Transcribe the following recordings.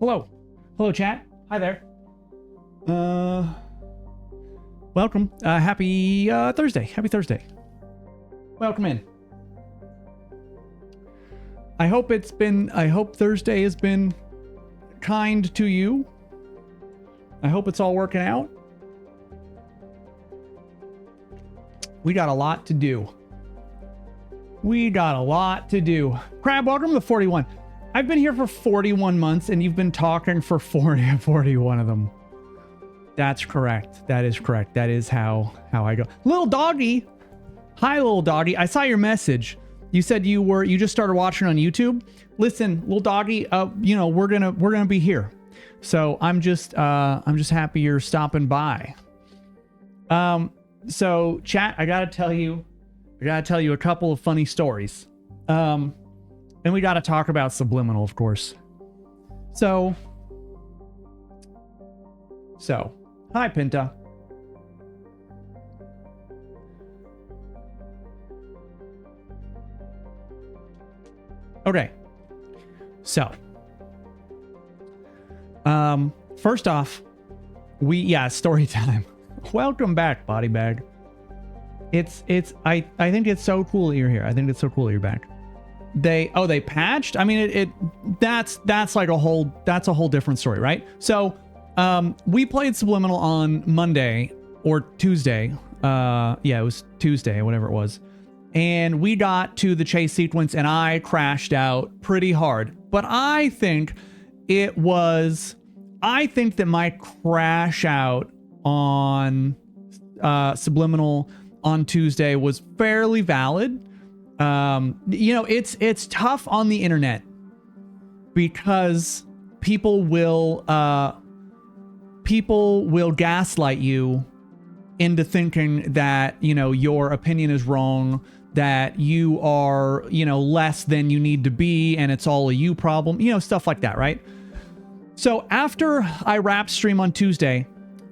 Hello. Hello, chat. Hi there. Welcome. Happy Thursday. Happy Thursday. Welcome in. I hope Thursday has been kind to you. I hope it's all working out. We got a lot to do. Crab, welcome to 41. I've been here for 41 months and you've been talking for 41 of them. That's correct. That is correct. That is how I go. Little doggy. Hi, little doggy. I saw your message. You said you just started watching on YouTube. Listen, little doggy, we're gonna be here. So I'm just happy you're stopping by. So chat, I gotta tell you a couple of funny stories. And we gotta talk about Subliminal, of course. So hi, Pinta. Okay. So, first off, story time. Welcome back, body bag. I think it's so cool that you're here. I think it's so cool that you're back. They patched? I mean, that's like a whole different story, right? So, we played Subliminal on Monday or Tuesday. It was Tuesday, whatever it was. And we got to the chase sequence and I crashed out pretty hard. But I think that my crash out on Subliminal on Tuesday was fairly valid. It's tough on the internet because people will gaslight you into thinking that, your opinion is wrong, that you are, less than you need to be, and it's all a you problem, stuff like that, right? So after I wrapped stream on Tuesday,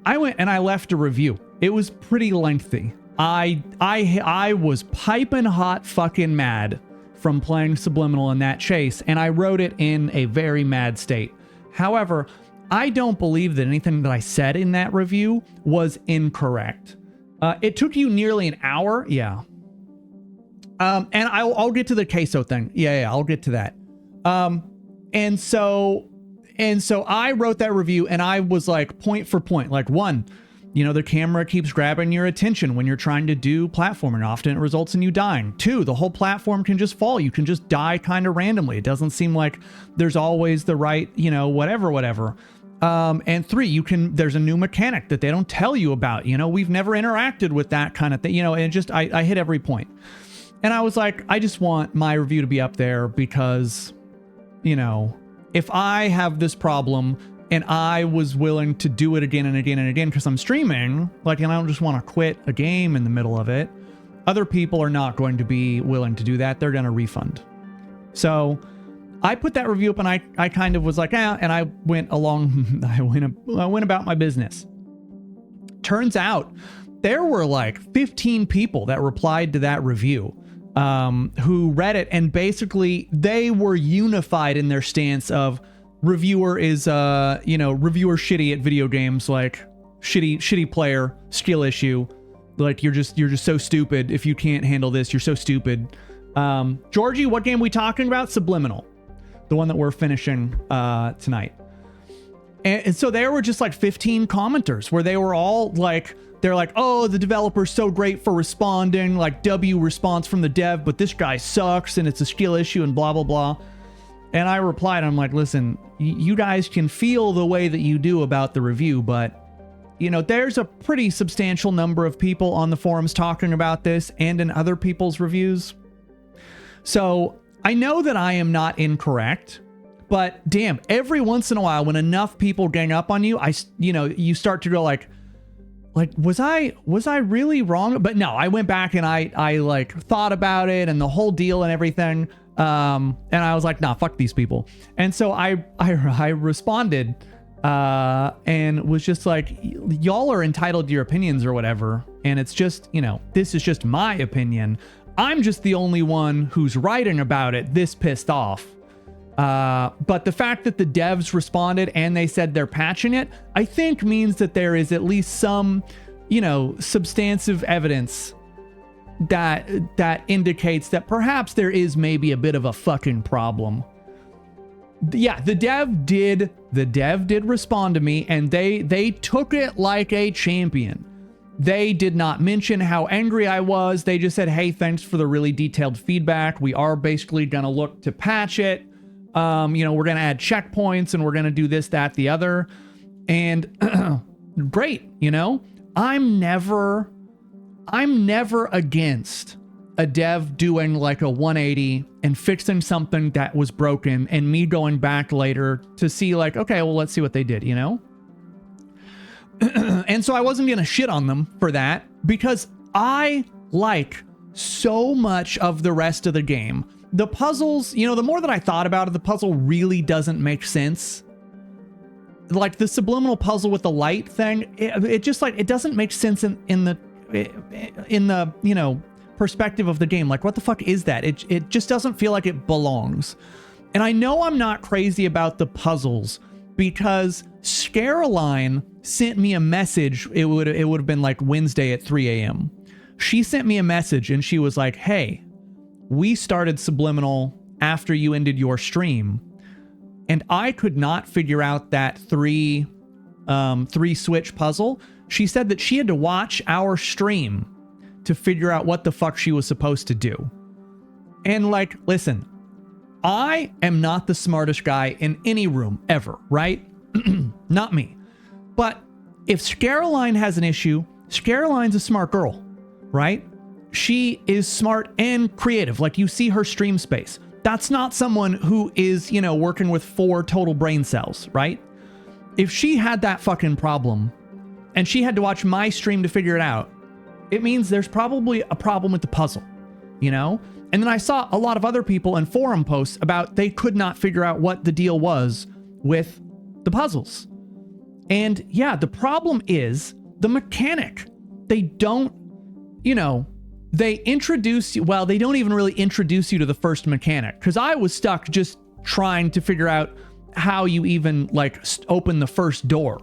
I went and I left a review. It was pretty lengthy. I was piping hot fucking mad from playing Subliminal in that chase, and I wrote it in a very mad state. However, I don't believe that anything that I said in that review was incorrect. It took you nearly an hour. Yeah. And I'll get to the queso thing. Yeah, I'll get to that. And so I wrote that review and I was like, point for point, like, one, the camera keeps grabbing your attention when you're trying to do platforming. Often it results in you dying. 2, the whole platform can just fall. You can just die kind of randomly. It doesn't seem like there's always the right, whatever. And 3, there's a new mechanic that they don't tell you about. We've never interacted with that kind of thing, and just, I hit every point. And I was like, I just want my review to be up there because, if I have this problem and I was willing to do it again and again and again because I'm streaming, and I don't just want to quit a game in the middle of it, other people are not going to be willing to do that. They're going to refund. So I put that review up and I kind of was like, and I went along, I went about my business. Turns out there were like 15 people that replied to that review. Who read it, and basically they were unified in their stance of reviewer is reviewer shitty at video games, like shitty player, skill issue, like you're just so stupid. If you can't handle this, you're so stupid. Georgie, what game are we talking about? Subliminal, the one that we're finishing tonight. And so there were just like 15 commenters where they were all like, they're like, oh, the developer's so great for responding, like W response from the dev, but this guy sucks and it's a skill issue and blah, blah, blah. And I replied, I'm like, listen, you guys can feel the way that you do about the review, but there's a pretty substantial number of people on the forums talking about this and in other people's reviews. So I know that I am not incorrect, but damn, every once in a while when enough people gang up on you, you start to go like, was I really wrong? But no, I went back and I like thought about it and the whole deal and everything. And I was like, nah, fuck these people. And so I responded, and was just like, y'all are entitled to your opinions or whatever. And it's just, this is just my opinion. I'm just the only one who's writing about it this pissed off. But the fact that the devs responded and they said they're patching it, I think means that there is at least some, you know, substantive evidence that indicates that perhaps there is maybe a bit of a fucking problem. Yeah, the dev did respond to me, and they took it like a champion. They did not mention how angry I was. They just said, hey, thanks for the really detailed feedback. We are basically going to look to patch it. You know, we're going to add checkpoints and we're going to do this, that, the other. And great, you know, I'm never against a dev doing like a 180 and fixing something that was broken and me going back later to see like, okay, well, let's see what they did, you know? And so I wasn't going to shit on them for that because I like so much of the rest of the game. The puzzles, you know, the more that I thought about it, the puzzle really doesn't make sense. Like the subliminal puzzle with the light thing, it just like, it doesn't make sense in the, you know, perspective of the game. Like, what the fuck is that? It just doesn't feel like it belongs. And I know I'm not crazy about the puzzles because Scareline sent me a message. It would have been like Wednesday at 3 a.m. She sent me a message and she was like, hey, we started Subliminal after you ended your stream, and I could not figure out that three switch puzzle. She said that she had to watch our stream to figure out what the fuck she was supposed to do. And like, listen, I am not the smartest guy in any room ever, right? Not me. But if Scareline has an issue, Scareline's a smart girl, right? She is smart and creative. Like, you see her stream space. That's not someone who is, you know, working with 4 total brain cells, right? If she had that fucking problem and she had to watch my stream to figure it out, it means there's probably a problem with the puzzle, you know? And then I saw a lot of other people in forum posts about they could not figure out what the deal was with the puzzles. And yeah, the problem is the mechanic. They don't, you know, they introduce you, well, they don't even really introduce you to the first mechanic, because I was stuck just trying to figure out how you even like open the first door.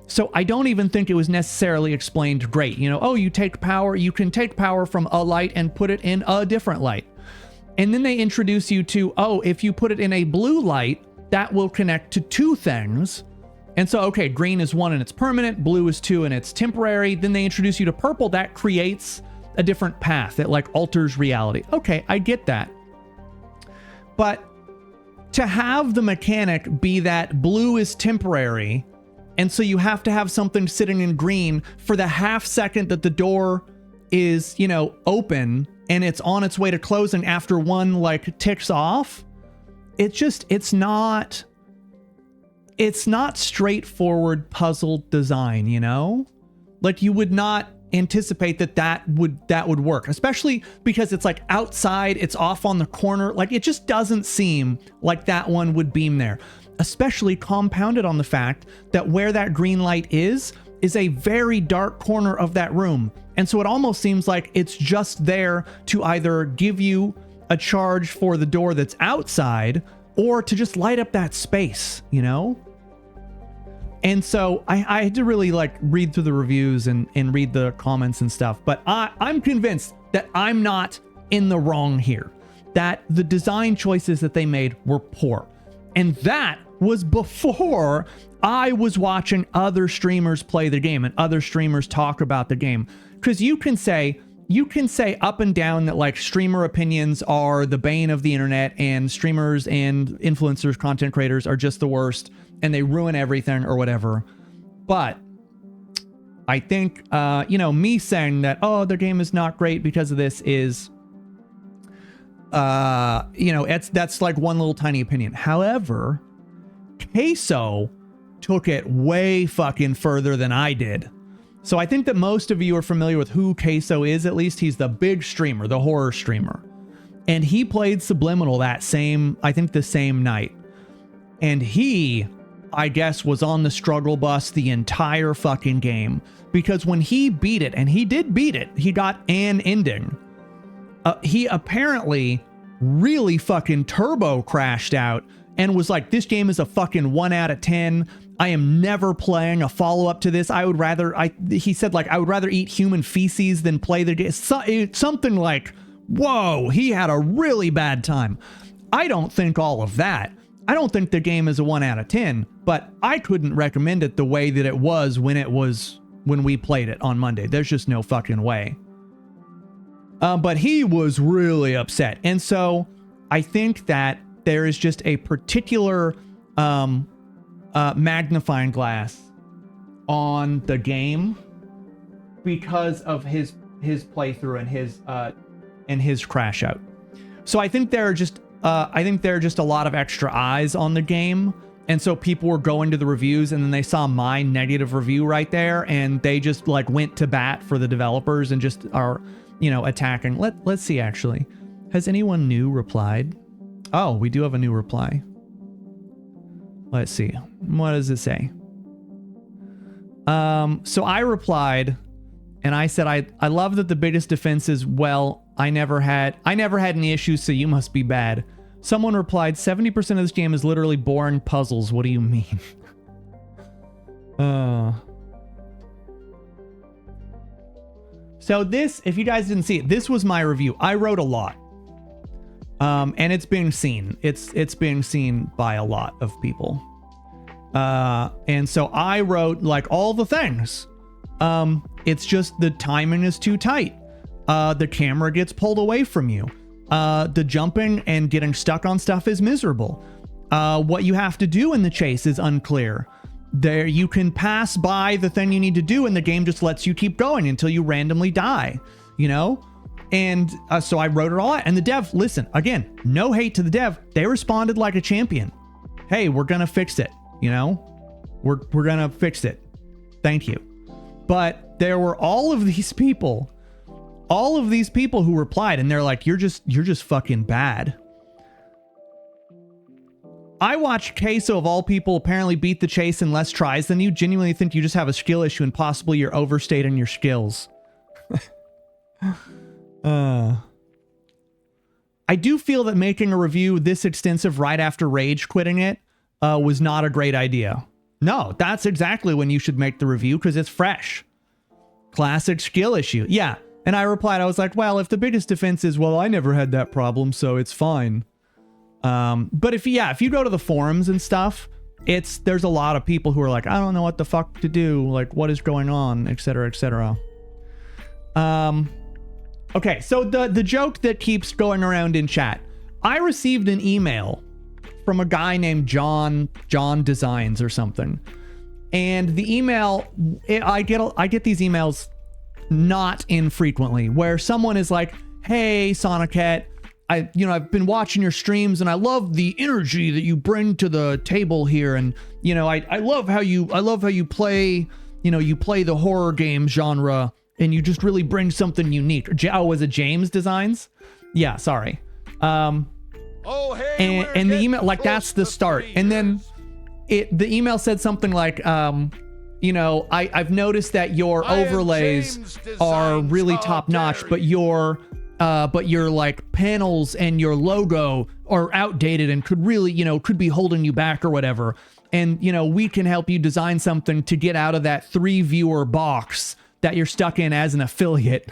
So I don't even think it was necessarily explained great. You know, oh, you can take power from a light and put it in a different light. And then they introduce you to, oh, if you put it in a blue light, that will connect to 2 things. And so, okay, green is 1 and it's permanent, blue is 2 and it's temporary. Then they introduce you to purple, that creates a different path that like alters reality. Okay, I get that. But to have the mechanic be that blue is temporary, and so you have to have something sitting in green for the half second that the door is, you know, open and it's on its way to closing after 1 like ticks off. It's not straightforward puzzle design, you know? Like, you would not anticipate that would work, especially because it's like outside, it's off on the corner. Like, it just doesn't seem like that one would beam there, especially compounded on the fact that where that green light is a very dark corner of that room. And so it almost seems like it's just there to either give you a charge for the door that's outside or to just light up that space, you know? And so I had to really like read through the reviews and read the comments and stuff. But I'm convinced that I'm not in the wrong here, that the design choices that they made were poor. And that was before I was watching other streamers play the game and other streamers talk about the game. Because you can say up and down that like streamer opinions are the bane of the internet and streamers and influencers, content creators are just the worst and they ruin everything or whatever. But I think, you know, me saying that, oh, their game is not great because of this is, you know, that's like one little tiny opinion. However, Queso took it way fucking further than I did. So I think that most of you are familiar with who Queso is. At least he's the big streamer, the horror streamer. And he played Subliminal the same night. And he, I guess, was on the struggle bus the entire fucking game. Because when he beat it, and he did beat it, he got an ending. He apparently really fucking turbo crashed out and was like, this game is a fucking 1 out of 10. I am never playing a follow-up to this. He said, like, I would rather eat human feces than play the game. Something like, whoa, he had a really bad time. I don't think all of that. I don't think the game is a 1 out of 10, but I couldn't recommend it the way that it was when we played it on Monday. There's just no fucking way. But he was really upset. And so I think that there is just a particular magnifying glass on the game because of his playthrough and his crash out. So I think there are just a lot of extra eyes on the game, and so people were going to the reviews and then they saw my negative review right there and they just like went to bat for the developers and just are, you know, attacking. Let's see, actually, has anyone new replied? Oh, we do have a new reply. Let's see. What does it say? So I replied and I said, I love that the biggest defense is, well, I never had any issues, so you must be bad. Someone replied, 70% of this game is literally boring puzzles. What do you mean? So this, if you guys didn't see it, this was my review. I wrote a lot. And it's being seen. It's being seen by a lot of people. And so I wrote like all the things. It's just the timing is too tight. The camera gets pulled away from you. The jumping and getting stuck on stuff is miserable. What you have to do in the chase is unclear. There, you can pass by the thing you need to do and the game just lets you keep going until you randomly die, you know? And so I wrote it all out. And the dev, listen, again, no hate to the dev. They responded like a champion. Hey, we're going to fix it, you know? We're going to fix it. Thank you. But there were all of these people who replied and they're like, you're just fucking bad. I watched Queso, of all people, apparently beat the chase in less tries than you. Genuinely think you just have a skill issue and possibly you're overstating your skills. I do feel that making a review this extensive right after rage quitting it was not a great idea. No, that's exactly when you should make the review because it's fresh. Classic skill issue. Yeah. And I replied, I was like, well, if the biggest defense is, well, I never had that problem, so it's fine. But if you go to the forums and stuff, there's a lot of people who are like, I don't know what the fuck to do. Like, what is going on, etc., etc. Okay, so the joke that keeps going around in chat. I received an email from a guy named John Designs or something. And the email, I get these emails not infrequently where someone is like, hey, Sonicat, I've been watching your streams and I love the energy that you bring to the table here. And, you know, I love how you play, you play the horror game genre and you just really bring something unique. Was it James Designs? Yeah, sorry. And the email, like, that's the start. And then the email said something like, I've noticed that your overlays are really top notch, but your like panels and your logo are outdated and could really, could be holding you back or whatever. And, we can help you design something to get out of that 3-viewer box that you're stuck in as an affiliate.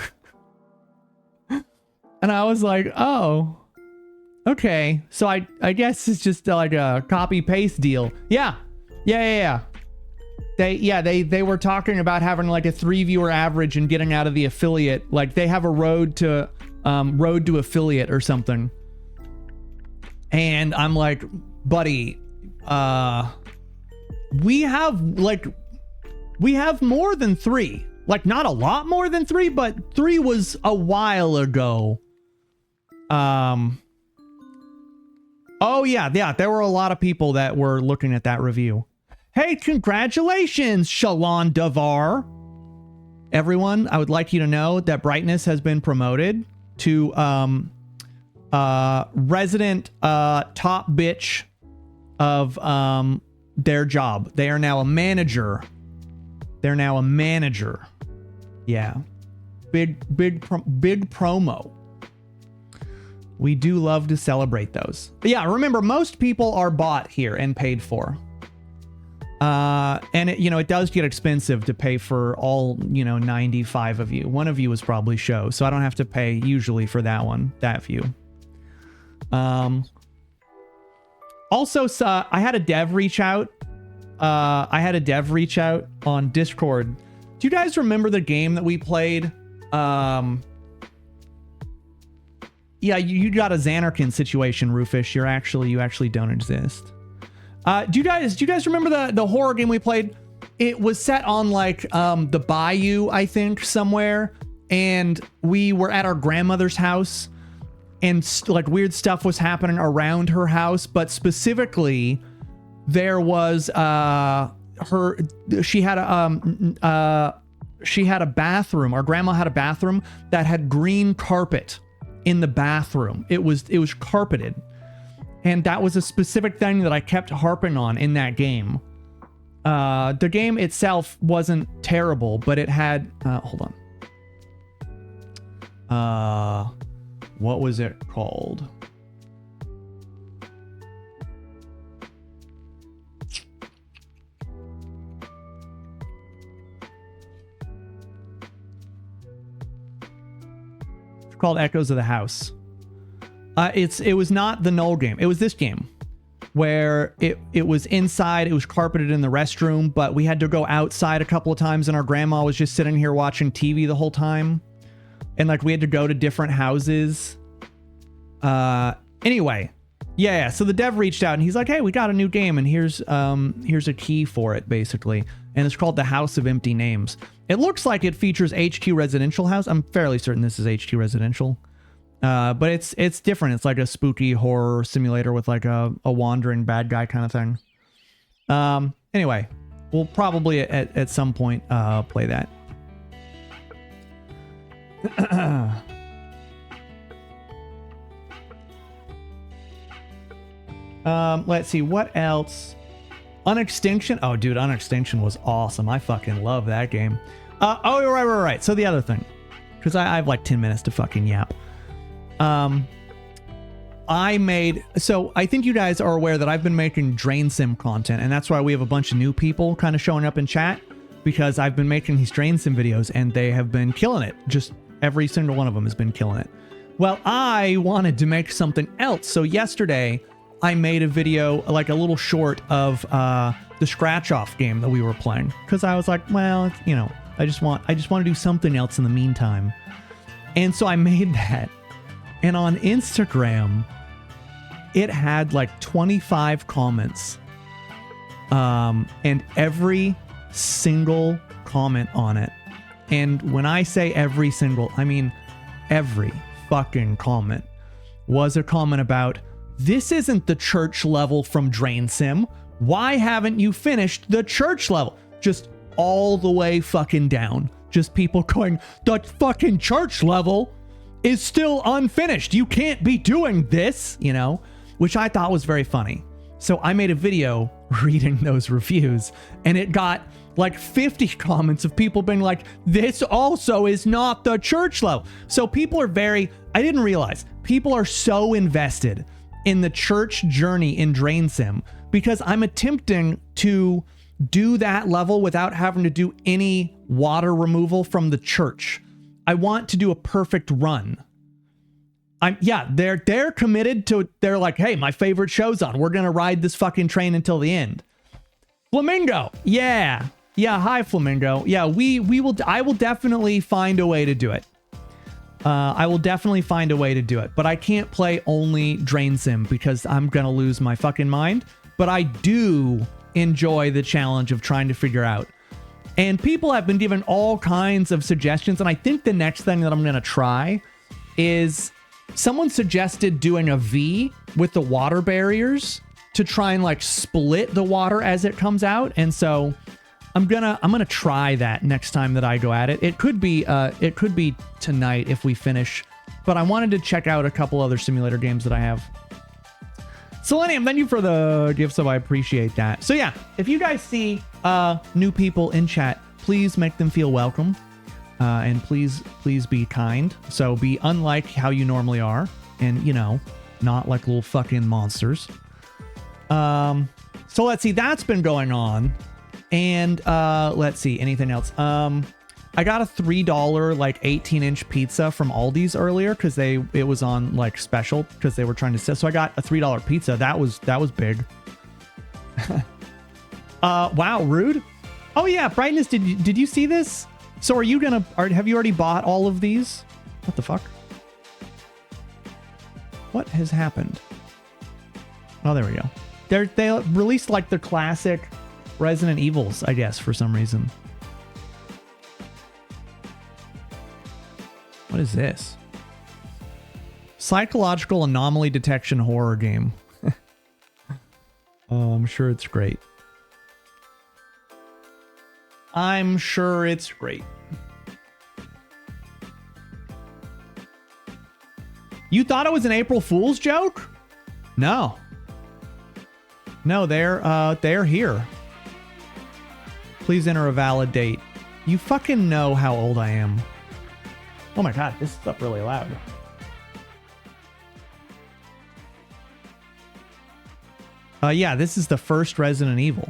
And I was like, oh, okay. So I guess it's just like a copy paste deal. Yeah. They were talking about having like a 3-viewer average and getting out of the affiliate. Like they have a road to affiliate or something. And I'm like, buddy, we have more than 3. Like, not a lot more than 3, but 3 was a while ago. Oh yeah, there were a lot of people that were looking at that review. Hey, congratulations, Shalon Davar. Everyone, I would like you to know that Brightness has been promoted to resident top bitch of their job. They are now a manager. Yeah. Big promo. We do love to celebrate those. But yeah, remember, most people are bought here and paid for. And it does get expensive to pay for all, 95 of you. One of you is probably show, so I don't have to pay usually for that view. Also, I had a dev reach out. On Discord. Do you guys remember the game that we played? Yeah, you got a Xanarkin situation, Rufus. You actually don't exist. Do you guys remember the horror game we played? It was set on like the bayou, I think, somewhere, and we were at our grandmother's house, and like weird stuff was happening around her house, but specifically there was she had a bathroom. Our grandma had a bathroom that had green carpet in the bathroom. It was carpeted. And that was a specific thing that I kept harping on in that game. The game itself wasn't terrible, but it had... hold on. What was it called? It's called Echoes of the House. It was not the Null game. It was this game where it was inside. It was carpeted in the restroom, but we had to go outside a couple of times, and our grandma was just sitting here watching TV the whole time. And like we had to go to different houses. Anyway, yeah. So the dev reached out and he's like, "Hey, we got a new game, and here's a key for it, basically. And it's called The House of Empty Names. It looks like it features HQ Residential House. I'm fairly certain this is HQ Residential." But it's different. It's like a spooky horror simulator with like a wandering bad guy kind of thing. Anyway, we'll probably at some point play that. Let's see, what else? Unextinction. Oh, dude, Unextinction was awesome. I fucking love that game. Oh, right. So the other thing, because I have like 10 minutes to fucking yap. So I think you guys are aware that I've been making drainsim content, and that's why we have a bunch of new people kind of showing up in chat, because I've been making these drainsim videos and they have been killing it. Just every single one of them has been killing it. Well, I wanted to make something else. So yesterday I made a video, like a little short of, the scratch off game that we were playing. Cause I was like, well, I just want to do something else in the meantime. And so I made that. And on Instagram, it had like 25 comments. And every single comment on it. And when I say every single, I mean every fucking comment was a comment about, this isn't the church level from drainsim. Why haven't you finished the church level? Just all the way fucking down. Just people going, the fucking church level is still unfinished. You can't be doing this, which I thought was very funny. So I made a video reading those reviews, and it got like 50 comments of people being like, this also is not the church level. So people are I didn't realize, people are so invested in the church journey in drainsim, because I'm attempting to do that level without having to do any water removal from the church. I want to do a perfect run. They're committed to, they're like, hey, my favorite show's on. We're going to ride this fucking train until the end. Flamingo. Yeah. Hi, Flamingo. Yeah, I will definitely find a way to do it. But I can't play only drainsim because I'm going to lose my fucking mind. But I do enjoy the challenge of trying to figure out. And people have been given all kinds of suggestions. And I think the next thing that I'm going to try is, someone suggested doing a V with the water barriers to try and like split the water as it comes out. And so I'm gonna try that next time that I go at it. It could be tonight if we finish, but I wanted to check out a couple other simulator games that I have. Selenium, thank you for the gift sub. I appreciate that. So yeah, if you guys see new people in chat, please make them feel welcome. And please be kind. So be unlike how you normally are. and, you know, not like little fucking monsters. So let's see, that's been going on. And let's see, anything else? I got a $3 like 18-inch pizza from Aldi's earlier because it was on like special because they were trying to sell. So I got a $3 pizza. That was big. Wow, rude. Oh yeah, Brightness, did you see this? So have you already bought all of these? What the fuck? What has happened? Oh, there we go. They released like the classic Resident Evils, I guess, for some reason. What is this? Psychological anomaly detection horror game. Oh, I'm sure it's great. I'm sure it's great. You thought it was an April Fool's joke? No. No, they're here. Please enter a valid date. You fucking know how old I am. Oh my god, this is up really loud. Yeah, this is the first Resident Evil.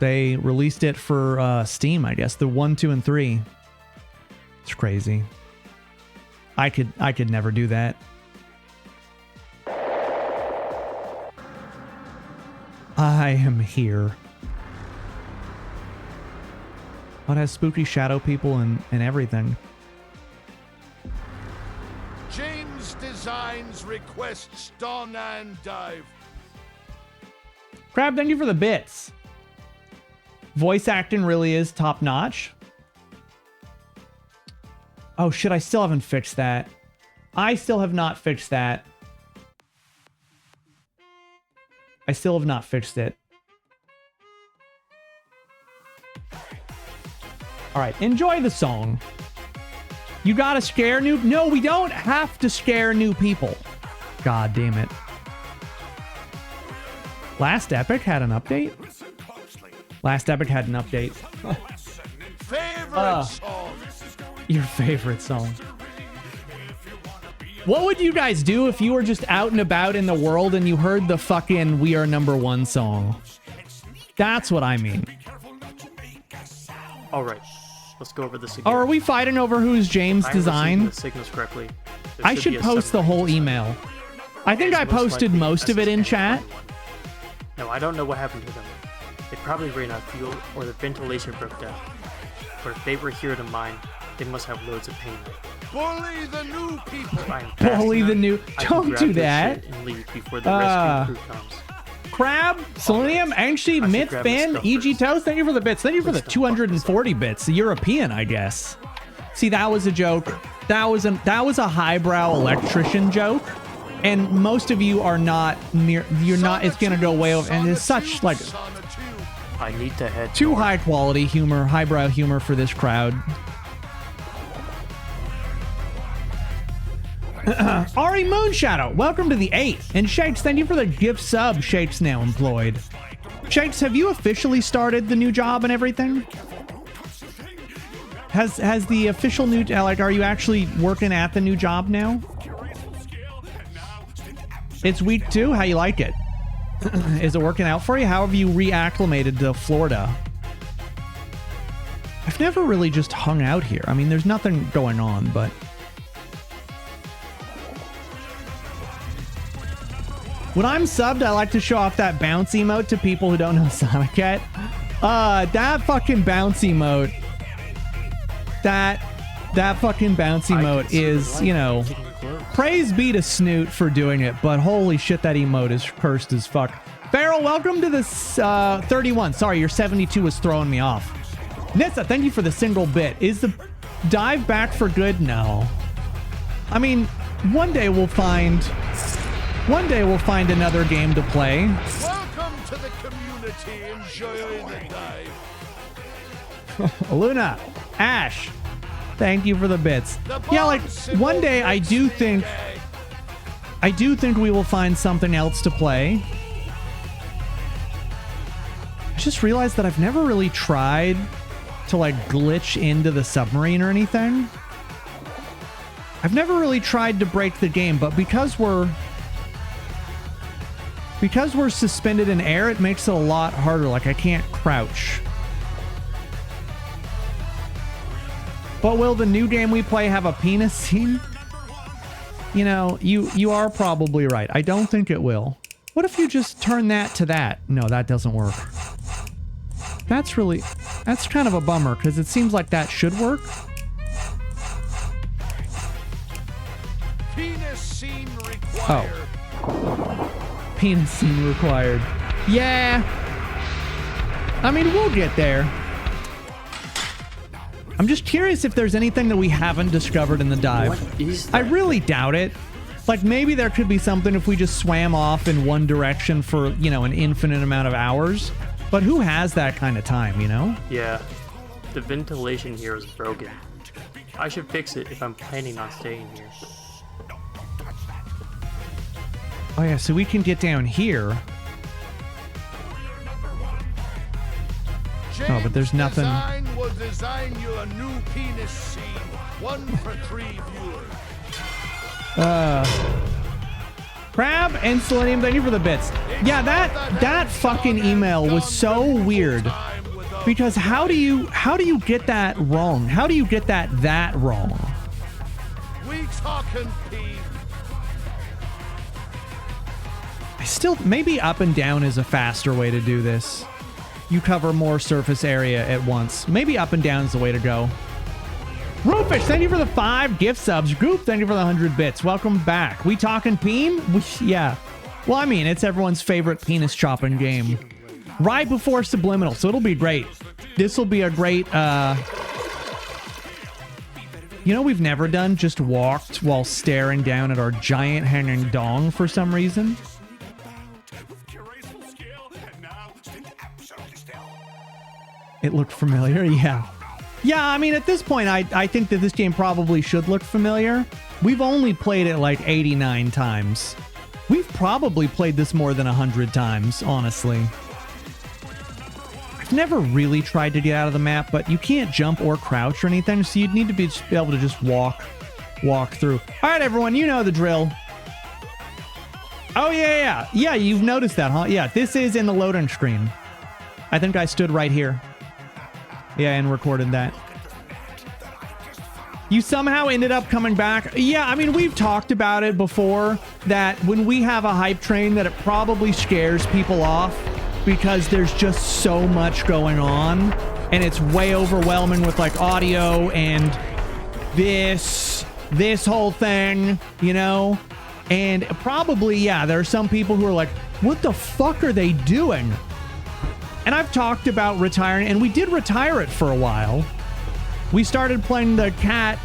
They released it for Steam, I guess. The 1, 2, and 3. It's crazy. I could never do that. I am here. What has spooky shadow people and everything? James Designs requests Dawn and Dive. Crab, thank you for the bits. Voice acting really is top notch. Oh shit, I still haven't fixed that. I still have not fixed that. I still have not fixed it. All right, enjoy the song. You gotta scare new... No, we don't have to scare new people. God damn it. Last Epic had an update? Last Epic had an update. Favorite song. Your favorite song. What would you guys do if you were just out and about in the world and you heard the fucking We Are Number One song? That's what I mean. All right, let's go over this again. Oh, are we fighting over who's James Design? The signals correctly. I should post the whole email. I think I posted most of it in chat. No, I don't know what happened to them. They probably ran out of fuel or the ventilation broke down. But if they were here to mine, they must have loads of pain. Bully the new people. Bully the new... Don't do that. And leave before the rescue crew comes. Crab, Selenium, Angshy, Myth, Fan, EG Toast, thank you for the bits. Thank you for the 240 bits. The European, I guess. See, that was a joke. That was a highbrow electrician joke. And most of you are not near... You're not... It's going to go way over... And it's such, like... I need to head too high quality humor, highbrow humor for this crowd. Ari Moonshadow, welcome to the 8. And Shakes, thank you for the gift sub. Shakes now employed. Shakes, have you officially started the new job and everything? Has the official new, like, are you actually working at the new job now? It's week 2. How you like it? Is it working out for you? How have you reacclimated to Florida? I've never really just hung out here. I mean, there's nothing going on, but... When I'm subbed, I like to show off that bounce emote to people who don't know Sonic yet. That fucking bounce emote... That fucking bounce emote is, you know... Praise be to Snoot for doing it, but holy shit, that emote is cursed as fuck. Farrell, welcome to this 31. Sorry, your 72 was throwing me off. Nissa, thank you for the single bit. Is the dive back for good? No. I mean, one day we'll find another game to play. Welcome to the community. Enjoy the dive. Luna, Ash, thank you for the bits. Yeah, like one day I do think we will find something else to play. I just realized that I've never really tried to like glitch into the submarine or anything. I've never really tried to break the game, but because we're suspended in air, it makes it a lot harder. Like, I can't crouch. But will the new game we play have a penis scene? You know, you are probably right. I don't think it will. What if you just turn that to that? No, that doesn't work. That's kind of a bummer, because it seems like that should work. Penis scene required. Oh. Penis scene required. Yeah. I mean, we'll get there. I'm just curious if there's anything that we haven't discovered in the dive. What is that? I really doubt it. Like, maybe there could be something if we just swam off in one direction for, you know, an infinite amount of hours. But who has that kind of time, you know? Yeah. The ventilation here is broken. I should fix it if I'm planning on staying here. Oh yeah, so we can get down here. Oh, but there's nothing. Design will design you a new penis scene. 1 for 3 viewers. Crab and Selenium, thank you for the bits. Yeah, that fucking email was so weird. Because how do you get that wrong? How do you get that wrong? We talking Pete. I still, maybe up and down is a faster way to do this. You cover more surface area at once. Maybe up and down is the way to go. Rufus, thank you for the 5 gift subs. Goop, thank you for the 100 bits. Welcome back. We talking peen? Yeah. Well, I mean, it's everyone's favorite penis chopping game. Right before Subliminal, so it'll be great. This will be a great, you know, we've never done just walked while staring down at our giant hanging dong for some reason. It looked familiar, yeah. Yeah, I mean, at this point, I think that this game probably should look familiar. We've only played it like 89 times. We've probably played this more than 100 times, honestly. I've never really tried to get out of the map, but you can't jump or crouch or anything, so you'd need to be able to just walk through. All right, everyone, you know the drill. Oh, yeah. Yeah, you've noticed that, huh? Yeah, this is in the loading screen. I think I stood right here. Yeah, and recorded that. You somehow ended up coming back. Yeah, I mean, we've talked about it before, that when we have a hype train, that it probably scares people off because there's just so much going on, and it's way overwhelming with, like, audio and this whole thing, you know? And probably, yeah, there are some people who are like, what the fuck are they doing? And I've talked about retiring, and we did retire it for a while. We started playing the cat,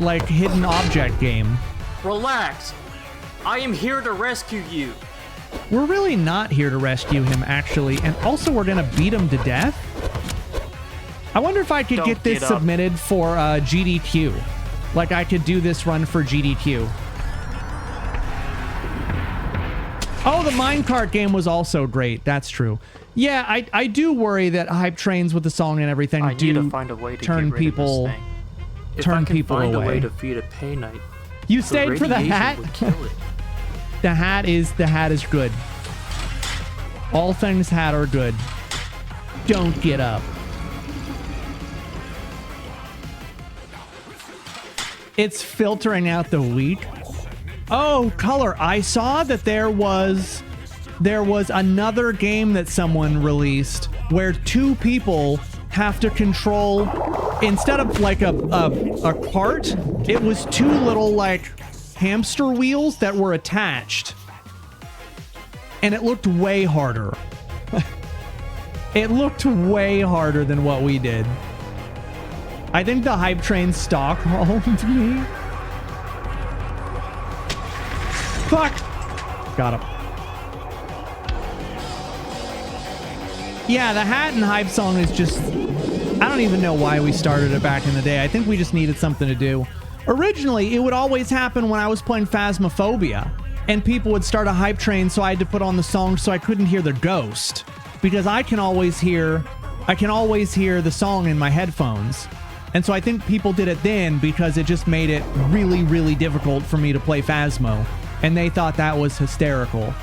like, hidden object game. Relax. I am here to rescue you. We're really not here to rescue him, actually. And also, we're gonna beat him to death. I wonder if I could get this submitted for GDQ. Like, I could do this run for GDQ. Oh, the minecart game was also great. That's true. Yeah, I do worry that hype trains with the song and everything I need to find a way to turn get rid people of this thing. If turn I can people find away. a way to feed a pay night, You stayed for the hat? would kill it. The hat is good. All things hat are good. Don't get up. It's filtering out the weak. Oh, color. I saw that there was another game that someone released where 2 people have to control, instead of like a cart, it was 2 little like hamster wheels that were attached. And it looked way harder. It looked way harder than what we did. I think the hype train Stockholmed me. Fuck! Got him. Yeah, the hat and hype song is just... I don't even know why we started it back in the day. I think we just needed something to do. Originally, it would always happen when I was playing Phasmophobia, and people would start a hype train, so I had to put on the song so I couldn't hear the ghost. Because I can always hear the song in my headphones. And so I think people did it then because it just made it really, really difficult for me to play Phasmo. And they thought that was hysterical.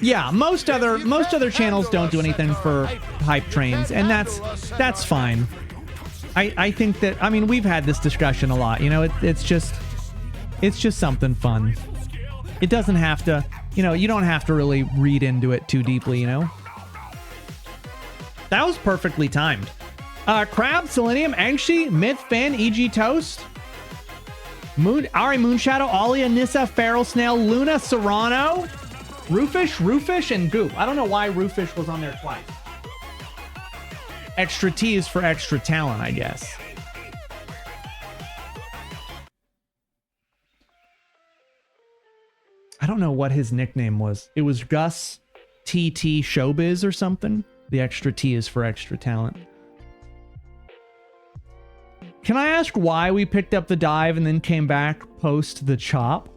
Yeah, most other channels don't do anything for hype trains, and that's fine. I think that, I mean, we've had this discussion a lot. You know, it's just something fun. It doesn't have to, you know, you don't have to really read into it too deeply, you know? That was perfectly timed. Crab, Selenium, Angshi, Myth, Finn, EG Toast, Moon, Ari, Moonshadow, Alia, Nissa, Feral Snail, Luna, Serrano, Roofish, and Goop. I don't know why Roofish was on there twice. Extra T is for extra talent, I guess. I don't know what his nickname was. It was Gus TT Showbiz or something. The extra T is for extra talent. Can I ask why we picked up the dive and then came back post the chop?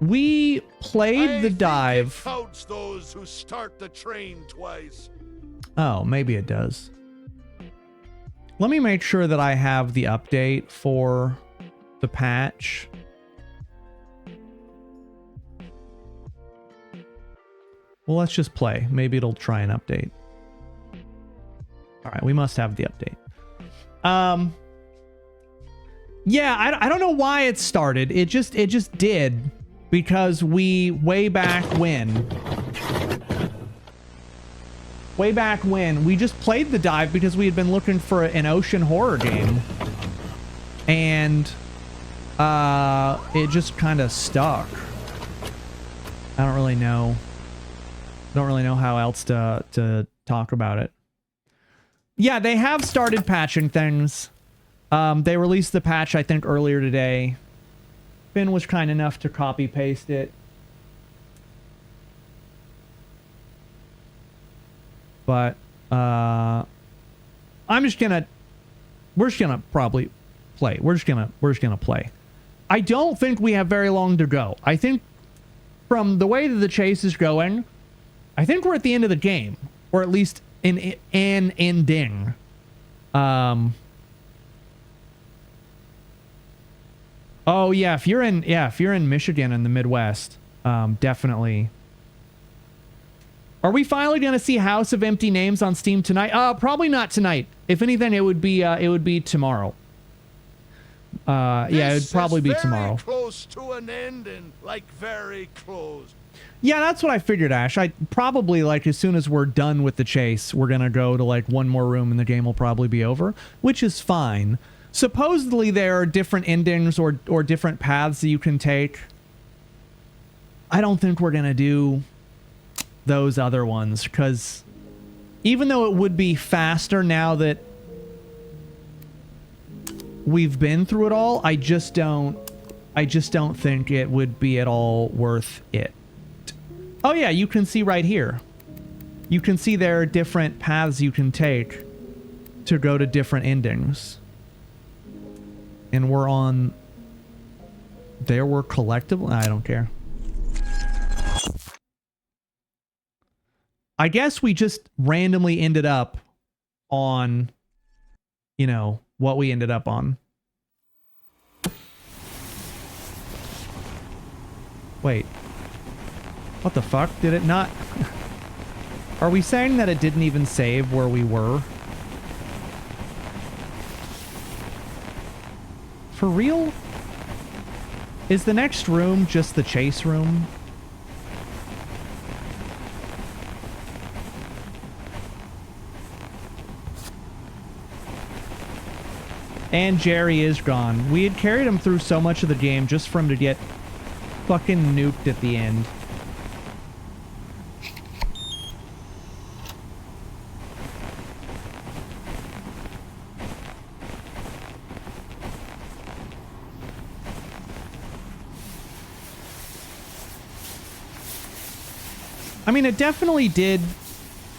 We played the dive. It counts those who start the train twice. Oh, maybe it does. Let me make sure that I have the update for the patch. Well, let's just play. Maybe it'll try an update. All right, we must have the update. Yeah, I don't know why it started. It just did. Because way back when, we just played the dive because we had been looking for an ocean horror game. And it just kind of stuck. I don't really know how else to talk about it. Yeah, they have started patching things. They released the patch, I think, earlier today. Finn was kind enough to copy paste it. But we're just gonna probably play. We're just gonna play. I don't think we have very long to go. I think from the way that the chase is going, I think we're at the end of the game, or at least an ending. Oh yeah, if you're in Michigan in the Midwest, definitely. Are we finally gonna see House of Empty Names on Steam tonight? Probably not tonight. If anything, it would be tomorrow. Yeah, it'd probably be tomorrow. Close to an ending, like very close. Yeah, that's what I figured, Ash. I probably, like, as soon as we're done with the chase, we're gonna go to like one more room and the game will probably be over, which is fine. Supposedly there are different endings or different paths that you can take. I don't think we're gonna do those other ones, because even though it would be faster now that we've been through it all, I just don't think it would be at all worth it. Oh yeah, you can see right here. You can see there are different paths you can take to go to different endings. And we're on... There were collectible... I don't care. I guess we just randomly ended up on, you know, what we ended up on. Wait. What the fuck? Did it not... Are we saying that it didn't even save where we were? For real? Is the next room just the chase room? And Jerry is gone. We had carried him through so much of the game just for him to get fucking nuked at the end. I mean, it definitely did.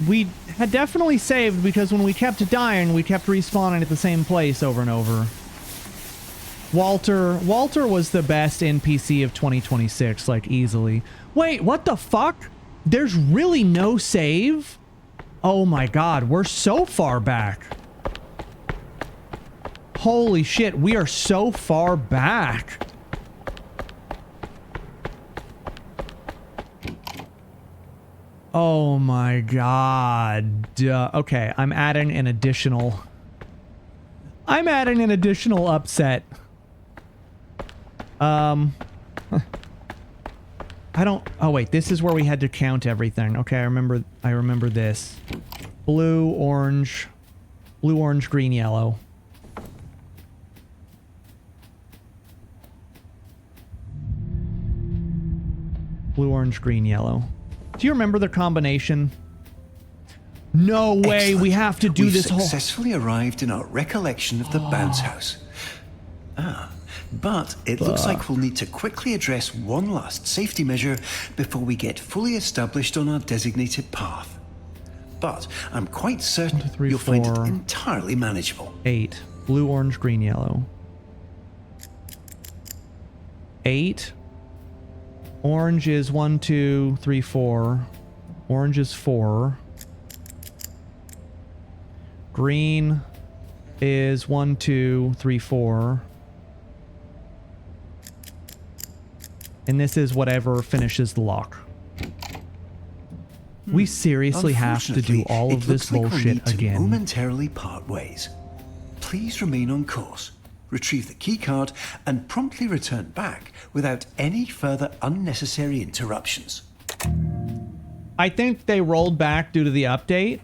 We had definitely saved because when we kept dying, we kept respawning at the same place over and over. Walter was the best NPC of 2026, like, easily. Wait, what the fuck? There's really no save? Oh my god, we're so far back. Holy shit, we are so far back. Oh my god. Okay, I'm adding an additional upset. I don't... Oh, wait. This is where we had to count everything. Okay, I remember this. Blue, orange, green, yellow. Blue, orange, green, yellow. Do you remember the combination? No way. Excellent. We have to do We've this whole... successfully arrived in our recollection of the bounce house. But it looks like we'll need to quickly address one last safety measure before we get fully established on our designated path. But I'm quite certain 1, 2, 3, you'll find it 4. entirely manageable. 8. Blue, orange, green, yellow. 8. Orange is 1, 2, 3, 4. Orange is 4. Green is 1, 2, 3, 4. And this is whatever finishes the lock. We seriously have to do all of this we'll bullshit need to again. momentarily part ways. Please remain on course, retrieve the keycard, and promptly return back without any further unnecessary interruptions. I think they rolled back due to the update.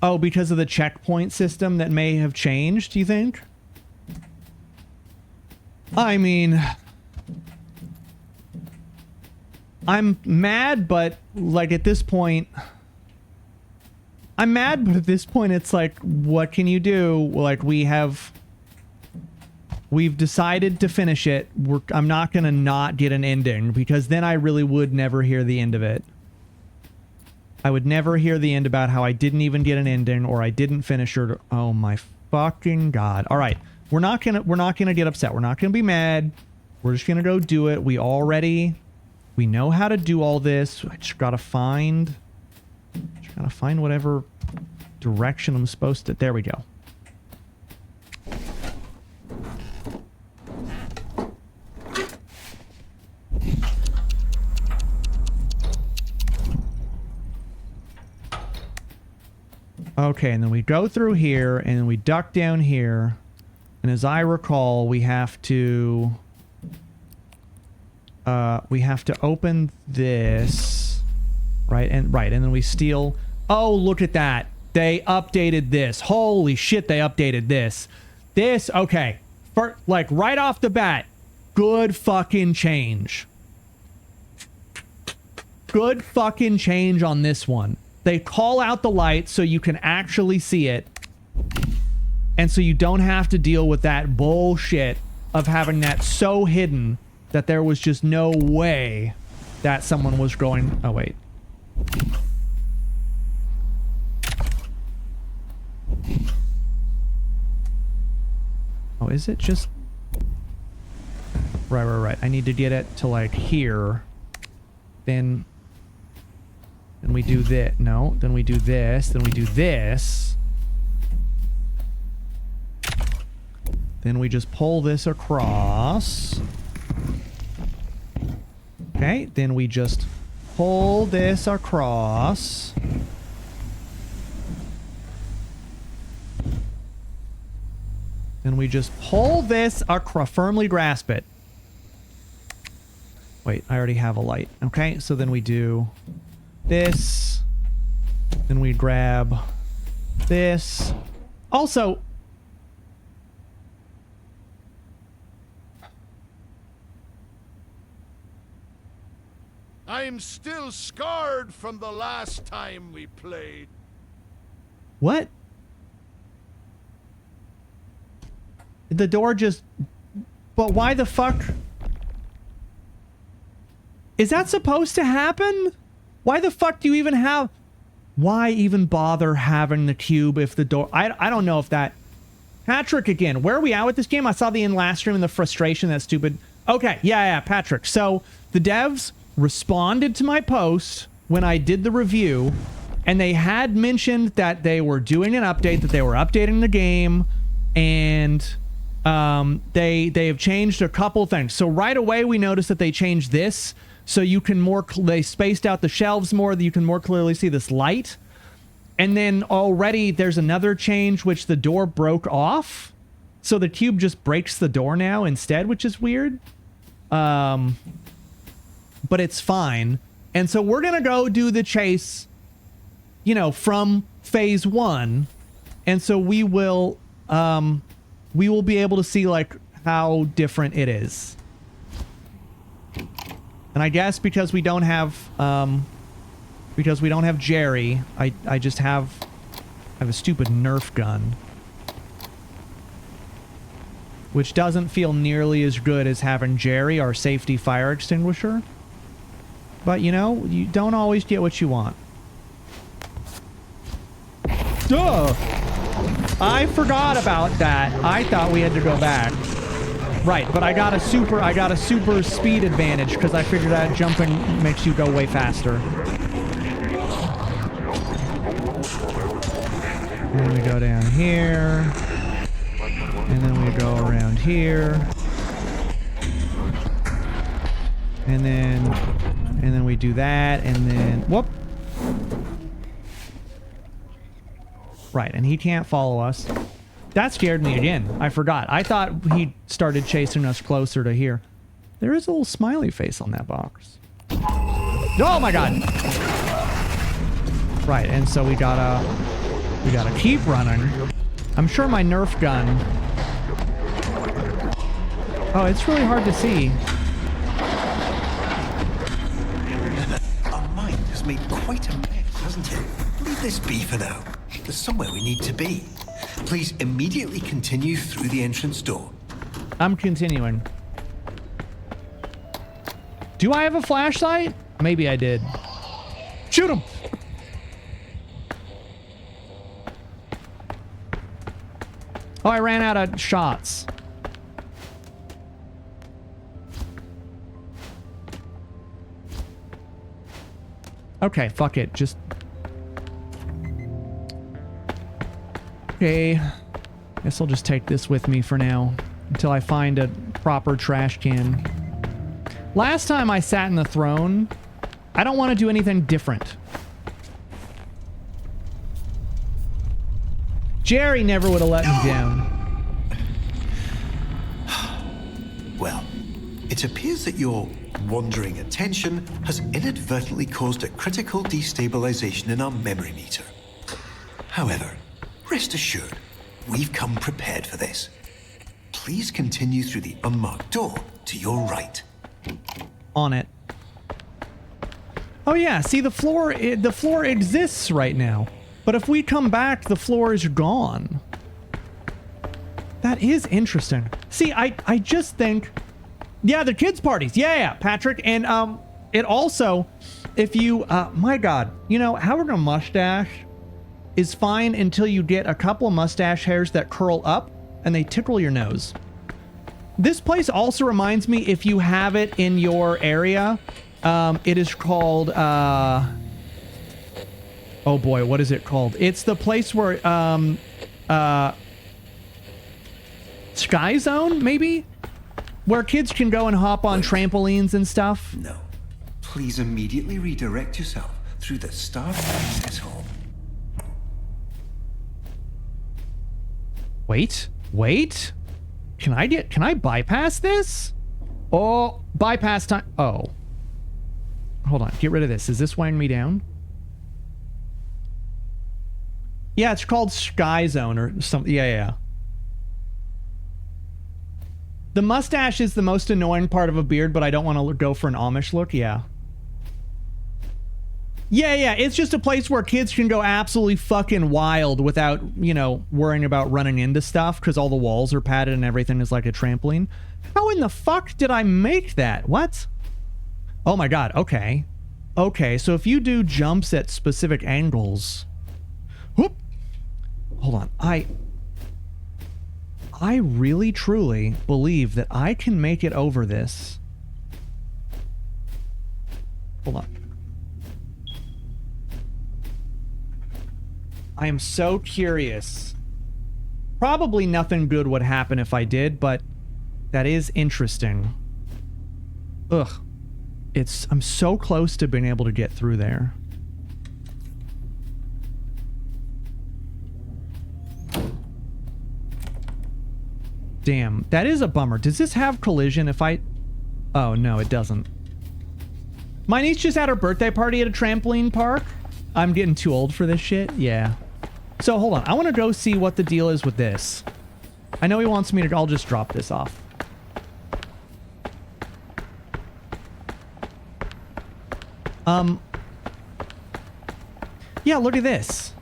Oh, because of the checkpoint system that may have changed, you think? I mean... I'm mad, but, like, at this point... I'm mad, but at this point, it's like, what can you do? Like, we've decided to finish it. I'm not gonna not get an ending, because then I really would never hear the end of it. I would never hear the end about how I didn't even get an ending, or I didn't finish it. Oh my fucking god. Alright, we're not gonna get upset. We're not gonna be mad. We're just gonna go do it. We know how to do all this. I just gotta find whatever direction I'm supposed to... There we go. Okay, and then we go through here, and then we duck down here. And as I recall, we have to open this, right? And then we steal... Oh, look at that. They updated this. Holy shit, they updated this. Okay. Like, right off the bat, good fucking change. Good fucking change on this one. They call out the light so you can actually see it. And so you don't have to deal with that bullshit of having that so hidden that there was just no way that someone was going... Oh, wait. Oh, is it just... Right. I need to get it to, like, here. Then we do this. No, then we do this. Then we do this. Then we just pull this across. Okay, then we just pull this across. Then we just pull this across, firmly grasp it. Wait, I already have a light. Okay, so then we do this. Then we grab this. Also... I'm still scarred from the last time we played. What? The door just... But why the fuck? Is that supposed to happen? Why the fuck do you even have... Why even bother having the cube if the door... I don't know if that... Patrick again. Where are we at with this game? I saw the end last stream and the frustration. That's stupid. Okay, yeah, Patrick. So the devs responded to my post when I did the review, and they had mentioned that they were doing an update, that they were updating the game, and they have changed a couple things. So right away we noticed that they changed this, so you can they spaced out the shelves more, that you can more clearly see this light. And then already there's another change, which the door broke off, so the cube just breaks the door now instead, which is weird. But it's fine. And so we're gonna go do the chase, you know, from phase 1, and so we will be able to see like how different it is. And I guess because we don't have Jerry, I just have a stupid Nerf gun, which doesn't feel nearly as good as having Jerry, our safety fire extinguisher. But you know, you don't always get what you want. Duh! I forgot about that. I thought we had to go back. Right, but I got a super speed advantage because I figured out jumping makes you go way faster. And then we go down here. And then we go around here. And then we do that, and then whoop. Right, and he can't follow us. That scared me again. I forgot. I thought he started chasing us closer to here. There is a little smiley face on that box. Oh my god! Right, and so we gotta keep running. I'm sure my Nerf gun. Oh, it's really hard to see. Our mind has made quite a mess, hasn't it? Leave this be for now. There's somewhere we need to be. Please immediately continue through the entrance door. I'm continuing. Do I have a flashlight? Maybe I did. Shoot him! Oh, I ran out of shots. Okay, fuck it. Just... Okay. Guess I'll just take this with me for now until I find a proper trash can. Last time I sat in the throne, I don't want to do anything different. Jerry never would have let me down. Well, it appears that your wandering attention has inadvertently caused a critical destabilization in our memory meter. However, rest assured, we've come prepared for this. Please continue through the unmarked door to your right. On it. Oh yeah, see the floor exists right now. But if we come back, the floor is gone. That is interesting. See, I just think... Yeah, the kids' parties. Yeah, Patrick. And it also, if you... my God. You know, having a mustache is fine until you get a couple of mustache hairs that curl up and they tickle your nose. This place also reminds me, if you have it in your area, it is called... oh boy, what is it called? It's the place where... Sky Zone, maybe? Where kids can go and hop on trampolines and stuff. No. Please immediately redirect yourself through the staff access hall. Wait. Can I bypass this? Oh, bypass time. Oh. Hold on, get rid of this. Is this weighing me down? Yeah, it's called Sky Zone or something. Yeah. The mustache is the most annoying part of a beard, but I don't want to go for an Amish look. Yeah. Yeah, it's just a place where kids can go absolutely fucking wild without, you know, worrying about running into stuff because all the walls are padded and everything is like a trampoline. How in the fuck did I make that? What? Oh my God, okay. Okay, so if you do jumps at specific angles... Whoop! Hold on, I really, truly believe that I can make it over this. Hold on. I am so curious. Probably nothing good would happen if I did, but that is interesting. Ugh. I'm so close to being able to get through there. Damn, that is a bummer. Does this have collision if I... Oh, no, it doesn't. My niece just had her birthday party at a trampoline park. I'm getting too old for this shit. Yeah. So, hold on. I want to go see what the deal is with this. I know he wants me to... I'll just drop this off. Yeah, look at this.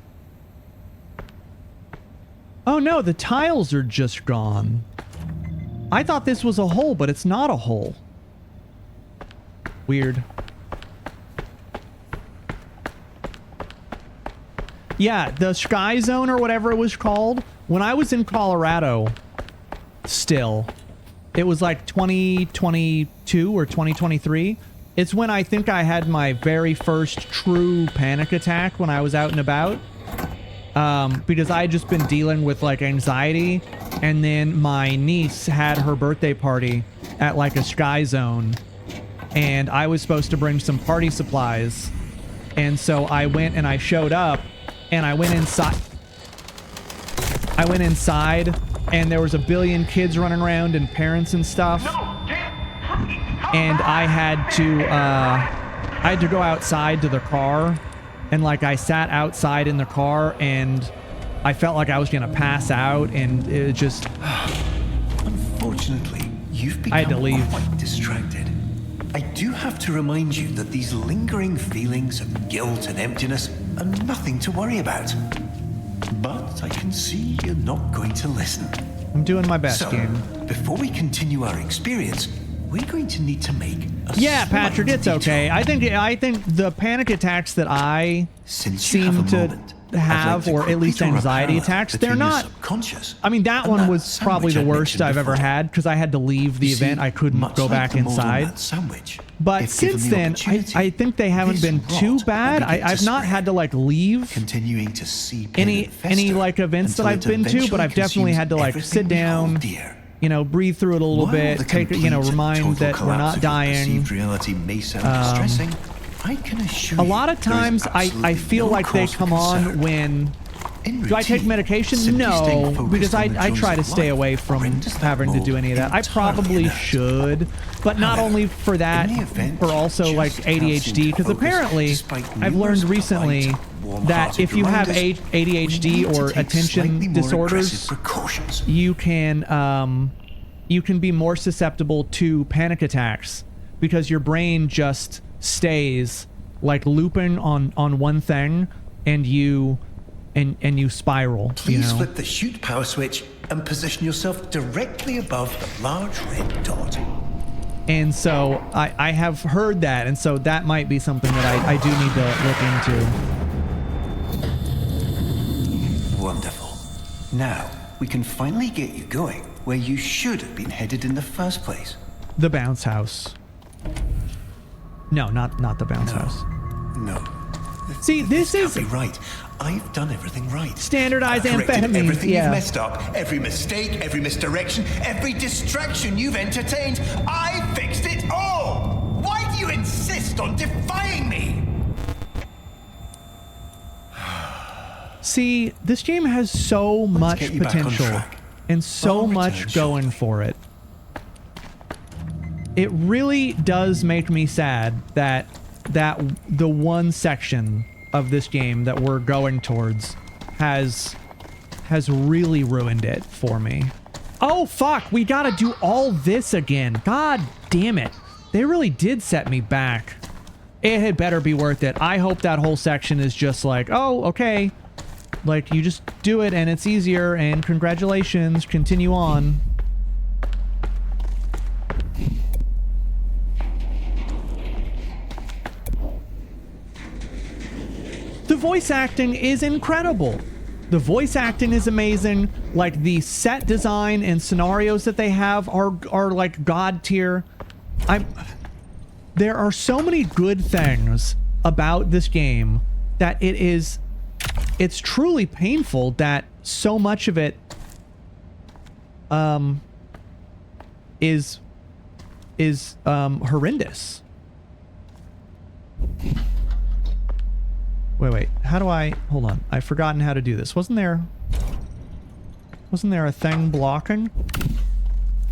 Oh no, the tiles are just gone. I thought this was a hole, but it's not a hole. Weird. Yeah, the Sky Zone or whatever it was called, when I was in Colorado, still, it was like 2022 or 2023. It's when I think I had my very first true panic attack when I was out and about. Because I had just been dealing with like anxiety, and then my niece had her birthday party at like a Sky Zone, and I was supposed to bring some party supplies, and so I went and I showed up, and I went inside, and there was a billion kids running around and parents and stuff, and I had to go outside to the car. And like I sat outside in the car and I felt like I was gonna pass out, and it just... Unfortunately, you've I had to become leave. quite distracted. I do have to remind you that these lingering feelings of guilt and emptiness are nothing to worry about. But I can see you're not going to listen. I'm doing my best, So, game. before we continue our experience, we're going to need to make a Yeah, slight Patrick, it's okay. detour. I think the panic attacks that I Since you seem have a to moment, I'd have, like to or at quickly least draw a anxiety parallel attacks, they're between your not... subconscious I mean, that and one that was probably sandwich the I worst mentioned I've ever before. had, because I had to leave the You event. see, I couldn't much go like back the mold on inside. that sandwich, But if given since the then, opportunity, I think they haven't this been too rot bad. will begin to I've not spread, had to like leave continuing to seep in any and fester like events that until I've it been to, but eventually I've definitely consumes had to like everything sit we hold down, dear. you know, breathe through it a little While bit, the take, you know, complete and remind total that we're collapse not of your dying. perceived reality may sound distressing. I can assure A you lot of there is times I absolutely feel no like they cause for come on concern. when... In Do I take routine, medication? simply staying No, focused because on the I joys try to of stay life away from renders that having to do mold any of that. I entirely probably inert. should, but not However, only for that, in the event for you also just like can't seem ADHD, to because focus apparently despite I've numerous learned recently polite, that warm-hearted if you have reminders, we need ADHD to or take attention slightly more disorders, aggressive precautions. you can be more susceptible to panic attacks because your brain just stays like looping on one thing, and you spiral. Please you know? flip the shoot power switch and position yourself directly above the large red dot. And so I have heard that, and so that might be something that I do need to look into. Wonderful. Now, we can finally get you going where you should have been headed in the first place. The bounce house. No, not the bounce house. No. See, this can't is be right. I've done everything right. standardized I've corrected amphetamines. everything Yeah. you've messed up, every mistake, every misdirection, every distraction you've entertained. I fixed it all. Why do you insist on defying me? See, this game has so much get you back on potential track. and so I'll much return going shortly. for it. It really does make me sad that the one section of this game that we're going towards has really ruined it for me. Oh fuck, we gotta do all this again. God damn it. They really did set me back. It had better be worth it. I hope that whole section is just like, oh, okay. Like, you just do it and it's easier, and congratulations, continue on. The voice acting is incredible. The voice acting is amazing. Like, the set design and scenarios that they have are like god tier. There are so many good things about this game that it's truly painful that so much of it is horrendous. Wait, how do I... Hold on. I've forgotten how to do this. Wasn't there a thing blocking?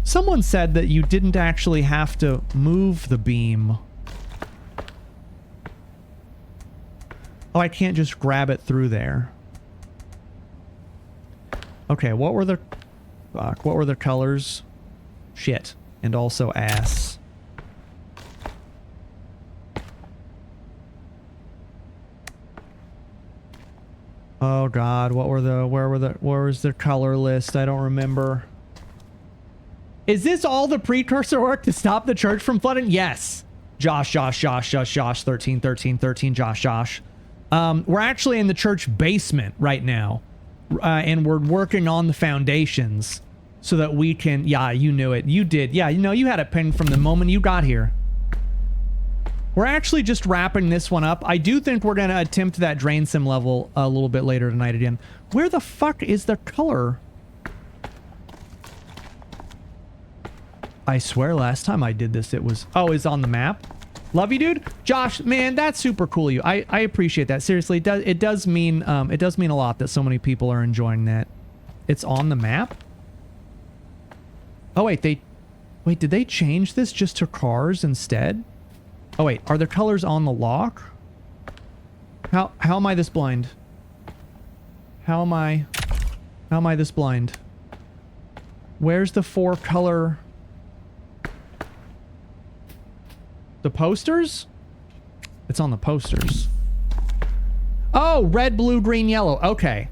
Someone said that you didn't actually have to move the beam. Oh, I can't just grab it through there. Okay, what were the... Fuck, what were the colors? Shit. And also ass. Oh god, where was the color list? I don't remember. Is this all the precursor work to stop the church from flooding? Yes. Josh, 13, Josh. We're actually in the church basement right now. And we're working on the foundations so that we can... Yeah, you knew it. You did. Yeah, you know, you had it pinned from the moment you got here. We're actually just wrapping this one up. I do think we're going to attempt that drainsim level a little bit later tonight again. Where the fuck is the color? I swear last time I did this, it was... Oh, it's on the map? Love you, dude. Josh, man, that's super cool of you. I appreciate that. Seriously, it does mean a lot that so many people are enjoying that. It's on the map? Oh, wait, did they change this just to cars instead? Oh wait, are the colors on the lock? How am I this blind? How am I this blind? Where's the 4 color? The posters? It's on the posters. Oh, red, blue, green, yellow. Okay.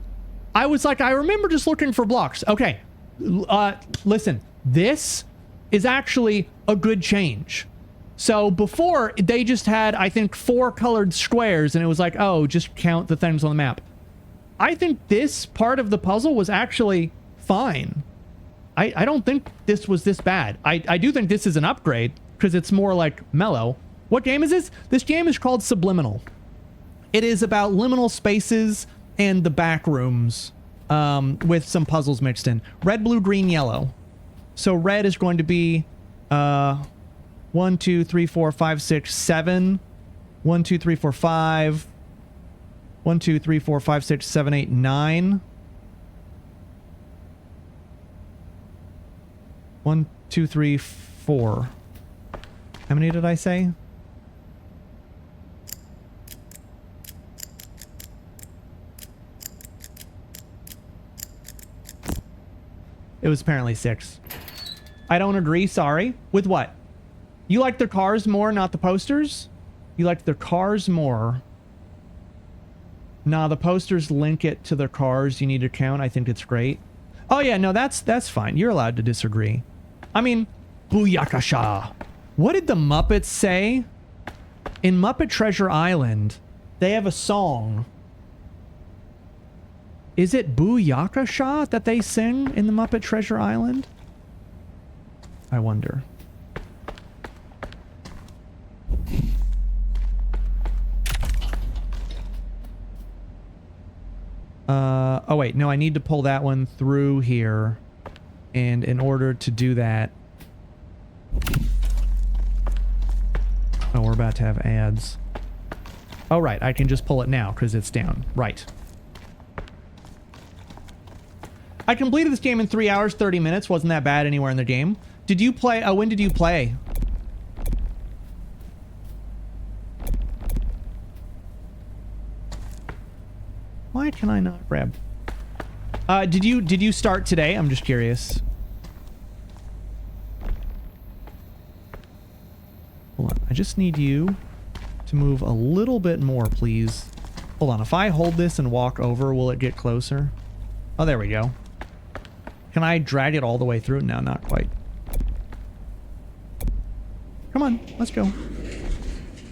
I was like, I remember just looking for blocks. Okay. Listen, this is actually a good change. So before, they just had, I think, 4 colored squares, and it was like, oh, just count the things on the map. I think this part of the puzzle was actually fine. I don't think this was this bad. I do think this is an upgrade, because it's more, like, mellow. What game is this? This game is called Subliminal. It is about liminal spaces and the back rooms, with some puzzles mixed in. Red, blue, green, yellow. So red is going to be, 1, 2, 3, 4, 5, 6, 7. 1, 2, 3, 4, 5. 1, 2, 3, 4, 5, 6, 7, 8, 9. 1, 2, 3, 4. How many did I say? It was apparently 6. I don't agree, sorry. With what? You like the cars more, not the posters? You like the cars more. Nah, the posters link it to the cars you need to count. I think it's great. Oh yeah, no, that's fine. You're allowed to disagree. I mean, Booyakasha. What did the Muppets say? In Muppet Treasure Island, they have a song. Is it Booyakasha that they sing in the Muppet Treasure Island? I wonder. Oh wait, no, I need to pull that one through here. And in order to do that... Oh, we're about to have ads. Oh right, I can just pull it now because it's down. Right. I completed this game in 3 hours, 30 minutes. Wasn't that bad anywhere in the game. Did you play... when did you play? Why can I not grab? Did you start today? I'm just curious. Hold on. I just need you to move a little bit more, please. Hold on. If I hold this and walk over, will it get closer? Oh, there we go. Can I drag it all the way through? No, not quite. Come on. Let's go.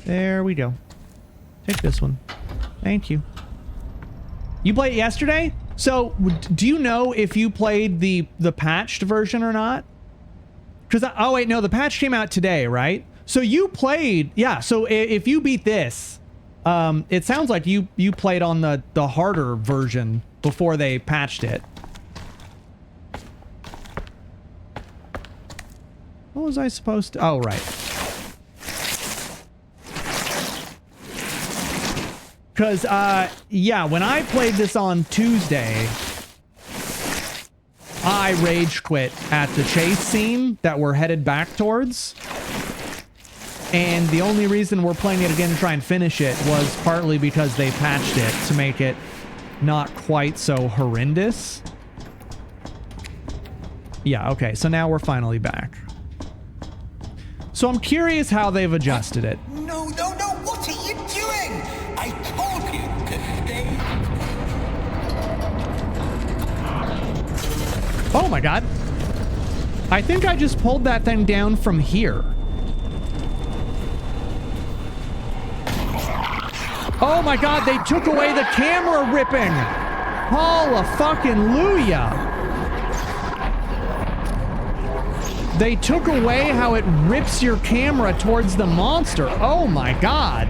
There we go. Take this one. Thank you. You played it yesterday? So, do you know if you played the patched version or not? Because, oh wait, no, the patch came out today, right? So you played, yeah, so if you beat this, it sounds like you played on the harder version before they patched it. What was I supposed to, oh, right. Because, yeah, when I played this on Tuesday, I rage quit at the chase scene that we're headed back towards. And the only reason we're playing it again to try and finish it was partly because they patched it to make it not quite so horrendous. Yeah, okay, so now we're finally back. So I'm curious how they've adjusted it. No, no, no, what are you doing? I told you to stay. Oh my god. I think I just pulled that thing down from here. Oh my god, they took away the camera ripping! Hallelujah! They took away how it rips your camera towards the monster. Oh my god.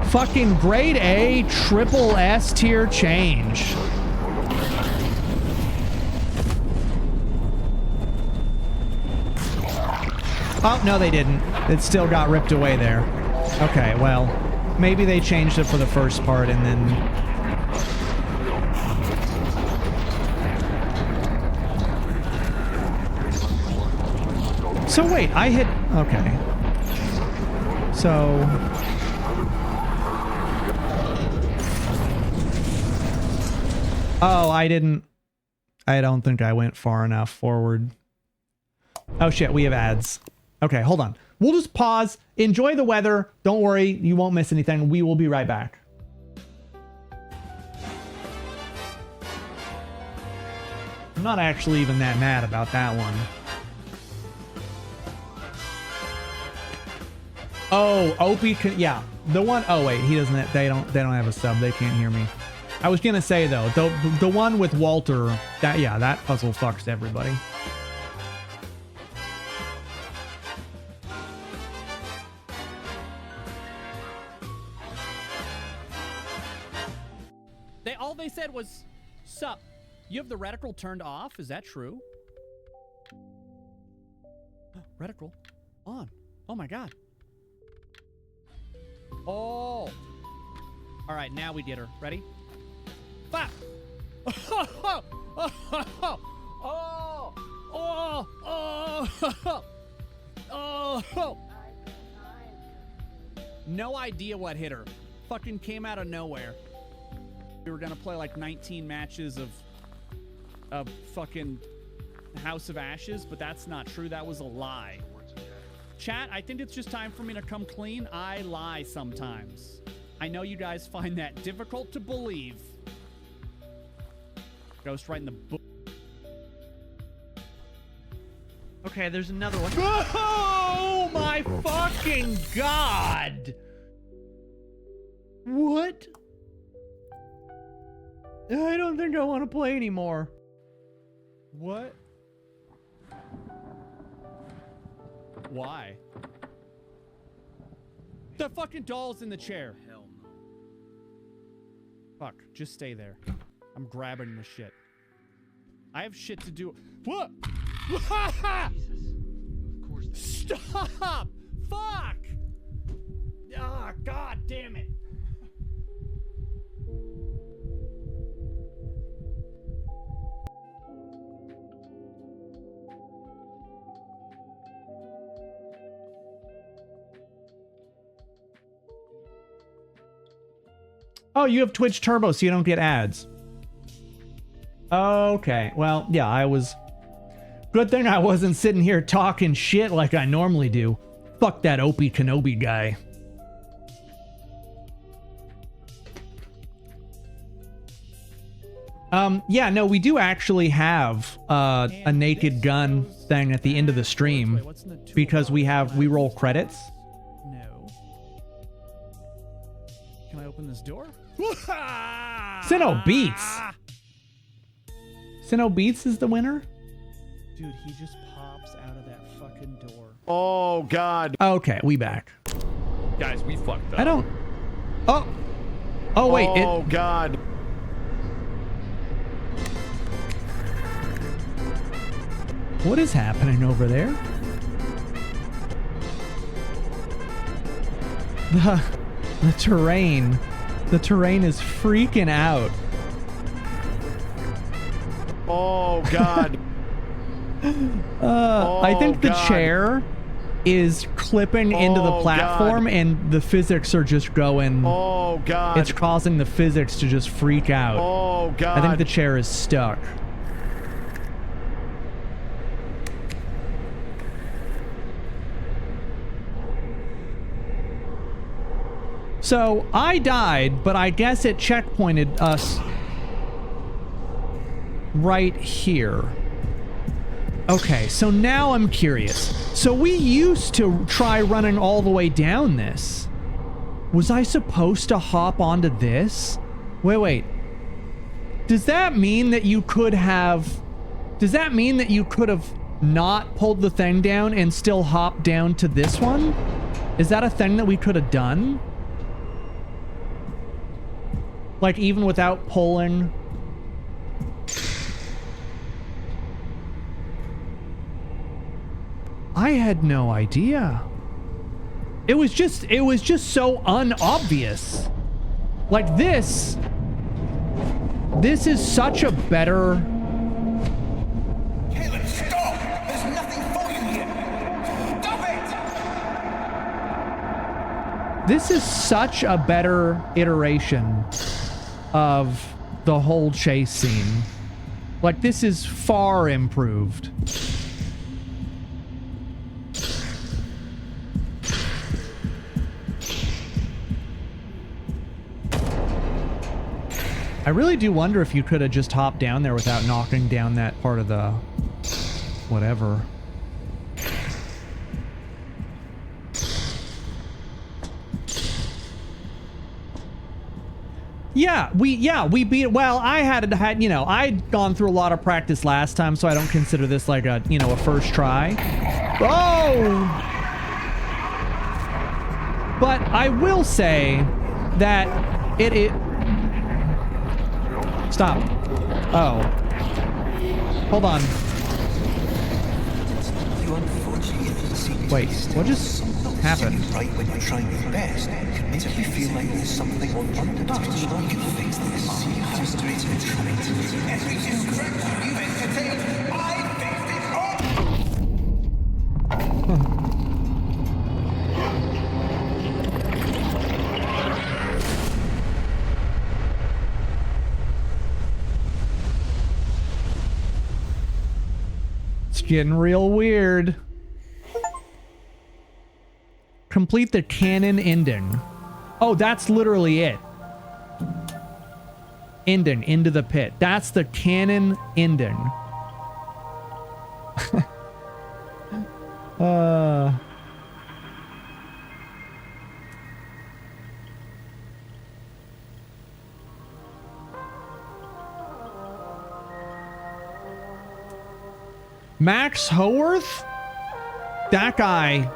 Fucking grade A, triple S tier change. Oh, no they didn't. It still got ripped away there. Okay, well, maybe they changed it for the first part and then... So wait, I hit... Okay. So... Oh, I didn't... I don't think I went far enough forward. Oh shit, we have ads. Okay, hold on. We'll just pause. Enjoy the weather. Don't worry, you won't miss anything. We will be right back. I'm not actually even that mad about that one. Oh, Opie can, yeah. The one, oh wait, he doesn't, they don't have a sub. They can't hear me. I was gonna say though, the one with Walter, that, yeah, that puzzle fucks everybody. All they said was, sup, you have the reticle turned off? Is that true? Reticle on. Oh my god. Oh. All right, now we get her. Ready? Fuck. Oh. Oh. Oh. Oh. Oh. No idea what hit her. Fucking came out of nowhere. We were gonna play like 19 matches of fucking House of Ashes, but that's not true. That was a lie. Chat, I think it's just time for me to come clean. I lie sometimes. I know you guys find that difficult to believe. Ghost right in the book. Okay, there's another one. Oh my fucking god! What? I don't think I want to play anymore. What? Why? The fucking doll's in the chair. Hell no. Fuck, just stay there. I'm grabbing the shit. I have shit to do. What? Jesus. Of course. Stop! Fuck! Ah, god damn it. Oh, you have Twitch Turbo, so you don't get ads. Okay, well, yeah, I was... Good thing I wasn't sitting here talking shit like I normally do. Fuck that Opie Kenobi guy. Yeah, no, we do actually have a naked gun thing at the end of the stream because we roll credits. No. Can I open this door? Sinnoh Beats. Sinnoh Beats is the winner? Dude, he just pops out of that fucking door. Oh, God. Okay, we back. Guys, we fucked up. I don't... Oh. Oh, wait. Oh, God. What is happening over there? The terrain. The terrain is freaking out. Oh, God. I think the chair is clipping into the platform and the physics are just going... Oh, God. It's causing the physics to just freak out. Oh, God. I think the chair is stuck. So, I died, but I guess it checkpointed us right here. Okay, so now I'm curious. So we used to try running all the way down this. Was I supposed to hop onto this? Wait. Does that mean that you could have... Does that mean that you could have not pulled the thing down and still hopped down to this one? Is that a thing that we could have done? Like, even without pulling... I had no idea. It was just so unobvious. Like this is such a better... Caleb, stop! There's nothing for you here! Stop it! This is such a better iteration of the whole chase scene. Like, this is far improved. I really do wonder if you could have just hopped down there without knocking down that part of the... whatever. Yeah, we beat it. Well, I had, you know, I'd gone through a lot of practice last time, so I don't consider this like a, you know, a first try. Oh! But I will say that it Stop. Oh. Hold on. Wait, what just happened? Right when you're trying your best, can make you feel like there's something on underneath. You can fix this. See how straight it's trying to do. Everything's correct. You've entertained. I fixed it all. Getting real weird. Complete the canon ending. Oh, that's literally it. Ending into the pit. That's the canon ending. Max Howarth? That guy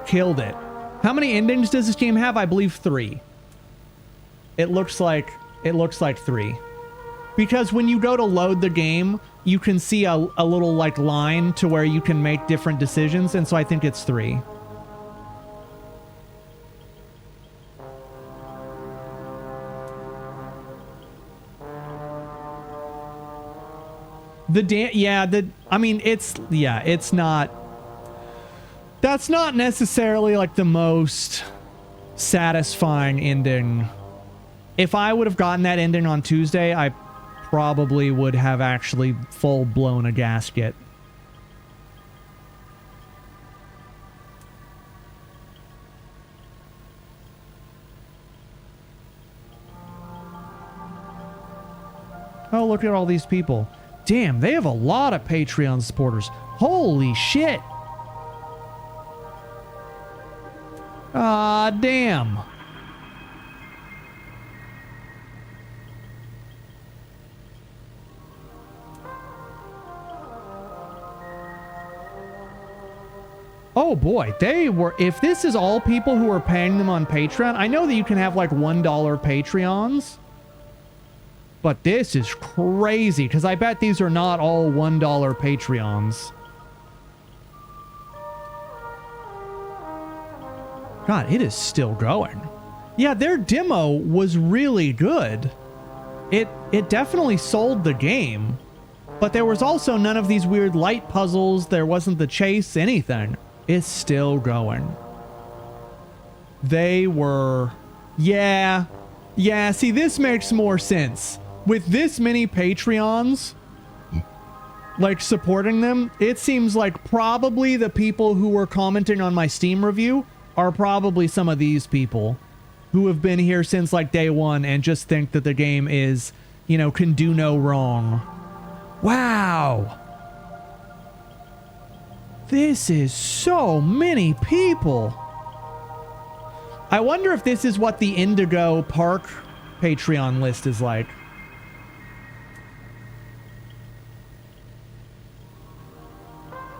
killed it. How many endings does this game have? I believe 3. It looks like 3. Because when you go to load the game, you can see a little like line to where you can make different decisions, and so I think it's 3. It's not... That's not necessarily like the most satisfying ending. If I would have gotten that ending on Tuesday, I probably would have actually full-blown a gasket. Oh, look at all these people. Damn, they have a lot of Patreon supporters. Holy shit. Ah, damn. Oh boy, they were, if this is all people who are paying them on Patreon, I know that you can have like $1 Patreons, but this is crazy because I bet these are not all $1 Patreons. God, it is still going. Yeah, their demo was really good. It definitely sold the game, but there was also none of these weird light puzzles. There wasn't the chase, anything. It's still going. They were, yeah, see, this makes more sense. With this many Patreons, like, supporting them, it seems like probably the people who were commenting on my Steam review are probably some of these people who have been here since, like, day one and just think that the game is, you know, can do no wrong. Wow. This is so many people. I wonder if this is what the Indigo Park Patreon list is like.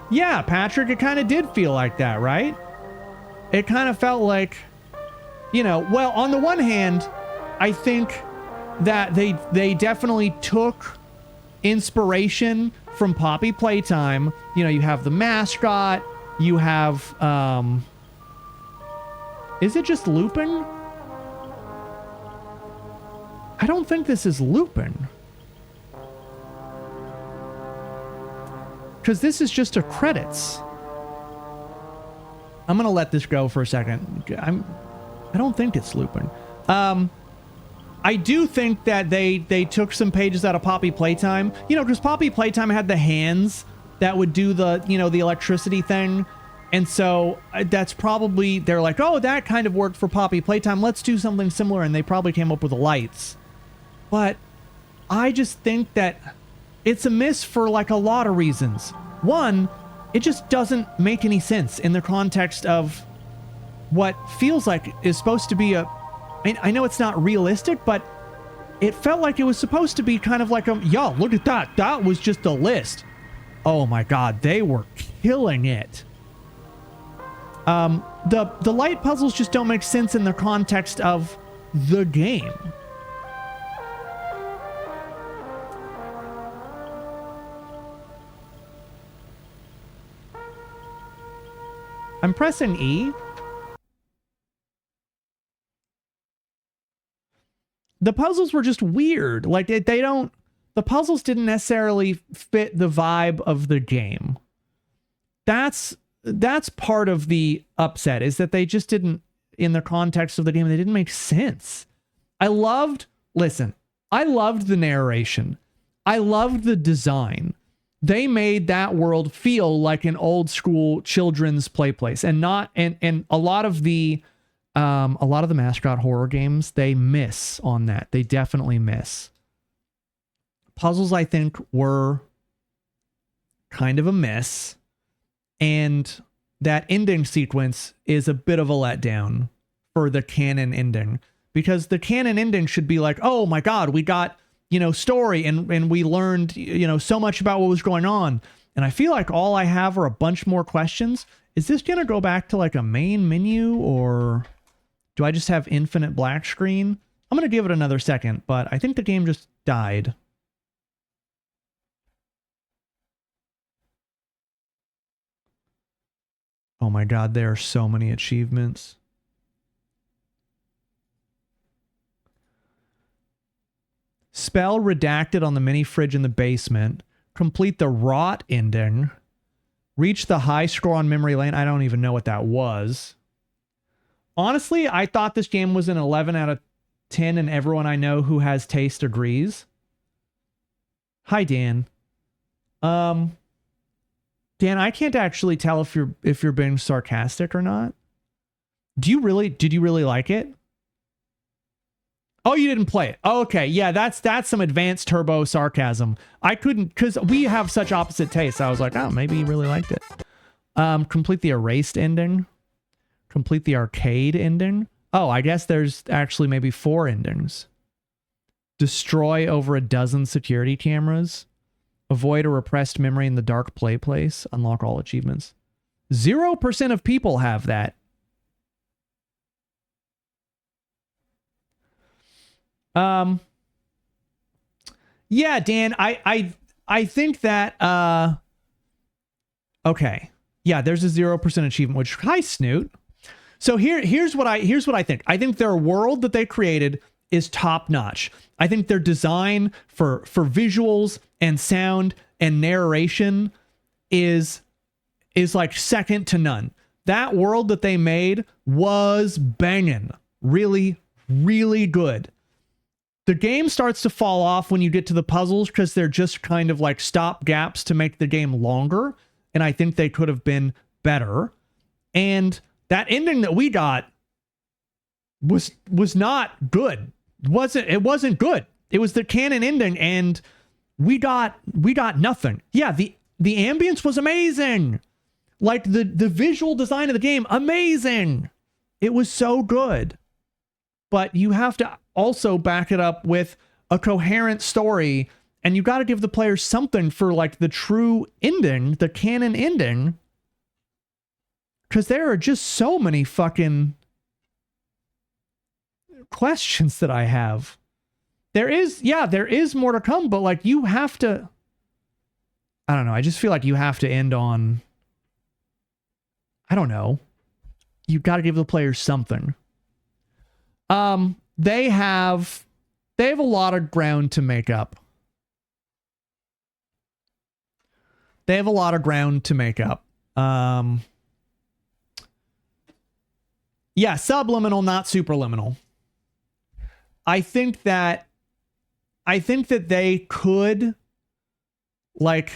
Yeah, Patrick, it kind of did feel like that, right? It kind of felt like, you know, well, on the one hand, I think that they definitely took inspiration from Poppy Playtime. You know, you have the mascot, you have, is it just looping? I don't think this is looping. Because this is just a credits. I'm gonna let this go for a second. I don't think it's looping. I do think that they took some pages out of Poppy Playtime. You know, because Poppy Playtime had the hands that would do the, you know, the electricity thing. And so that's probably, they're like, oh, that kind of worked for Poppy Playtime. Let's do something similar. And they probably came up with the lights. But I just think that it's a miss for like a lot of reasons. One, it just doesn't make any sense in the context of what feels like is supposed to be a, I know it's not realistic, but it felt like it was supposed to be kind of like a, yo, look at that. That was just a list. Oh my God, they were killing it. The light puzzles just don't make sense in the context of the game. I'm pressing E. The puzzles were just weird. Like, they don't... The puzzles didn't necessarily fit the vibe of the game. That's part of the upset, is that they just didn't, in the context of the game, they didn't make sense. I loved the narration. I loved the design. They made that world feel like an old school children's play place, and not, and a lot of the mascot horror games, they miss on that. They definitely miss. Puzzles, I think, were kind of a miss, and that ending sequence is a bit of a letdown for the canon ending, because the canon ending should be like, oh my God, we got, you know, story, and we learned, you know, so much about what was going on. And I feel like all I have are a bunch more questions. Is this going to go back to like a main menu, or do I just have infinite black screen? I'm going to give it another second, but I think the game just died. Oh my God, there are so many achievements. Spell redacted on the mini fridge in the basement. Complete the rot ending. Reach the high score on memory lane. I don't even know what that was. Honestly, I thought this game was an 11 out of 10, and everyone I know who has taste agrees. Hi, Dan. Dan, I can't actually tell if you're being sarcastic or not. Did you really like it? Oh, you didn't play it. Oh, okay. Yeah, that's some advanced turbo sarcasm. I couldn't, because we have such opposite tastes. I was like, oh, maybe he really liked it. Complete the erased ending. Complete the arcade ending. Oh, I guess there's actually maybe 4 endings. Destroy over a dozen security cameras. Avoid a repressed memory in the dark play place. Unlock all achievements. 0% of people have that. Yeah, Dan, I think that okay. Yeah, there's a 0% achievement, which hi Snoot. So here's what I think. I think their world that they created is top notch. I think their design for visuals and sound and narration is like second to none. That world that they made was banging. Really, really good. The game starts to fall off when you get to the puzzles because they're just kind of like stop gaps to make the game longer. And I think they could have been better. And that ending that we got was not good. It wasn't good. It was the canon ending, and we got nothing. Yeah, the ambience was amazing. Like the visual design of the game, amazing. It was so good. But you have to also back it up with a coherent story, and you got to give the players something for like the true ending, the canon ending. Because there are just so many fucking questions that I have. There is more to come, but like you have to, I don't know. I just feel like you have to end on, I don't know. You got to give the players something. They have a lot of ground to make up. They have a lot of ground to make up. Yeah, subliminal, not superliminal. I think that they could, like,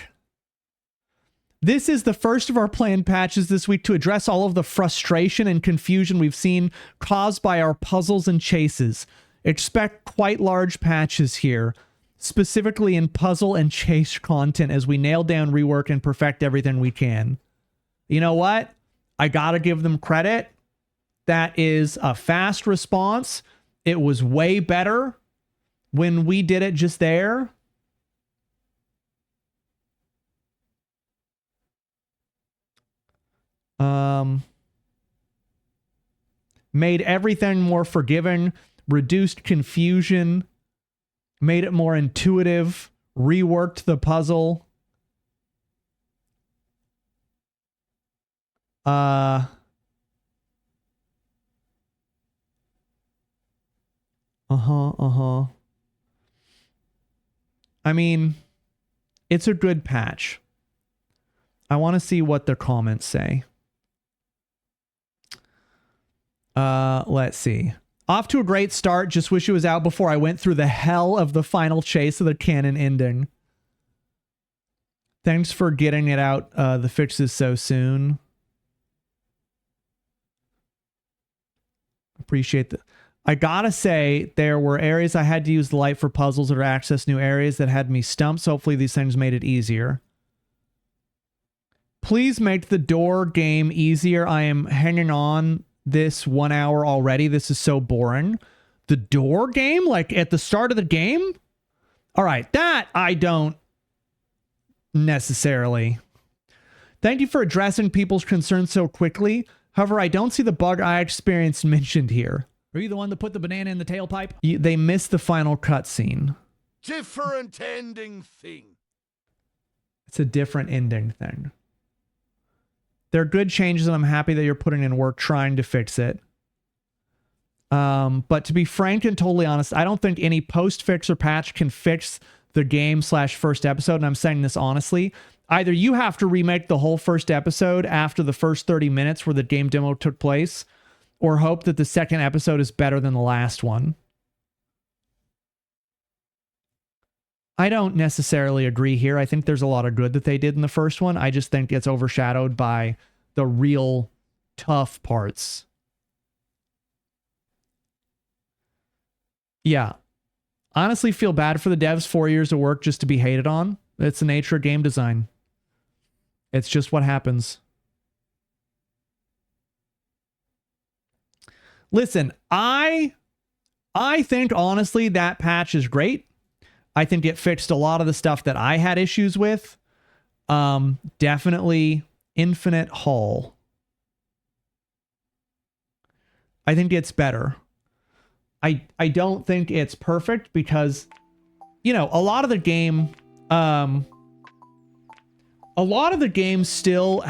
this is the first of our planned patches this week to address all of the frustration and confusion we've seen caused by our puzzles and chases. Expect quite large patches here, specifically in puzzle and chase content as we nail down, rework, and perfect everything we can. You know what? I gotta give them credit. That is a fast response. It was way better when we did it just there. Made everything more forgiving, reduced confusion, made it more intuitive, reworked the puzzle. I mean, it's a good patch. I want to see what the comments say. Let's see. Off to a great start. Just wish it was out before I went through the hell of the final chase of the canon ending. Thanks for getting it out, the fixes so soon. Appreciate that. I gotta say, there were areas I had to use the light for puzzles or access new areas that had me stumped. So hopefully these things made it easier. Please make the door game easier. I am hanging on this 1 hour already. This is so boring. The door game, like at the start of the game? All right, that I don't necessarily. Thank you for addressing people's concerns so quickly. However, I don't see the bug I experienced mentioned here. Are you the one that put the banana in the tailpipe? They missed the final cutscene. Different ending thing. It's a different ending thing. They're good changes, and I'm happy that you're putting in work trying to fix it. But to be frank and totally honest, I don't think any post-fix or patch can fix the game/first episode, and I'm saying this honestly. Either you have to remake the whole first episode after the first 30 minutes where the game demo took place, or hope that the second episode is better than the last one. I don't necessarily agree here. I think there's a lot of good that they did in the first one. I just think it's overshadowed by the real tough parts. Yeah. Honestly, feel bad for the devs. 4 years of work just to be hated on. It's the nature of game design. It's just what happens. Listen, I think honestly that patch is great. I think it fixed a lot of the stuff that I had issues with. Definitely Infinite Hall. I think it's better. I don't think it's perfect because, you know, a lot of the game still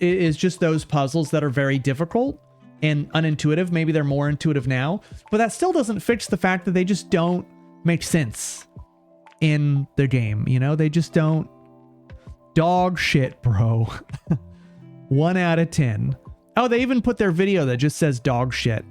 is just those puzzles that are very difficult and unintuitive. Maybe they're more intuitive now, but that still doesn't fix the fact that they just don't make sense in the game. You know, they just don't. Dog shit, bro. 1 out of 10. Oh, they even put their video that just says dog shit.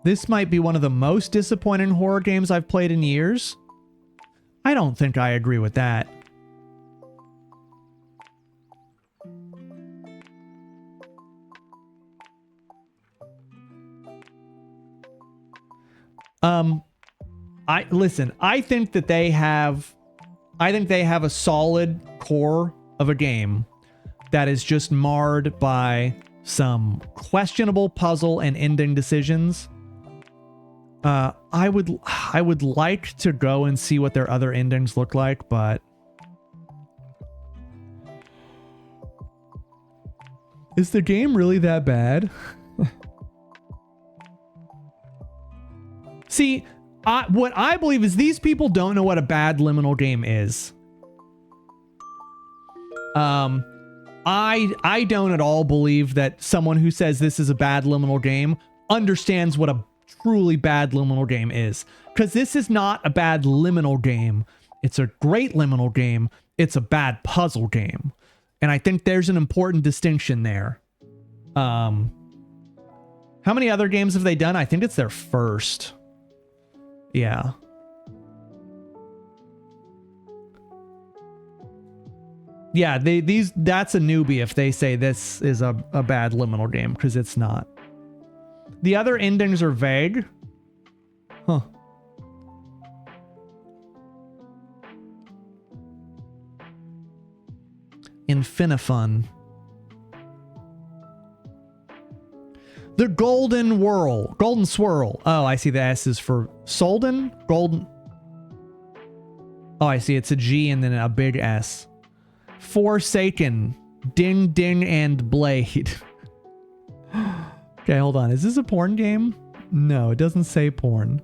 This might be one of the most disappointing horror games I've played in years. I don't think I agree with that. I think that they have a solid core of a game that is just marred by some questionable puzzle and ending decisions. I would like to go and see what their other endings look like, but is the game really that bad? See, what I believe is these people don't know what a bad liminal game is. I don't at all believe that someone who says this is a bad liminal game understands what a truly bad liminal game is. Because this is not a bad liminal game. It's a great liminal game. It's a bad puzzle game. And I think there's an important distinction there. How many other games have they done? I think it's their first. Yeah. Yeah, that's a newbie if they say this is a bad liminal game, because it's not. The other endings are vague. Huh. Infinifun. The Golden Whirl. Golden Swirl. Oh, I see the S is for Solden? Golden. Oh, I see. It's a G and then a big S. Forsaken. Ding, Ding, and Blade. Okay, hold on. Is this a porn game? No, it doesn't say porn.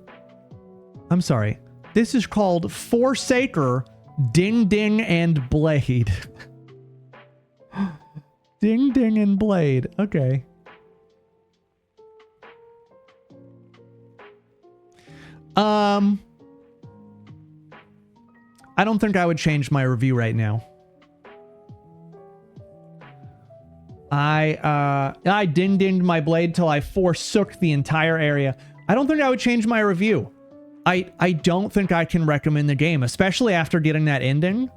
I'm sorry. This is called Forsaker, Ding, Ding, and Blade. Ding, Ding, and Blade. Okay. I don't think I would change my review right now. I ding-dinged my blade till I forsook the entire area. I don't think I would change my review. I don't think I can recommend the game, especially after getting that ending.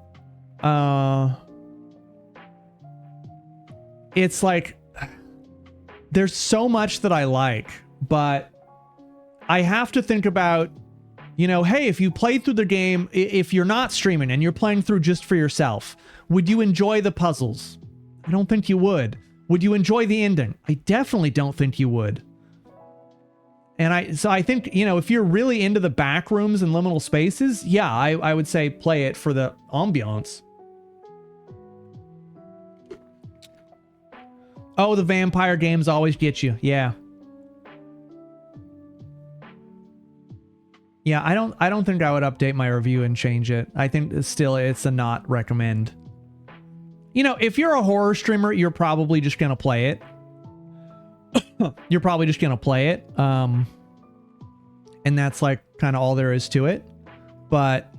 It's like, there's so much that I like, but I have to think about, you know, hey, if you played through the game, if you're not streaming and you're playing through just for yourself, would you enjoy the puzzles? I don't think you would. Would you enjoy the ending? I definitely don't think you would. And I think, you know, if you're really into the back rooms and liminal spaces, yeah, I would say play it for the ambiance. Oh, the vampire games always get you. Yeah. Yeah, I don't think I would update my review and change it. I think it's a not recommend. You know, if you're a horror streamer, you're probably just going to play it. You're probably just going to play it. And that's like kind of all there is to it. But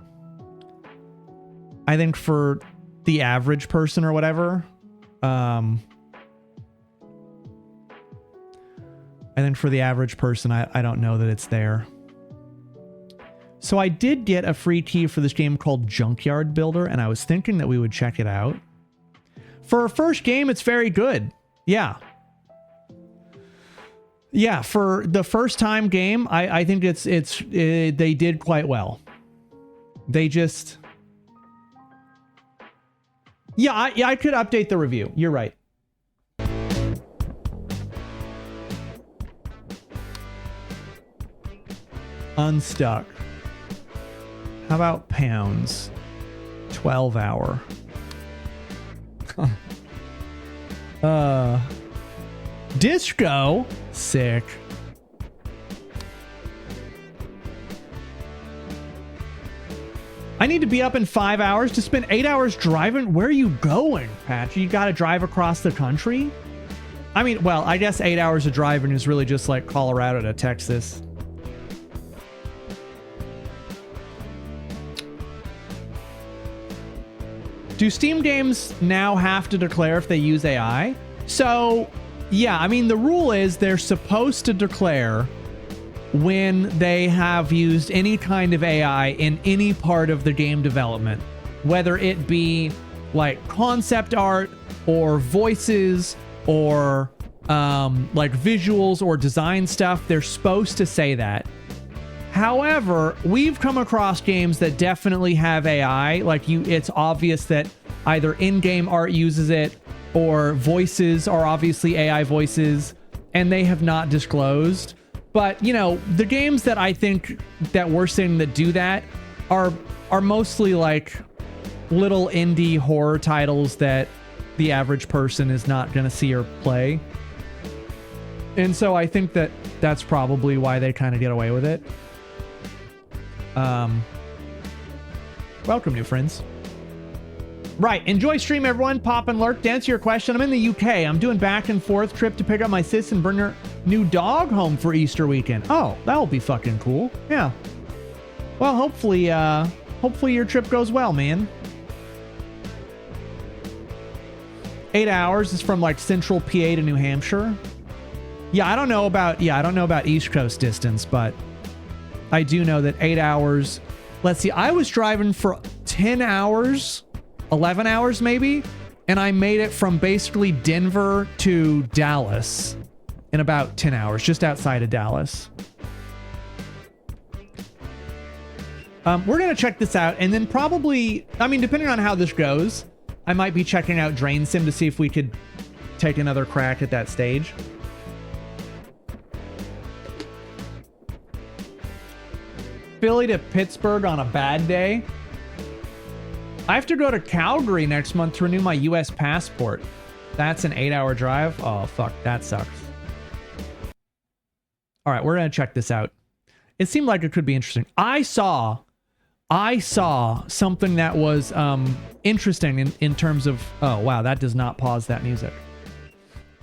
I think for the average person or whatever, I think for the average person, I don't know that it's there. So I did get a free key for this game called Junkyard Builder, and I was thinking that we would check it out. For a first game, it's very good. Yeah. Yeah, for the first time game, I think they did quite well. They just... Yeah, I could update the review. You're right. Unstuck. How about pounds? 12 hour. Disco. Sick. I need to be up in 5 hours to spend 8 hours driving. Where are you going, Patch? You got to drive across the country? I mean, well, I guess 8 hours of driving is really just like Colorado to Texas. Do Steam games now have to declare if they use AI? So, yeah, I mean, the rule is they're supposed to declare when they have used any kind of AI in any part of the game development, whether it be like concept art or voices or like visuals or design stuff. They're supposed to say that. However, we've come across games that definitely have AI. Like it's obvious that either in-game art uses it or voices are obviously AI voices, and they have not disclosed. But, you know, the games that I think that we're seeing that do that are mostly like little indie horror titles that the average person is not going to see or play. And so I think that that's probably why they kind of get away with it. Welcome, new friends. Right, enjoy stream, everyone. Pop and lurk. To answer your question, I'm in the UK. I'm doing back and forth trip to pick up my sis and bring her new dog home for Easter weekend. Oh, that'll be fucking cool. Yeah. Well, hopefully your trip goes well, man. 8 hours is from like central PA to New Hampshire. Yeah, I don't know about East Coast distance, but I do know that 8 hours. Let's see, I was driving for 10 hours, 11 hours maybe, and I made it from basically Denver to Dallas in about 10 hours, just outside of Dallas. We're going to check this out, and then probably, I mean, depending on how this goes, I might be checking out drainsim to see if we could take another crack at that stage. Philly to Pittsburgh on a bad day. I have to go to Calgary next month to renew my US passport. That's an 8-hour drive. Oh, fuck. That sucks. All right, we're going to check this out. It seemed like it could be interesting. I saw something that was interesting in terms of... Oh, wow. That does not pause that music.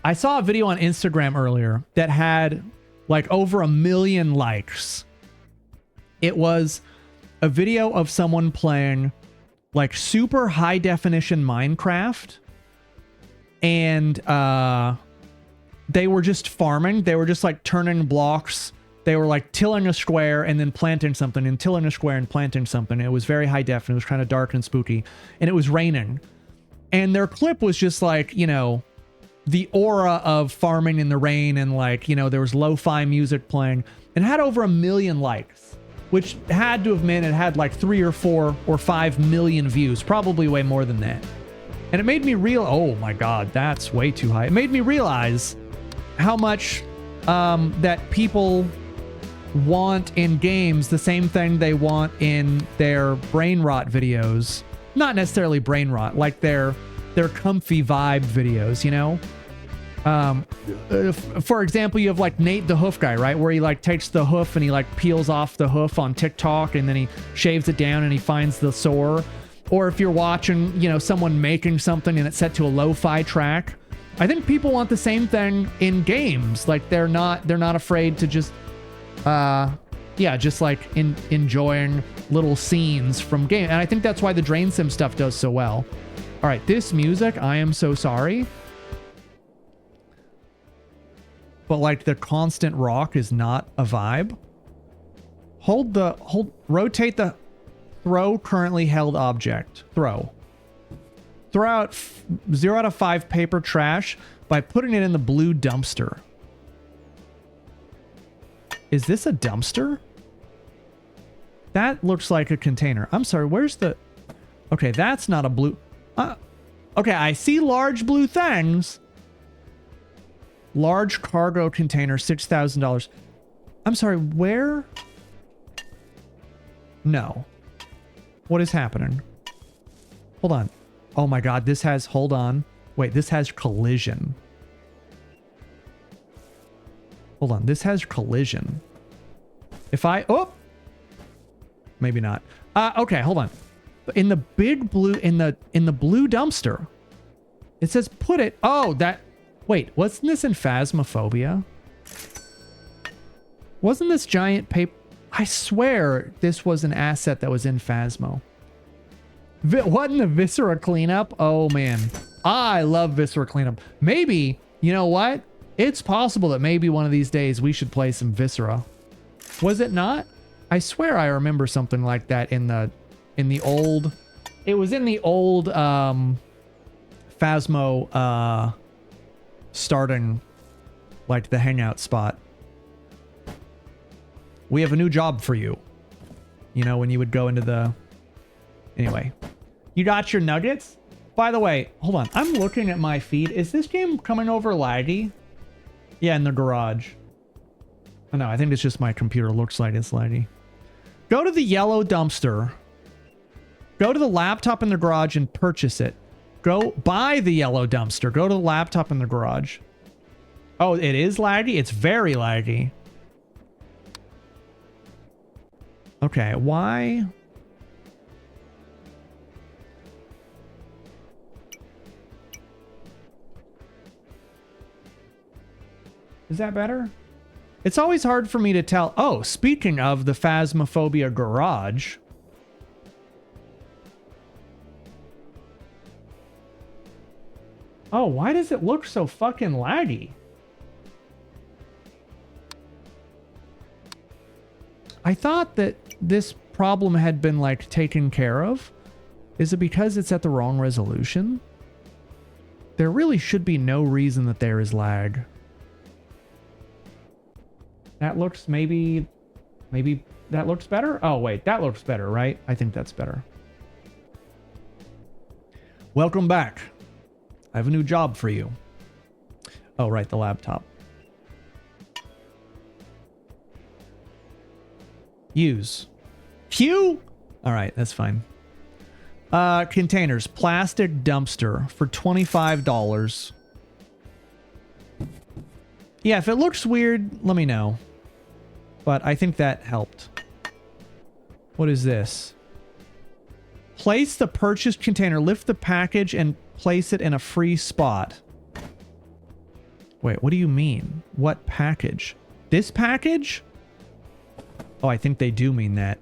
I saw a video on Instagram earlier that had like over 1 million likes. It was a video of someone playing like super high definition Minecraft, and they were just farming. They were just like turning blocks. They were like tilling a square and then planting something, and tilling a square and planting something. It was very high def, and it was kind of dark and spooky, and it was raining. And their clip was just like, you know, the aura of farming in the rain, and like, you know, there was lo-fi music playing, and had over 1 million likes, which had to have meant it had like 3 or 4 or 5 million views, probably way more than that. And it made me oh my God, that's way too high. It made me realize how much that people want in games the same thing they want in their brain rot videos. Not necessarily brain rot, like their comfy vibe videos, you know? For example, you have like Nate the Hoof Guy, right? Where he like takes the hoof and he like peels off the hoof on TikTok, and then he shaves it down and he finds the sore. Or if you're watching, you know, someone making something and it's set to a lo-fi track. I think people want the same thing in games. Like they're not afraid to just just like enjoying little scenes from game. And I think that's why the drainsim stuff does so well. All right, this music, I am so sorry. But like the constant rock is not a vibe. Rotate the throw currently held object. Throw out 0 out of 5 paper trash by putting it in the blue dumpster. Is this a dumpster? That looks like a container. I'm sorry, where's the... Okay, that's not a blue... Okay, I see large blue things. Large cargo container, $6,000. I'm sorry, where No. What is happening? Hold on. Oh my god, this has... Hold on. Wait, this has collision. Hold on, this has collision. If I... Oh! Maybe not. Okay, hold on. In the big blue... In the blue dumpster, it says put it... Oh, that... Wait, wasn't this in Phasmophobia? Wasn't this giant paper... I swear this was an asset that was in Phasmo. Wasn't the Viscera cleanup? Oh, man. I love Viscera cleanup. Maybe, you know what? It's possible that maybe one of these days we should play some Viscera. Was it not? I swear I remember something like that in the old... It was in the old Phasmo starting, like, the hangout spot. We have a new job for you. You know, when you would go into the... Anyway. You got your nuggets? By the way, hold on. I'm looking at my feed. Is this game coming over laggy? Yeah, in the garage. Oh, no, I think it's just my computer looks like it's laggy. Go to the yellow dumpster. Go to the laptop in the garage and purchase it. Go buy the yellow dumpster. Go to the laptop in the garage. Oh, it is laggy? It's very laggy. Okay, why? Is that better? It's always hard for me to tell. Oh, speaking of the Phasmophobia garage. Oh, why does it look so fucking laggy? I thought that this problem had been, like, taken care of. Is it because it's at the wrong resolution? There really should be no reason that there is lag. That looks maybe that looks better? Oh, wait, that looks better, right? I think that's better. Welcome back. I have a new job for you. Oh, right, the laptop. Use. Phew! All right, that's fine. Containers. Plastic dumpster for $25. Yeah, if it looks weird, let me know. But I think that helped. What is this? Place the purchased container. Lift the package and place it in a free spot. Wait, what do you mean? What package? This package? Oh, I think they do mean that.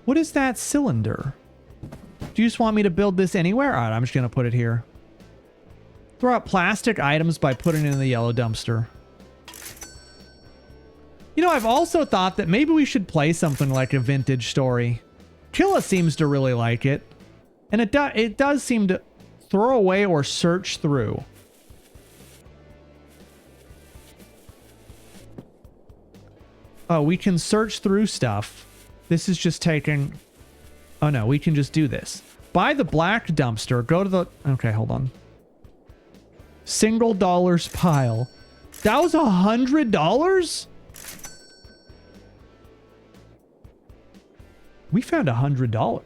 What is that cylinder? Do you just want me to build this anywhere? All right, I'm just going to put it here. Throw out plastic items by putting it in the yellow dumpster. You know, I've also thought that maybe we should play something like a vintage story. Killa seems to really like it. And it does seem to throw away or search through. Oh, we can search through stuff. This is just taking... Oh no, we can just do this. Buy the black dumpster. Go to the... Okay, hold on. Single dollars pile. That was $100? We found $100.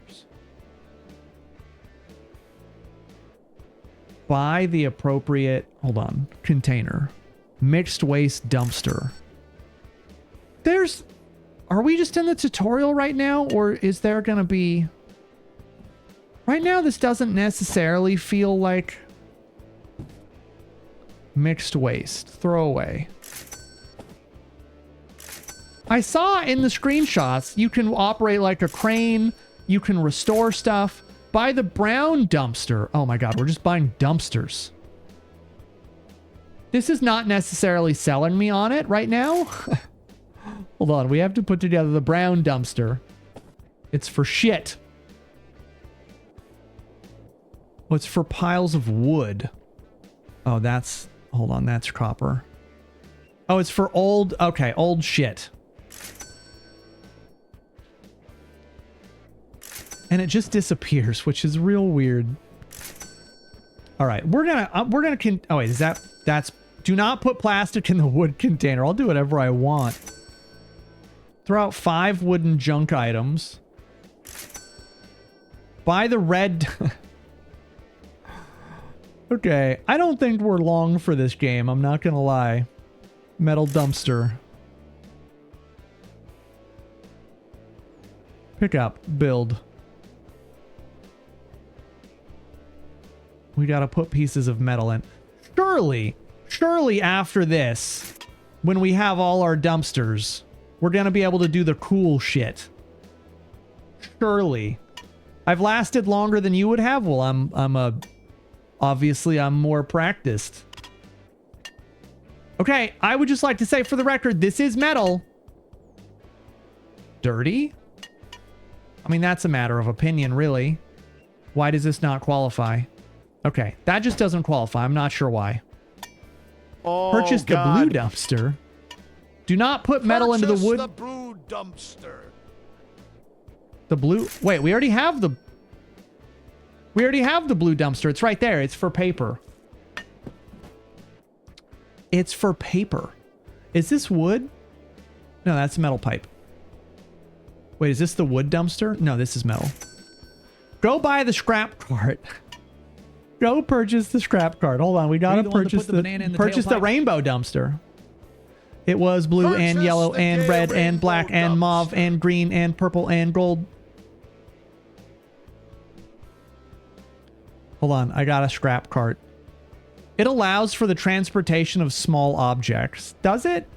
Buy the appropriate... Hold on. Container. Mixed waste dumpster. There's... Are we just in the tutorial right now? Or is there going to be... Right now, this doesn't necessarily feel like... Mixed waste. Throw away. I saw in the screenshots, you can operate like a crane. You can restore stuff. Buy the brown dumpster. Oh my god, we're just buying dumpsters. This is not necessarily selling me on it right now. Hold on, we have to put together the brown dumpster. It's for shit. Oh, it's for piles of wood. Oh, that's... Hold on, that's copper. Oh, it's for old... Okay, old shit. And it just disappears, which is real weird. All right, we're gonna... oh, wait, is that... That's... Do not put plastic in the wood container. I'll do whatever I want. Throw out 5 wooden junk items. Buy the red... Okay, I don't think we're long for this game. I'm not gonna lie. Metal dumpster. Pick up. Build. We gotta put pieces of metal in. Surely after this, when we have all our dumpsters, we're gonna be able to do the cool shit. Surely. I've lasted longer than you would have. Well, obviously I'm more practiced. Okay, I would just like to say for the record, this is metal. Dirty? I mean, that's a matter of opinion, really. Why does this not qualify? Okay, that just doesn't qualify. I'm not sure why. Oh, Purchase the God. blue dumpster. Do not put metal into the Purchase wood. the blue dumpster. The blue... Wait, we already have the... We already have the blue dumpster. It's right there. It's for paper. It's for paper. Is this wood? No, that's a metal pipe. Wait, is this the wood dumpster? No, this is metal. Go buy the scrap cart. Go purchase the scrap cart. Hold on, we gotta purchase the rainbow dumpster. It was blue and Purchase yellow the and gay red and black rainbow and mauve dumpster. and green and purple and gold. Hold on, I got a scrap cart. It allows for the transportation of small objects. Does it?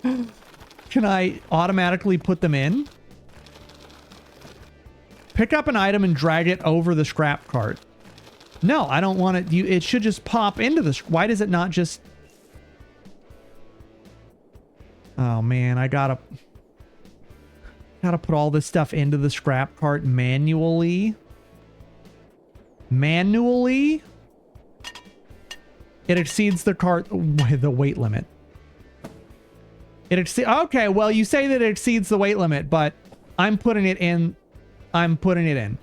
Can I automatically put them in? Pick up an item and drag it over the scrap cart. No, I don't want it. It should just pop into the... Why does it not just... Oh, man, I gotta put all this stuff into the scrap cart manually. Manually? It exceeds the cart... the weight limit. Okay, well, you say that it exceeds the weight limit, but I'm putting it in... I'm putting it in.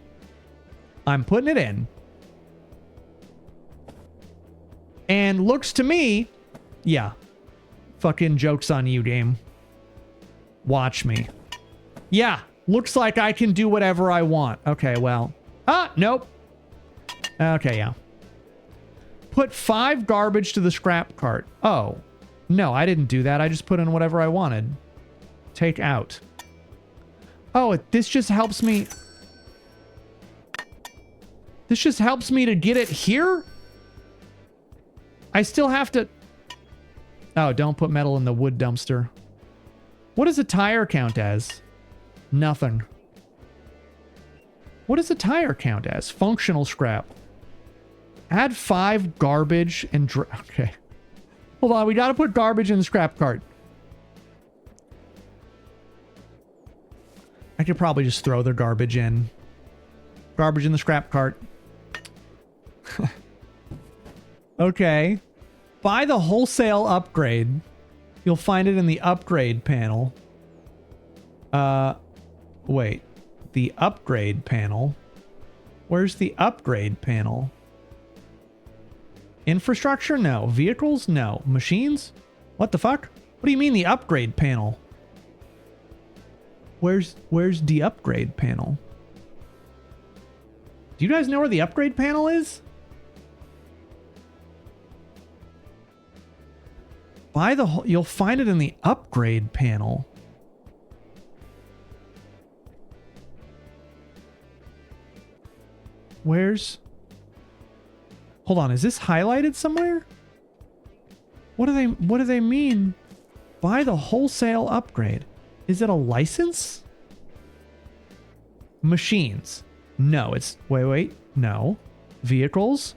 And looks to me... Yeah. Fucking joke's on you, game. Watch me. Yeah. Looks like I can do whatever I want. Okay, well... Ah, nope. Okay, yeah. Put 5 garbage to the scrap cart. Oh. No, I didn't do that. I just put in whatever I wanted. Take out. Oh, this just helps me... This just helps me to get it here? I still have to... Oh, don't put metal in the wood dumpster. What does a tire count as? Nothing. What does a tire count as? Functional scrap. Add 5 garbage and... Okay. Hold on, we gotta put garbage in the scrap cart. I could probably just throw the garbage in. Garbage in the scrap cart. Okay. Buy the wholesale upgrade. You'll find it in the upgrade panel. Wait. The upgrade panel? Where's the upgrade panel? Infrastructure? No. Vehicles? No. Machines? What the fuck? What do you mean the upgrade panel? Where's the upgrade panel? Do you guys know where the upgrade panel is? You'll find it in the upgrade panel. Where's... Hold on, is this highlighted somewhere? What do they mean? Buy the wholesale upgrade. Is it a license? Machines. No, it's... Wait. No. Vehicles.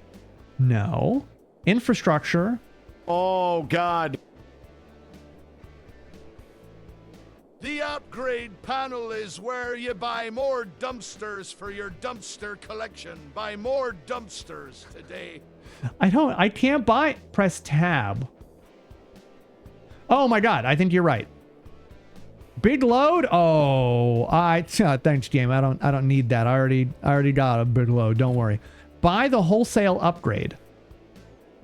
No. Infrastructure. Oh, God. The upgrade panel is where you buy more dumpsters for your dumpster collection. Buy more dumpsters today. I can't buy... Press tab. Oh my God, I think you're right. Big load? Oh, thanks, game. I don't need that. I already got a big load. Don't worry. Buy the wholesale upgrade.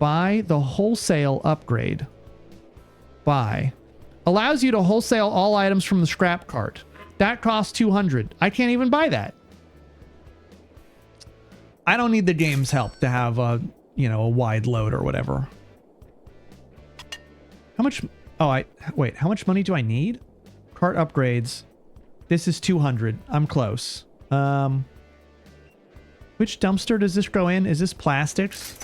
Buy the wholesale upgrade. Buy. Allows you to wholesale all items from the scrap cart. That costs 200. I can't even buy that. I don't need the game's help to have a, you know, a wide load or whatever. How much? Oh, wait, how much money do I need? Cart upgrades. This is 200. I'm close. Which dumpster does this go in? Is this plastics?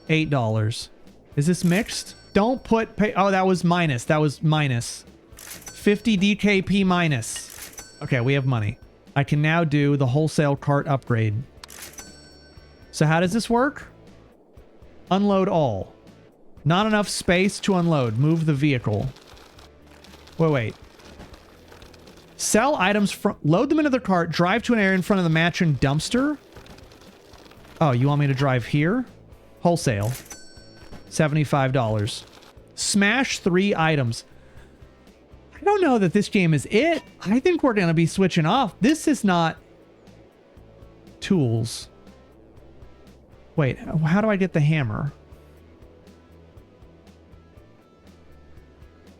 $8. Is this mixed? Don't put oh, that was minus. That was minus. 50 DKP minus. Okay, we have money. I can now do the wholesale cart upgrade. So how does this work? Unload all. Not enough space to unload. Move the vehicle. Wait. Sell items from... Load them into the cart. Drive to an area in front of the matching dumpster. Oh, you want me to drive here? Wholesale. $75. Smash 3 items. I don't know that this game is it. I think we're going to be switching off. This is not... Tools. Wait, how do I get the hammer?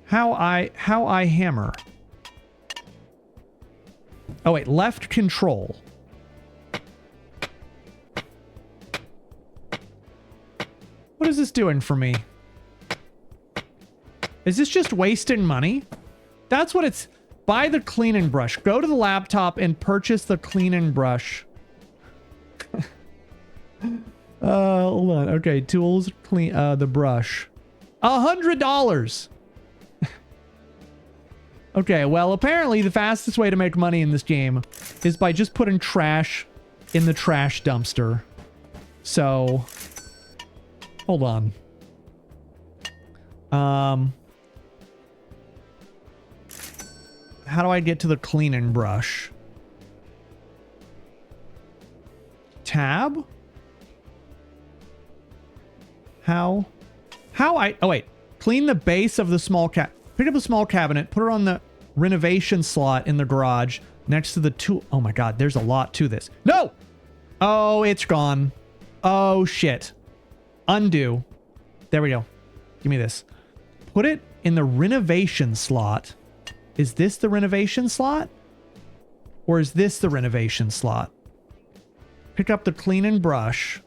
How I hammer? Oh wait, left control. What is this doing for me? Is this just wasting money? That's what it's... Buy the cleaning brush. Go to the laptop and purchase the cleaning brush. Hold on. Okay, tools, clean, the brush. $100! Okay, well, apparently the fastest way to make money in this game is by just putting trash in the trash dumpster. So, hold on. How do I get to the cleaning brush? Tab? How I... Oh, wait. Clean the base of the small cat. Pick up a small cabinet, put it on the renovation slot in the garage next to the tool. Oh my god, there's a lot to this. No! Oh, it's gone. Oh, shit. Undo. There we go. Give me this. Put it in the renovation slot. Is this the renovation slot? Or is this the renovation slot? Pick up the cleaning brush.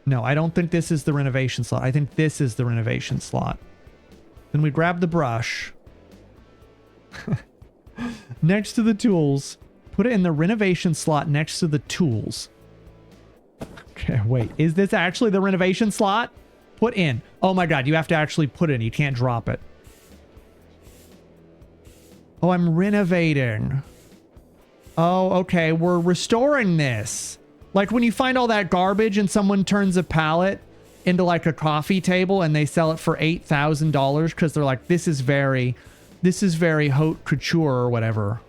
No, I don't think this is the renovation slot. I think this is the renovation slot. Then we grab the brush. Next to the tools. Put it in the renovation slot next to the tools. Okay, wait. Is this actually the renovation slot? Put in. Oh my god, you have to actually put it in. You can't drop it. Oh, I'm renovating. Oh, okay. We're restoring this. Like when you find all that garbage and someone turns a pallet into like a coffee table and they sell it for $8,000 because they're like, this is very haute couture or whatever.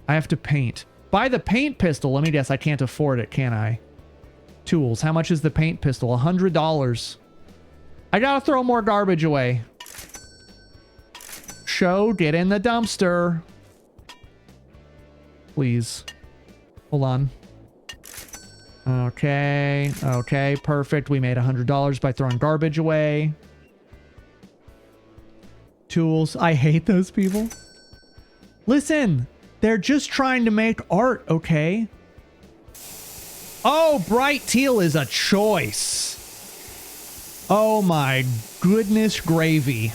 I have to paint. Buy the paint pistol. Let me guess. I can't afford it, can I? Tools. How much is the paint pistol? $100. I gotta throw more garbage away. Show, get in the dumpster. Please. Hold on. Okay, perfect. We made $100 by throwing garbage away. Tools. I hate those people. Listen, they're just trying to make art, okay? Oh, bright teal is a choice. Oh my goodness gravy.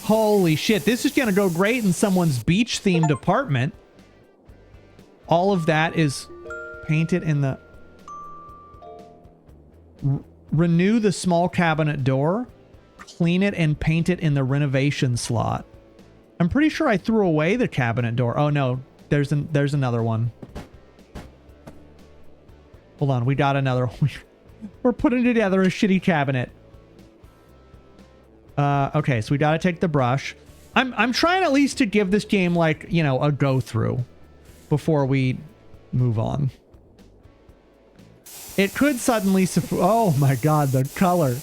Holy shit, this is gonna go great in someone's beach-themed apartment. All of that is... Paint it in the... Renew the small cabinet door. Clean it and paint it in the renovation slot. I'm pretty sure I threw away the cabinet door. Oh no, there's another one. Hold on, we got another one. We're putting together a shitty cabinet. Okay, so we gotta take the brush. I'm trying at least to give this game like, you know, a go through before we move on. It could suddenly... Oh my god, the color.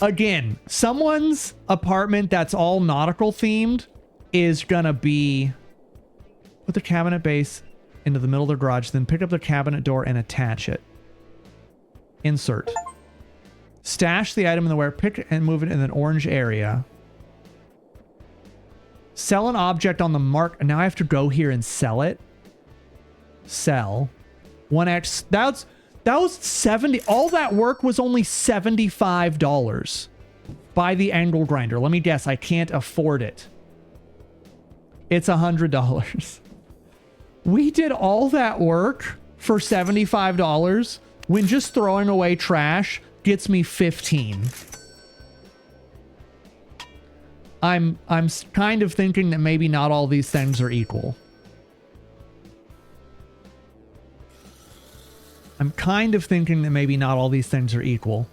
Again, someone's apartment that's all nautical themed is gonna be... Put the cabinet base into the middle of the garage, then pick up the cabinet door and attach it. Insert. Stash the item in the where, pick and move it in an orange area. Sell an object on the mark. Now I have to go here and sell it. Sell. 1x. That was 70. All that work was only $75. Buy the angle grinder. Let me guess. I can't afford it. It's $100. We did all that work for $75 when just throwing away trash gets me 15. I'm kind of thinking that maybe not all these things are equal. I'm kind of thinking that maybe not all these things are equal.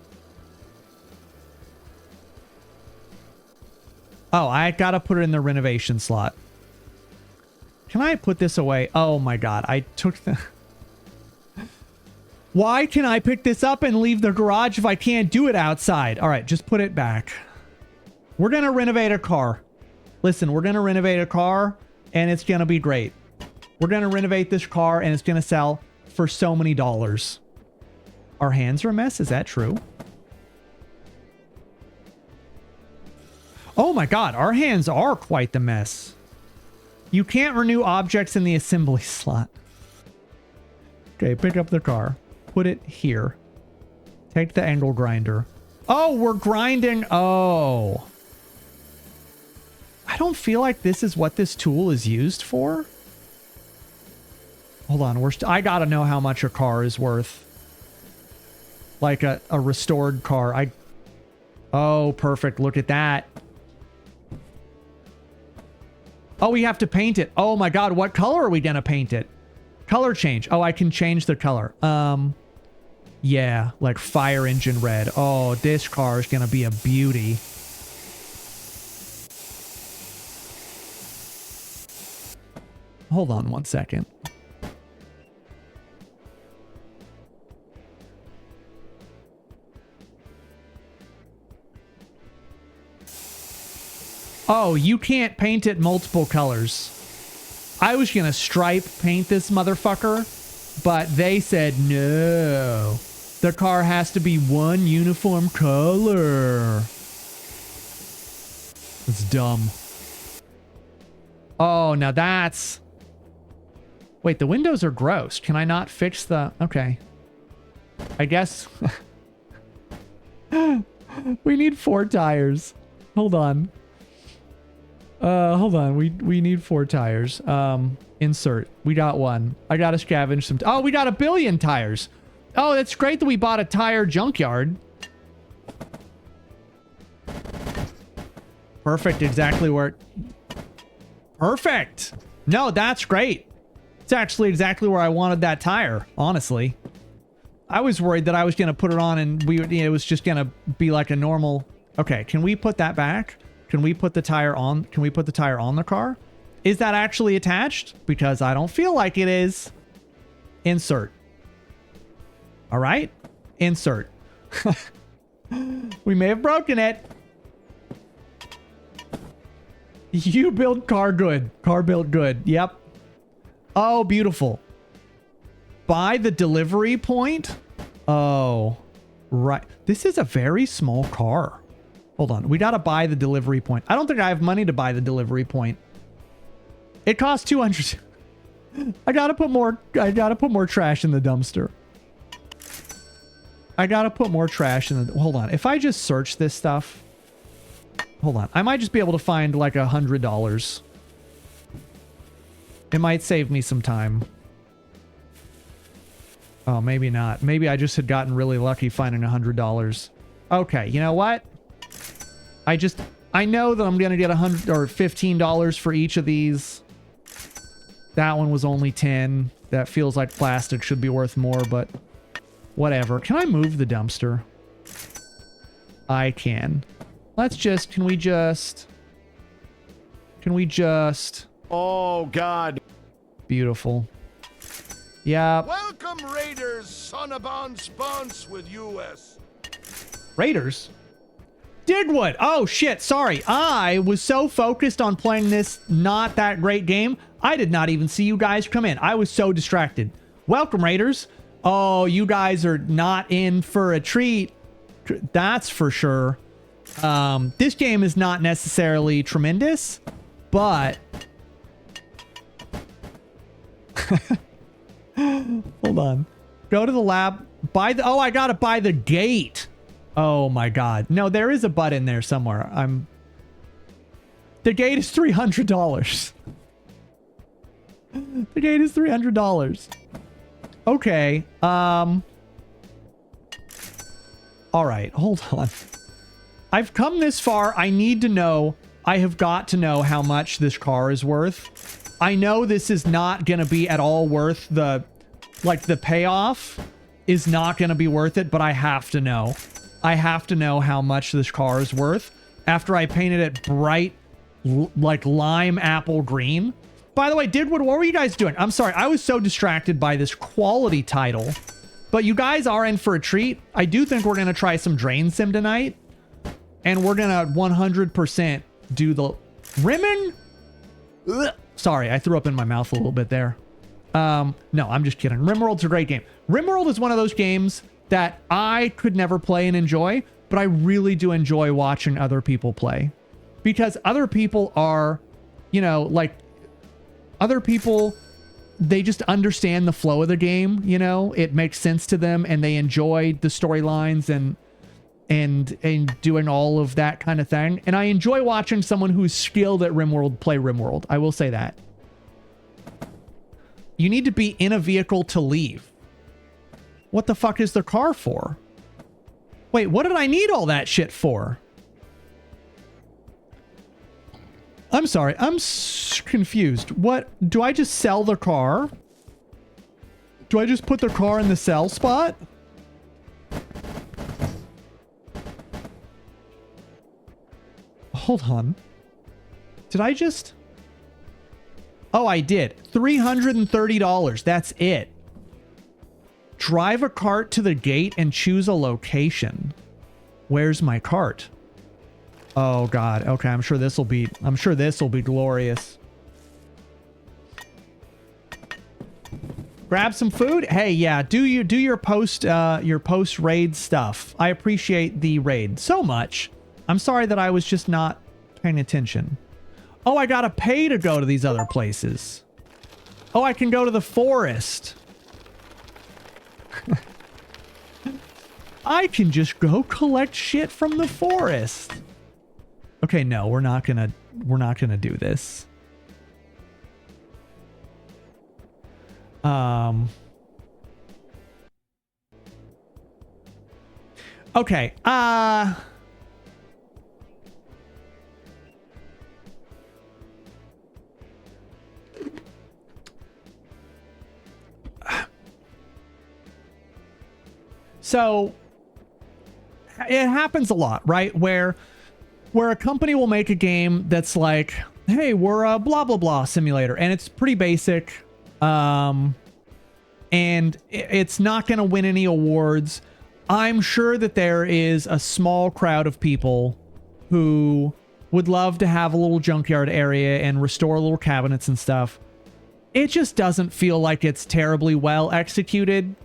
Oh, I gotta put it in the renovation slot. Can I put this away? Oh my god, I took the... Why can I pick this up and leave the garage if I can't do it outside? All right, just put it back. We're gonna renovate a car. Listen, we're gonna renovate a car and it's gonna be great. We're gonna renovate this car and it's gonna sell for so many dollars. Our hands are a mess, is that true? Oh my god, our hands are quite the mess. You can't renew objects in the assembly slot. Okay, pick up the car. Put it here. Take the angle grinder. Oh, we're grinding. Oh. I don't feel like this is what this tool is used for. Hold on, I gotta know how much a car is worth. Like a restored car. Oh, perfect. Look at that. Oh, we have to paint it. Oh my god, what color are we gonna paint it? Color change. Oh, I can change the color. Yeah, like fire engine red. Oh, this car is gonna be a beauty. Hold on one second. Oh, you can't paint it multiple colors. I was gonna stripe paint this motherfucker, but they said no. The car has to be one uniform color. It's dumb. Oh, now that's... Wait, the windows are gross. Can I not fix the... Okay. I guess... We need 4 tires. Hold on. Hold on. We need 4 tires. Insert. We got 1. I gotta scavenge some... Oh, we got 1 billion tires. Oh, that's great that we bought a tire junkyard. Perfect. Exactly where... Perfect. No, that's great. It's actually exactly where I wanted that tire, honestly. I was worried that I was going to put it on and it was just going to be like a normal... Okay, can we put that back? Can we put the tire on? Can we put the tire on the car? Is that actually attached? Because I don't feel like it is. Insert. All right. Insert. We may have broken it. You build car good. Car built good. Yep. Oh, beautiful. By the delivery point? Oh, right. This is a very small car. Hold on. We got to buy the delivery point. I don't think I have money to buy the delivery point. It costs 200. I got to put more trash in the dumpster. I got to put more trash in the... Hold on. If I just search this stuff... Hold on. I might just be able to find like $100. It might save me some time. Oh, maybe not. Maybe I just had gotten really lucky finding $100. Okay, you know what? I know that I'm going to get $100 or $15 for each of these. That one was only 10. That feels like plastic should be worth more, but whatever. Can I move the dumpster? I can. Let's just, can we just... Oh, God. Beautiful. Yeah. Welcome, Raiders. Sonobon spawns with US. Raiders? Digwood! Oh, shit. Sorry. I was so focused on playing this not that great game, I did not even see you guys come in. I was so distracted. Welcome, Raiders. Oh, you guys are not in for a treat. That's for sure. This game is not necessarily tremendous, but hold on. Go to the lab. Buy the. Oh, I gotta buy the gate. Oh my god. No, there is a butt in there somewhere. The gate is $300. The gate is $300. Okay. All right. Hold on. I've come this far. I need to know. I have got to know how much this car is worth. I know this is not going to be at all worth the payoff is not going to be worth it, but I have to know. I have to know how much this car is worth after I painted it bright, like lime apple green. By the way, Didwood, what were you guys doing? I'm sorry. I was so distracted by this quality title, but you guys are in for a treat. I do think we're going to try some drainsim tonight, and we're going to 100% do the rimming. Ugh. Sorry, I threw up in my mouth a little bit there. No, I'm just kidding. RimWorld's a great game. RimWorld is one of those games that I could never play and enjoy, but I really do enjoy watching other people play. Because other people are, you know, like, other people, they just understand the flow of the game, you know? It makes sense to them, and they enjoy the storylines and doing all of that kind of thing. And I enjoy watching someone who's skilled at RimWorld play RimWorld. I will say that. You need to be in a vehicle to leave. What the fuck is the car for? Wait, what did I need all that shit for? I'm sorry, I'm confused. What? Do I just sell the car? Do I just put the car in the sell spot? Hold on. Did I just... Oh, I did. $330. That's it. Drive a cart to the gate and choose a location. Where's my cart? Oh god. Okay, I'm sure this will be glorious. Grab some food. Hey, yeah, do your post raid stuff. I appreciate the raid so much. I'm sorry that I was just not paying attention. Oh, I gotta pay to go to these other places. Oh, I can go to the forest. I can just go collect shit from the forest. Okay, no, we're not gonna do this. Okay, so it happens a lot, right? Where a company will make a game that's like, hey, we're a blah, blah, blah simulator. And it's pretty basic. And it's not going to win any awards. I'm sure that there is a small crowd of people who would love to have a little junkyard area and restore little cabinets and stuff. It just doesn't feel like it's terribly well executed.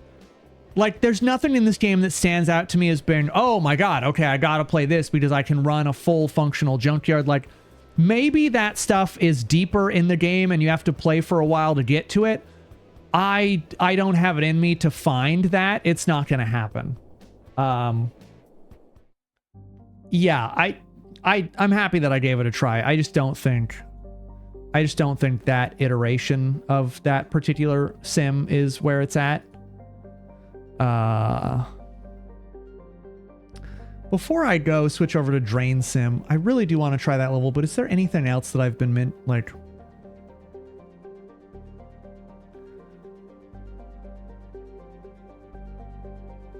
Like, there's nothing in this game that stands out to me as being, oh my god, okay, I gotta play this because I can run a full functional junkyard. Like, maybe that stuff is deeper in the game and you have to play for a while to get to it. I don't have it in me to find that. It's not gonna happen. Yeah, I'm happy that I gave it a try. I just don't think that iteration of that particular sim is where it's at. Before I go switch over to drainsim, I really do want to try that level, but is there anything else that I've been like...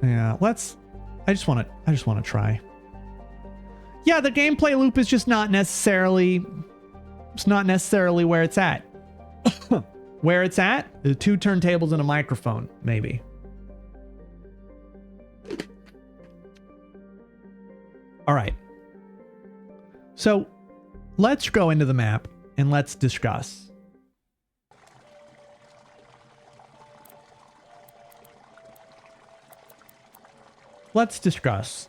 Yeah, I just want to try. Yeah, the gameplay loop is just not necessarily... It's not necessarily where it's at. Where it's at? The 2 turntables and a microphone, maybe. All right. So let's go into the map and let's discuss. Let's discuss.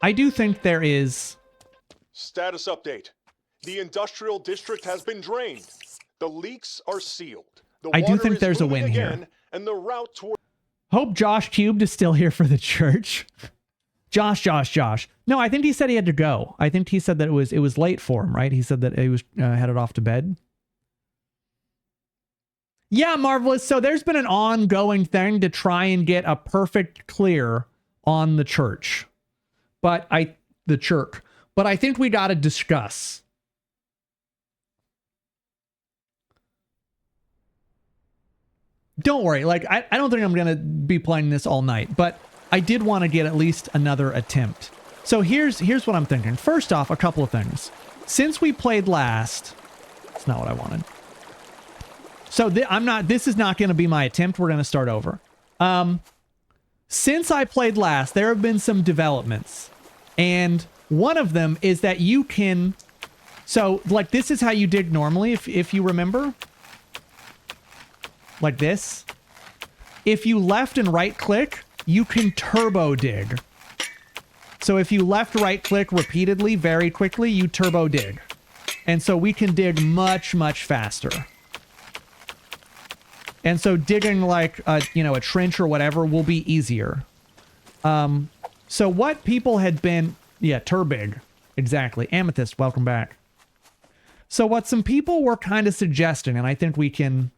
I do think there is... Status update. The industrial district has been drained. The leaks are sealed. The I do water think is there's a moving win here. again, and the route toward... Hope Josh Cubed is still here for the church. Josh. No, I think he said he had to go. I think he said that it was late for him, right? He said that he was headed off to bed. Yeah, Marvelous. So there's been an ongoing thing to try and get a perfect clear on the church. But I think we got to discuss. Don't worry. Like, I don't think I'm going to be playing this all night, but I did want to get at least another attempt. So here's what I'm thinking. First off, a couple of things. Since we played last, it's not what I wanted. So this is not going to be my attempt. We're going to start over. Since I played last, there have been some developments. And one of them is that you can, so like this is how you dig normally, if you remember. Like this. If you left and right click, you can turbo dig. So if you left right click repeatedly, very quickly, you turbo dig. And so we can dig much, much faster. And so digging like a trench or whatever will be easier. So what people had been, turbig, exactly. Amethyst, welcome back. So what some people were kind of suggesting, and I think we can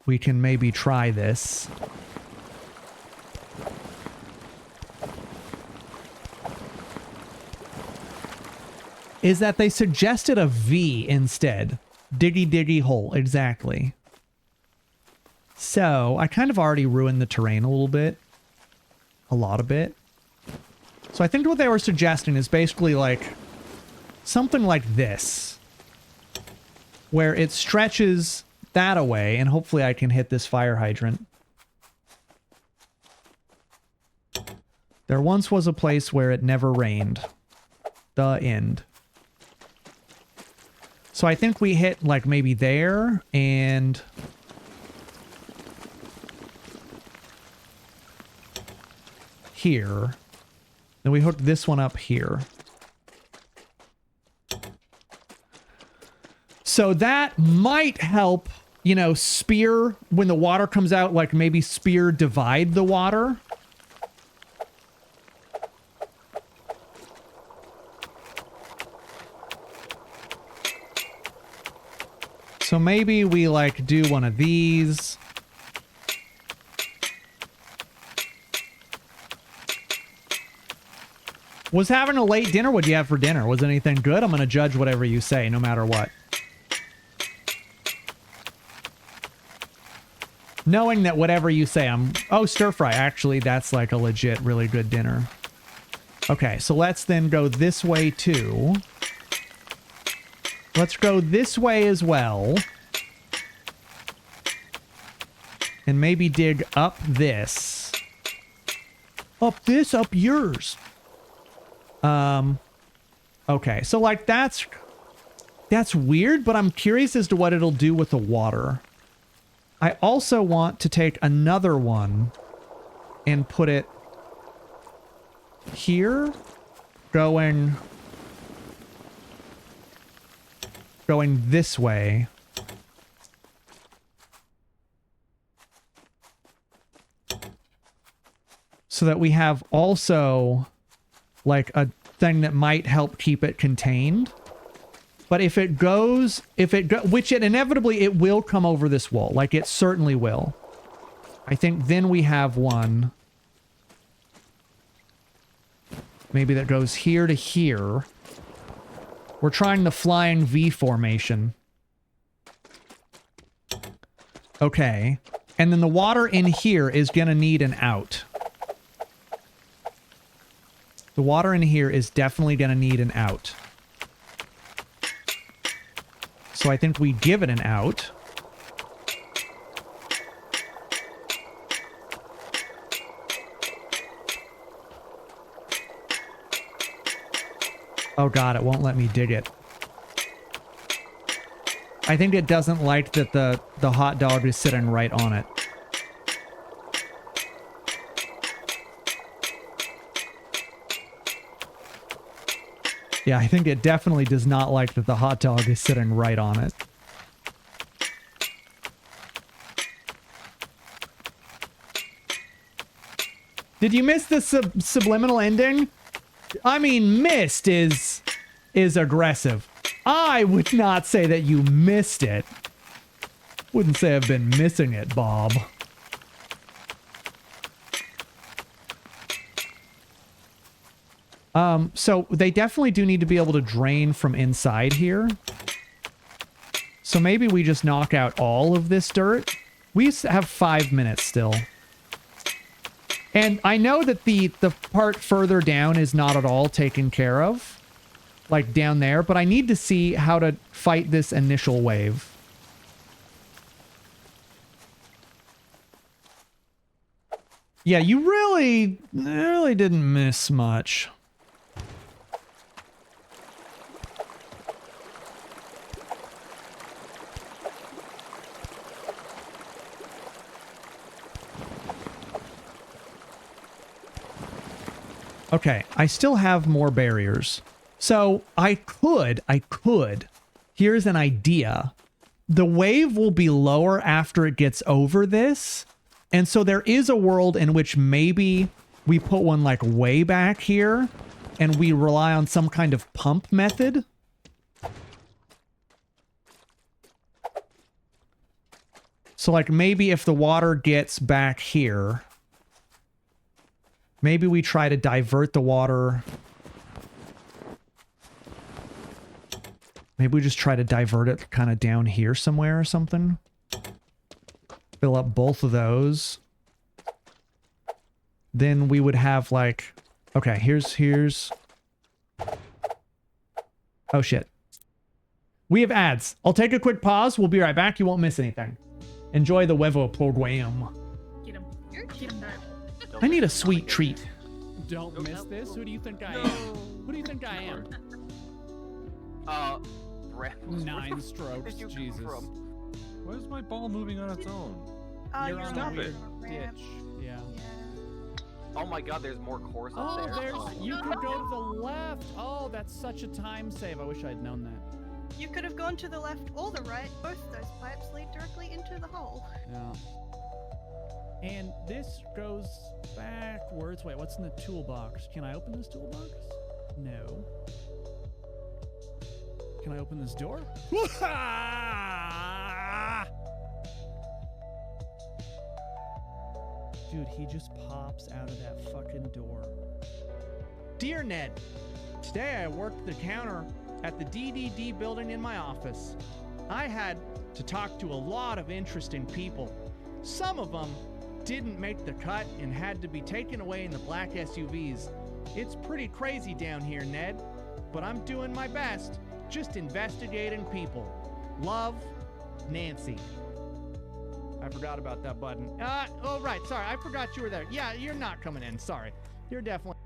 maybe try this. Is that they suggested a V instead. Diggy diggy hole, exactly. So, I kind of already ruined the terrain a little bit. A lot of it. So I think what they were suggesting is basically like something like this. Where it stretches that away, and hopefully I can hit this fire hydrant. There once was a place where it never rained. The end. So I think we hit like maybe there, and... here. Then we hooked this one up here. So that might help, spear when the water comes out, like maybe spear divide the water. So maybe we like do one of these. Was having a late dinner? What'd you have for dinner? Was it anything good? I'm going to judge whatever you say, no matter what. Knowing that whatever you say, oh, stir fry. Actually, that's like a legit, really good dinner. Okay, so let's then go this way too. Let's go this way as well. And maybe dig up this. Up this, up yours. Okay, so like that's weird, but I'm curious as to what it'll do with the water. I also want to take another one and put it here, going this way. So that we have also like a thing that might help keep it contained. But if it goes, which it inevitably, it will come over this wall. Like it certainly will. I think then we have one. Maybe that goes here to here. We're trying the flying V formation. Okay. And then the water in here is going to need an out. The water in here is definitely going to need an out. So I think we give it an out. Oh god, it won't let me dig it. I think it doesn't like that the hot dog is sitting right on it. Yeah, I think it definitely does not like that the hot dog is sitting right on it. Did you miss the subliminal ending? I mean, missed is aggressive. I would not say that you missed it. Wouldn't say I've been missing it, Bob. So they definitely do need to be able to drain from inside here. So maybe we just knock out all of this dirt. We have 5 minutes still. And I know that the part further down is not at all taken care of. Like down there, but I need to see how to fight this initial wave. Yeah, you really didn't miss much. Okay, I still have more barriers. So I could, here's an idea. The wave will be lower after it gets over this. And so there is a world in which maybe we put one like way back here and we rely on some kind of pump method. So like maybe if the water gets back here, maybe we try to divert the water. Maybe we just try to divert it kind of down here somewhere or something. Fill up both of those. Then we would have like... Okay, here's... Oh shit. We have ads. I'll take a quick pause. We'll be right back. You won't miss anything. Enjoy the Wevo program. Get him. Get him. I need a sweet treat. Don't miss this. Who do you think I am? Who do you think I am? Brett. 9 strokes. Jesus. Why is my ball moving on its own? You're on Stop a it. weird ditch. Yeah. Oh my god, there's more course up Oh, there. there's. You could go to the left. Oh, that's such a time save. I wish I'd known that. You could have gone to the left or the right. Both those pipes lead directly into the hole. Yeah. And this goes backwards. Wait, what's in the toolbox? Can I open this toolbox? No. Can I open this door? Dude, he just pops out of that fucking door. Dear Ned, today I worked the counter at the DDD building in my office. I had to talk to a lot of interesting people. Some of them didn't make the cut and had to be taken away in the black SUVs. It's pretty crazy down here, Ned, but I'm doing my best, just investigating people. Love, Nancy. I forgot about that button. Oh, right, sorry, I forgot you were there. Yeah, you're not coming in, sorry. You're definitely...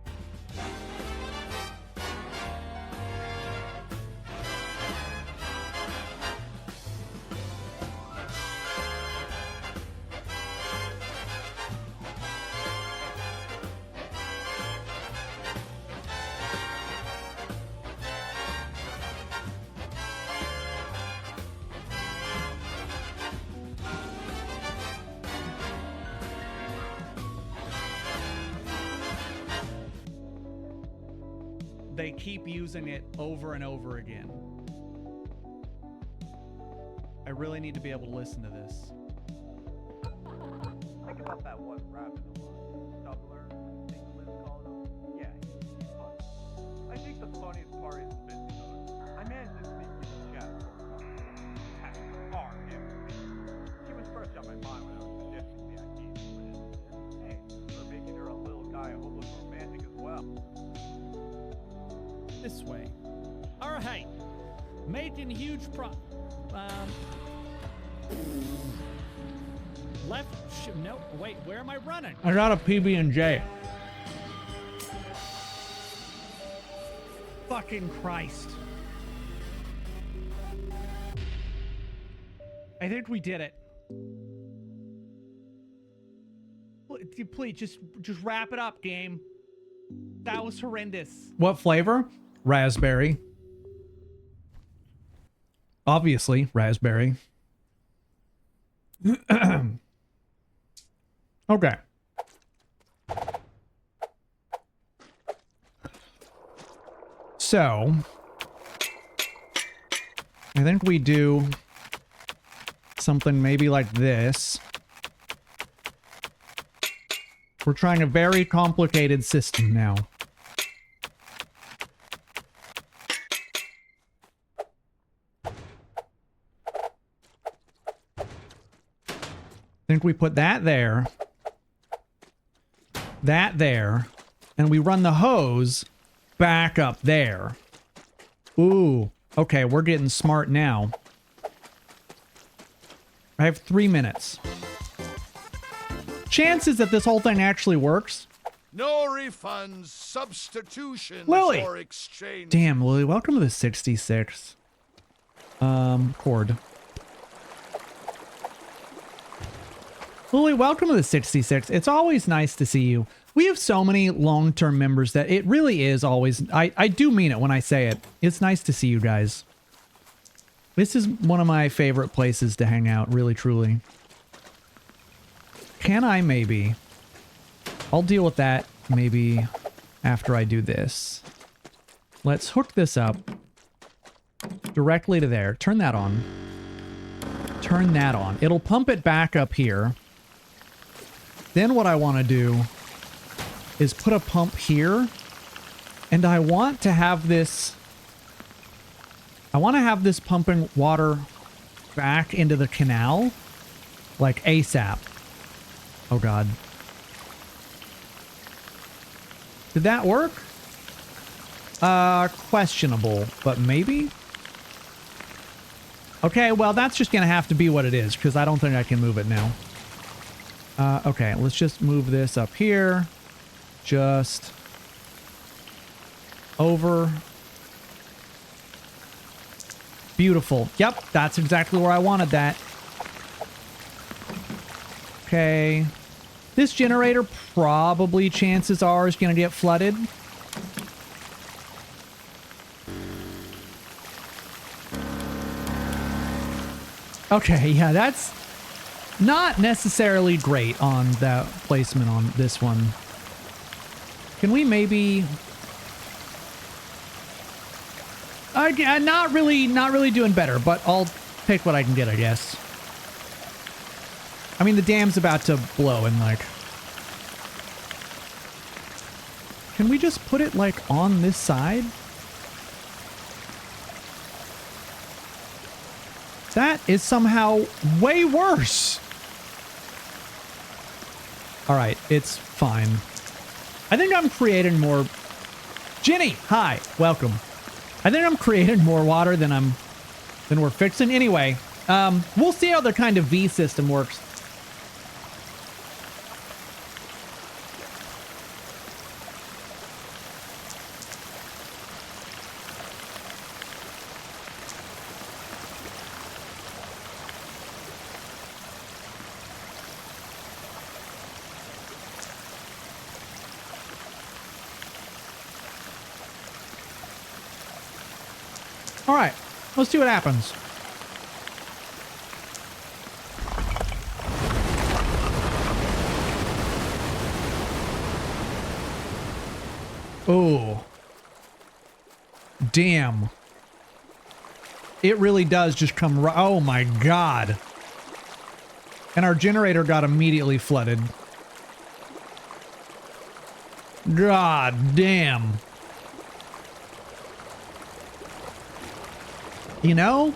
They keep using it over and over again. I really need to be able to listen to this. Think about that one rabbit Stubbler, I think Liz called him. Yeah, he's funny. I think the funniest part is the business owner. I managed to sneak in the chat for a car, She was first on my mind when I was suggesting the idea. Hey, we're making her a little guy who looks romantic as well. This way. All right. Making huge left. No, wait. Where am I running? I got a PB&J. Fucking Christ. I think we did it. Please, just wrap it up, game. That was horrendous. What flavor? Raspberry. Obviously, raspberry. Okay. So, I think we do something maybe like this. We're trying a very complicated system now. I think we put that there, and we run the hose back up there. Ooh, okay, we're getting smart now. I have 3 minutes. Chances that this whole thing actually works? No refunds, substitutions, Lily! or exchange. Damn, Lily, welcome to the 66. Cord. Lily, welcome to the 66. It's always nice to see you. We have so many long-term members that it really is always... I do mean it when I say it. It's nice to see you guys. This is one of my favorite places to hang out, really, truly. Can I maybe... I'll deal with that maybe after I do this. Let's hook this up directly to there. Turn that on. Turn that on. It'll pump it back up here. Then what I want to do is put a pump here. And I want to have this... I want to have this pumping water back into the canal. Like ASAP. Oh god. Did that work? Questionable, but maybe? Okay, well, that's just gonna have to be what it is, because I don't think I can move it now. Okay, let's just move this up here. Just... over. Beautiful. Yep, that's exactly where I wanted that. Okay. This generator probably, chances are, is going to get flooded. Okay, yeah, that's not necessarily great on that placement on this one. Can we maybe... not really doing better, but I'll take what I can get, I guess. I mean, the dam's about to blow and, like... Can we just put it, like, on this side? That is somehow way worse. Alright, it's fine. I think I'm creating more... Ginny! Hi! Welcome. I think I'm creating more water than we're fixing. Anyway, we'll see how the kind of V system works. All right, let's see what happens. Oh. Damn. It really does just come right. Oh my god. And our generator got immediately flooded. God damn. You know,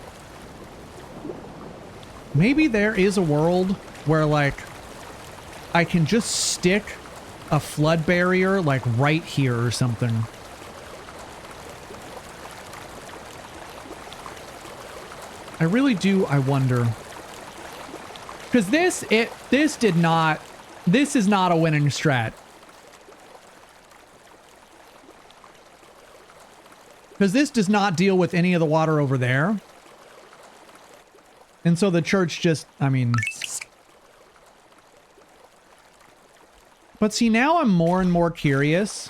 maybe there is a world where, like, I can just stick a flood barrier, like, right here or something. I really do, I wonder. Because this is not a winning strat. Because this does not deal with any of the water over there. And so the church just, I mean... But see, now I'm more and more curious.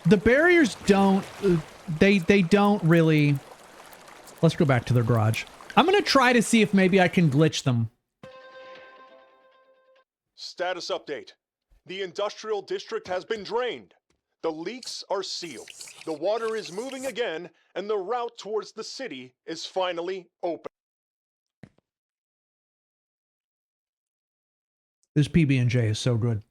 The barriers don't... they don't really... Let's go back to their garage. I'm going to try to see if maybe I can glitch them. Status update. The industrial district has been drained. The leaks are sealed. The water is moving again, and the route towards the city is finally open. This PB&J is so good.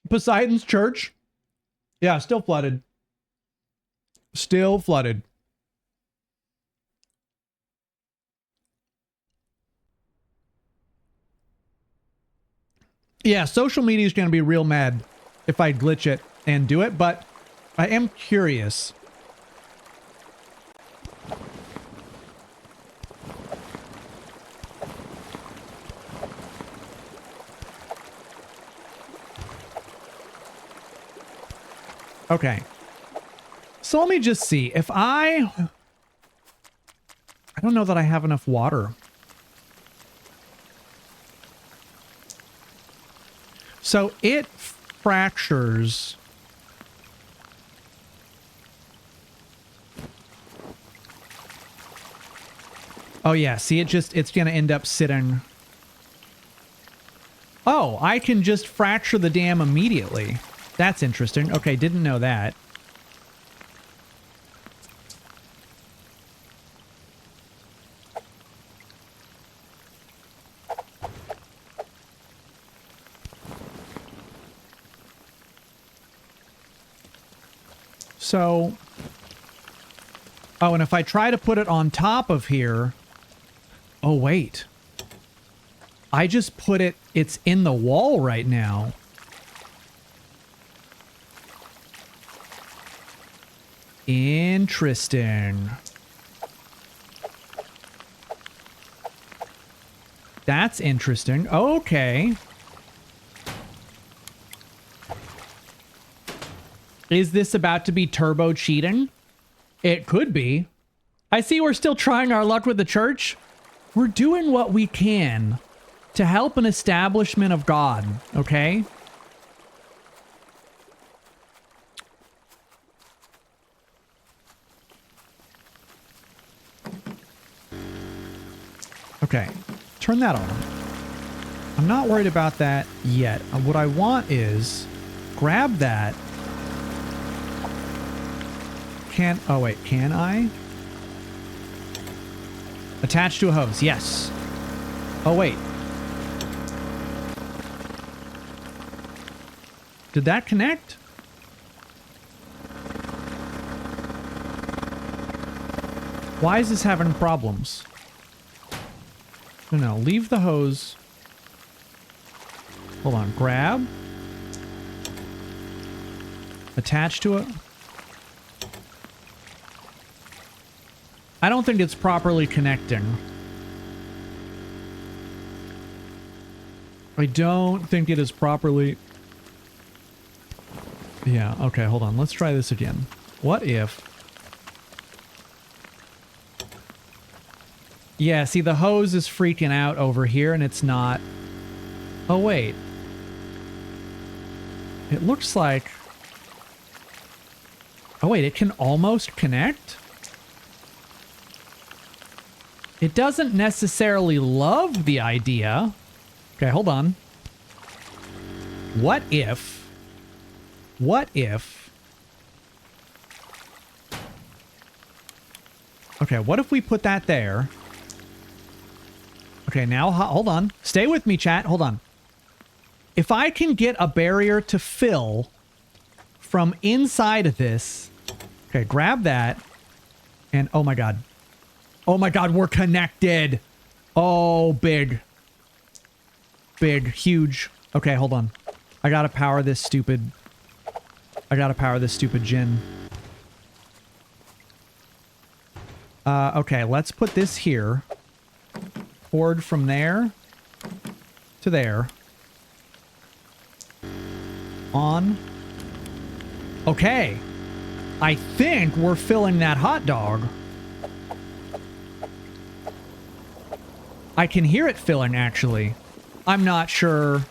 Poseidon's Church? Yeah, still flooded. Still flooded. Yeah, social media is going to be real mad if I glitch it and do it, but I am curious. Okay. So let me just see. If I don't know that I have enough water. So it fractures. Oh yeah, see it's gonna end up sitting. Oh, I can just fracture the dam immediately. That's interesting. Okay, didn't know that. So, oh, and if I try to put it on top of here, oh wait, I just put it, it's in the wall right now. Interesting. That's interesting. Okay. Is this about to be turbo cheating? It could be. I see we're still trying our luck with the church. We're doing what we can to help an establishment of God, okay? Okay, turn that on. I'm not worried about that yet. What I want is grab that. Oh wait, can I? Attach to a hose, yes. Oh wait. Did that connect? Why is this having problems? No, leave the hose. Hold on, grab. Attach to it. I don't think it's properly connecting. I don't think it is properly... Yeah, okay, hold on. Let's try this again. What if... Yeah, see, the hose is freaking out over here, and it's not... Oh, wait. It looks like... Oh, wait, it can almost connect? It doesn't necessarily love the idea. Okay, hold on. What if... Okay, what if we put that there? Okay, now, hold on. Stay with me, chat. Hold on. If I can get a barrier to fill from inside of this... Okay, grab that. And, oh my god. Oh my god, we're connected. Oh, big. Big, huge. Okay, hold on. I gotta power this stupid gin. Okay, let's put this here. Cord from there to there. On. Okay. I think we're filling that hot dog. I can hear it filling, actually. I'm not sure.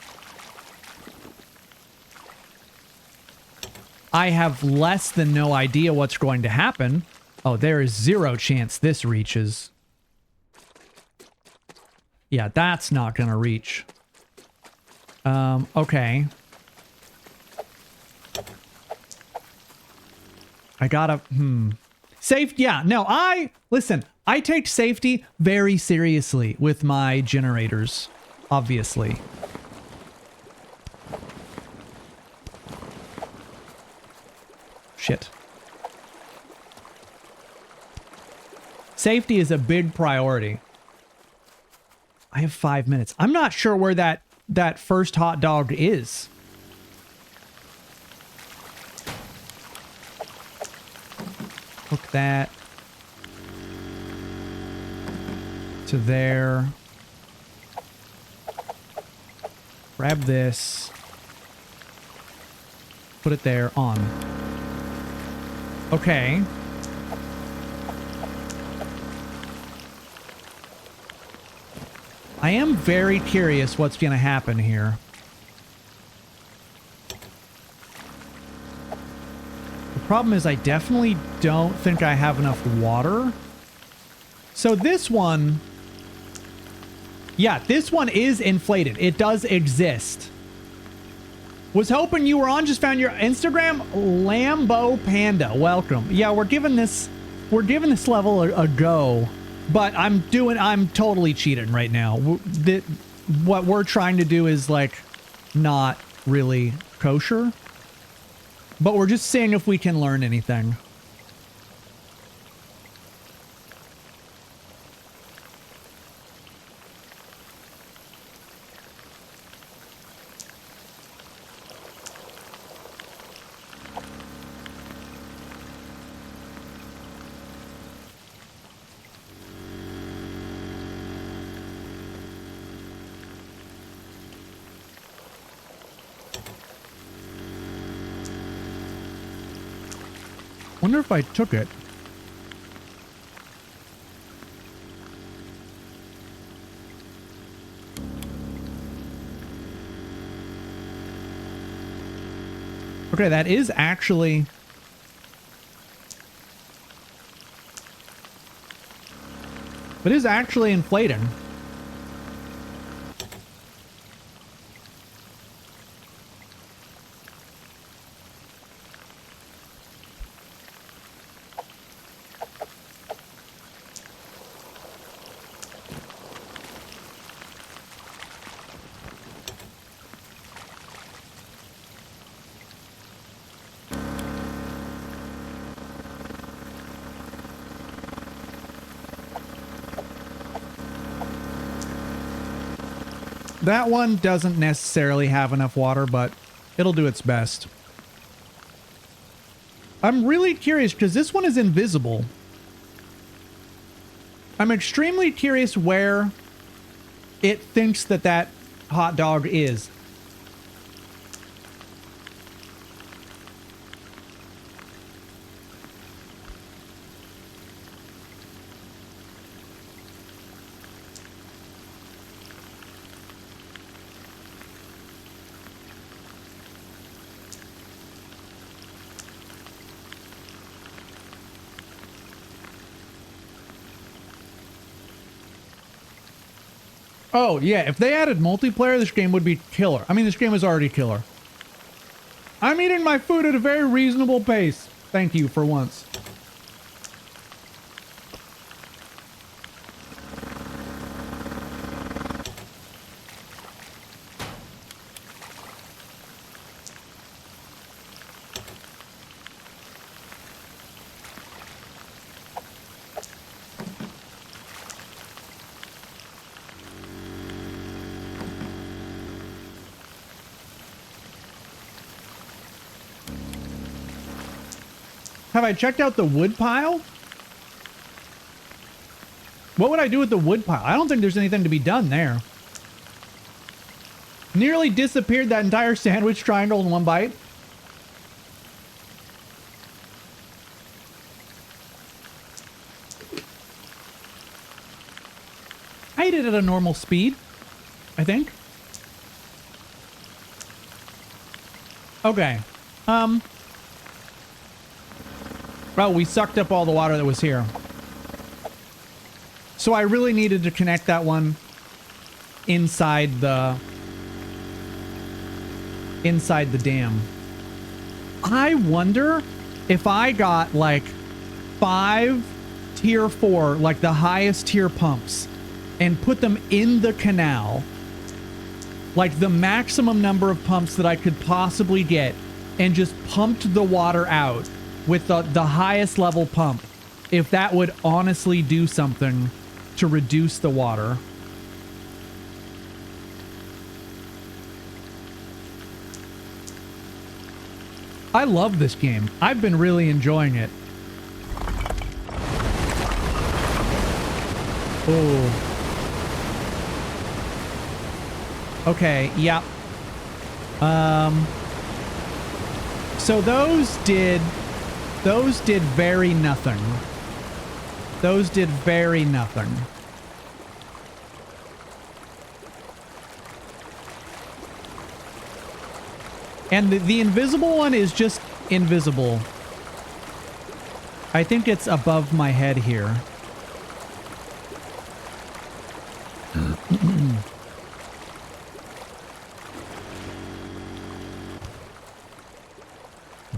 I have less than no idea what's going to happen. Oh, there is 0 chance this reaches. Yeah, that's not gonna reach. Okay. I gotta, Safe, yeah, no, listen, I take safety very seriously with my generators, obviously. Shit. Safety is a big priority. I have 5 minutes. I'm not sure where that first hot dog is. Hook that to there. Grab this. Put it there, on. Okay. I am very curious what's going to happen here. The problem is I definitely don't think I have enough water. So this one... Yeah, this one is inflated. It does exist. Was hoping you were on, just found your Instagram. Lambo Panda, welcome. Yeah, we're giving this level a go. But I'm totally cheating right now. What we're trying to do is, like, not really kosher. But we're just seeing if we can learn anything. Wonder if I took it. Okay, that is actually... It is actually inflating. That one doesn't necessarily have enough water, but it'll do its best. I'm really curious because this one is invisible. I'm extremely curious where it thinks that hot dog is. Oh, yeah, if they added multiplayer, this game would be killer. I mean, this game is already killer. I'm eating my food at a very reasonable pace. Thank you for once. Have I checked out the wood pile? What would I do with the wood pile? I don't think there's anything to be done there. Nearly disappeared that entire sandwich triangle in one bite. I did it at a normal speed, I think. Okay. Well, we sucked up all the water that was here. So I really needed to connect that one inside the dam. I wonder if I got like 5 tier 4, like the highest tier pumps, and put them in the canal, like the maximum number of pumps that I could possibly get, and just pumped the water out with the highest level pump, if that would honestly do something to reduce the water. I love this game. I've been really enjoying it. Oh. Okay, yep. So those did very nothing. Those did very nothing. And the invisible one is just invisible. I think it's above my head here.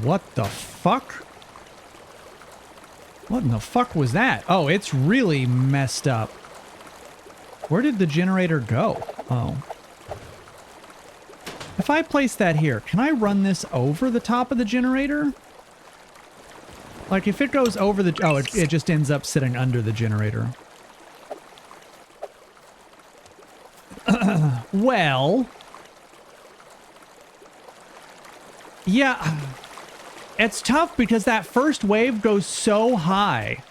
What the fuck? What in the fuck was that? Oh, it's really messed up. Where did the generator go? Oh. If I place that here, can I run this over the top of the generator? Like if it goes over the... Oh, it just ends up sitting under the generator. Well... Yeah... It's tough because that first wave goes so high.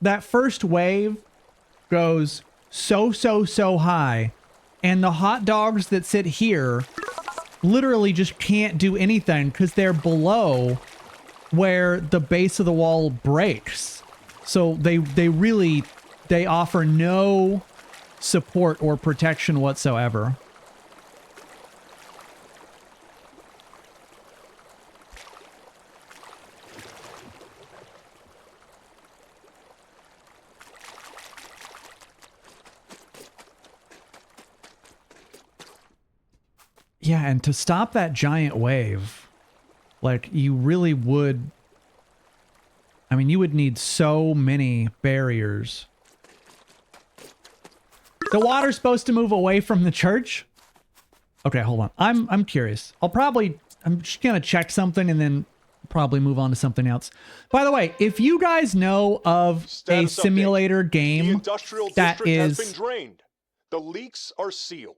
That first wave goes so high. And the hot dogs that sit here literally just can't do anything because they're below where the base of the wall breaks. So they offer no support or protection whatsoever. Yeah, and to stop that giant wave, like, you really would... I mean, you would need so many barriers. The water's supposed to move away from the church? Okay, hold on. I'm curious. I'm just gonna check something and then probably move on to something else. By the way, if you guys know of a simulator game that is... has been drained. The leaks are sealed.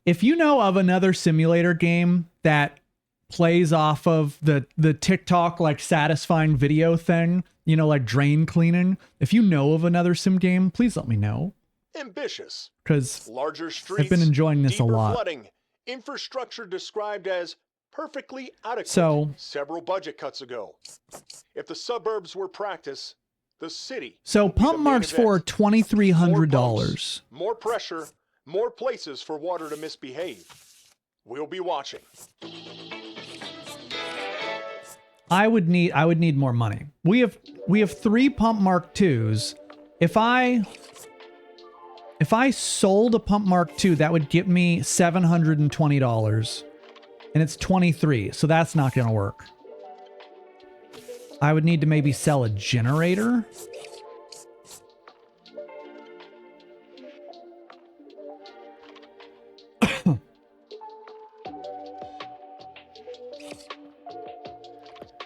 If you know of another simulator game that plays off of the TikTok, like, satisfying video thing, you know, like drain cleaning, if you know of another sim game, please let me know. Ambitious. Because larger streets, I've been enjoying this a lot. Flooding, infrastructure described as perfectly adequate several budget cuts ago. If the suburbs were practice, the city... So pump marks for $2,300. More pressure, more places for water to misbehave. We'll be watching. I would need more money. We have 3 pump mark 2s. If I sold a pump mark 2, that would get me $720. And it's 23, so that's not going to work. I would need to maybe sell a generator.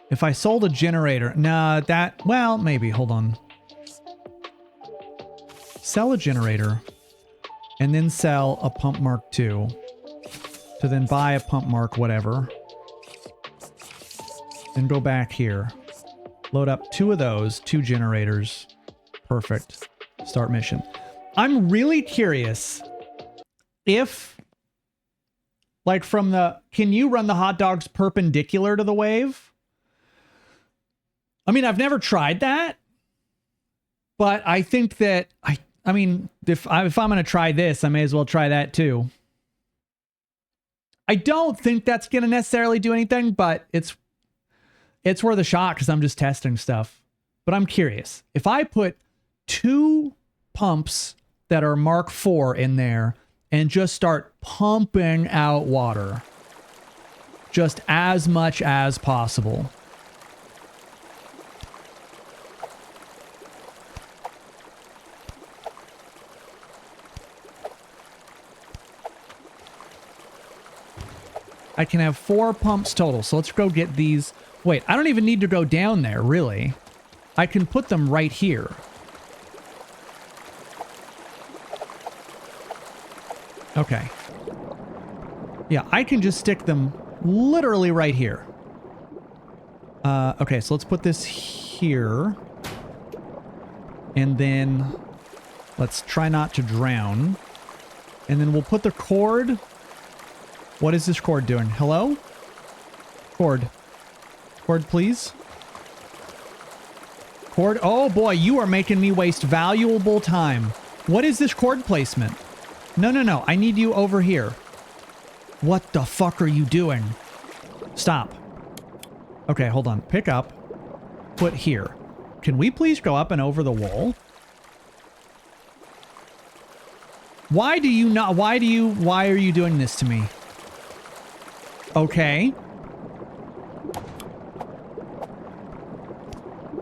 If I sold a generator, well, maybe, hold on. Sell a generator, and then sell a pump mark 2, to then buy a pump mark whatever. Then go back here. Load up 2 of those, 2 generators. Perfect. Start mission. I'm really curious if, like, can you run the hot dogs perpendicular to the wave? I mean, I've never tried that, But I think that I mean, if I'm going to try this, I may as well try that too. I don't think that's going to necessarily do anything, but it's worth a shot because I'm just testing stuff. But I'm curious. If I put 2 pumps that are Mark IV in there and just start pumping out water just as much as possible. I can have 4 pumps total. So let's go get these. Wait, I don't even need to go down there, really. I can put them right here. Okay. Yeah, I can just stick them literally right here. Okay, so let's put this here. And then let's try not to drown. And then we'll put the cord. What is this cord doing? Hello? Cord. Cord, please. Cord. Oh boy, you are making me waste valuable time. What is this cord placement? No, no, no. I need you over here. What the fuck are you doing? Stop. Okay, hold on. Pick up. Put here. Can we please go up and over the wall? Why do you not? Why are you doing this to me? Okay.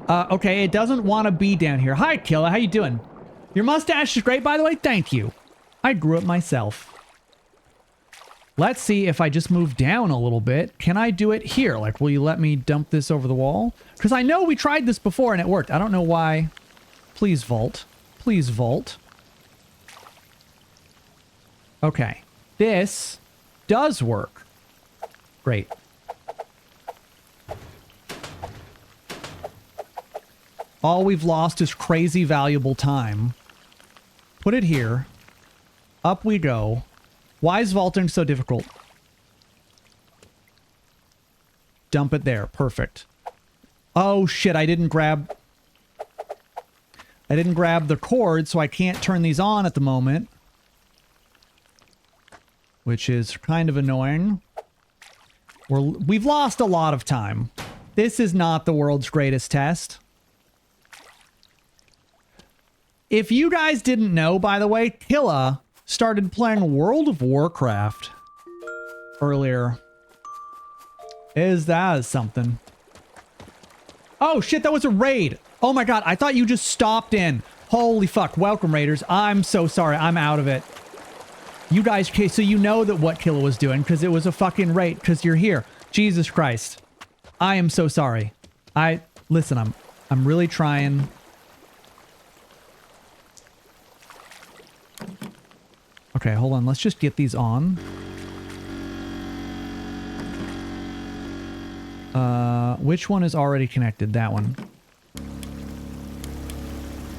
Okay, it doesn't want to be down here. Hi, Killa. How you doing? Your mustache is great, by the way. Thank you. I grew it myself. Let's see if I just move down a little bit. Can I do it here? Like, will you let me dump this over the wall? Because I know we tried this before and it worked. I don't know why. Please vault. Please vault. Okay. This does work. Great. All we've lost is crazy valuable time. Put it here. Up we go. Why is vaulting so difficult? Dump it there. Perfect. Oh shit, I didn't grab the cord, so I can't turn these on at the moment. Which is kind of annoying. We've lost a lot of time. This is not the world's greatest test. If you guys didn't know, by the way, Killa started playing World of Warcraft earlier. That is something. Oh shit, that was a raid. Oh my god, I thought you just stopped in. Holy fuck, welcome raiders. I'm so sorry, I'm out of it. You guys, okay, so you know that what Killa was doing because it was a fucking raid because you're here. Jesus Christ. I am so sorry. Listen, I'm really trying. Okay, hold on. Let's just get these on. Which one is already connected? That one.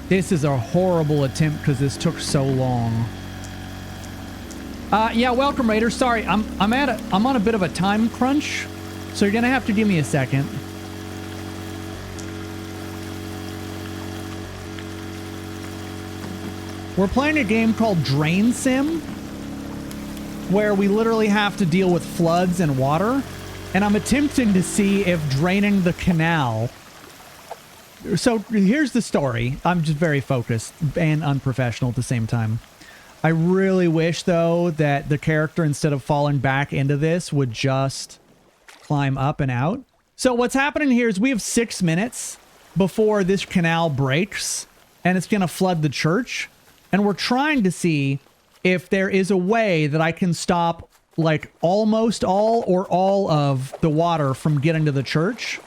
This is a horrible attempt because this took so long. Yeah, welcome Raider. Sorry, I'm on a bit of a time crunch, so you're gonna have to give me a second. We're playing a game called Drainsim, where we literally have to deal with floods and water, and I'm attempting to see if draining the canal. So here's the story. I'm just very focused and unprofessional at the same time. I really wish, though, that the character, instead of falling back into this, would just climb up and out. So what's happening here is we have 6 minutes before this canal breaks, and it's going to flood the church. And we're trying to see if there is a way that I can stop, like, almost all or all of the water from getting to the church.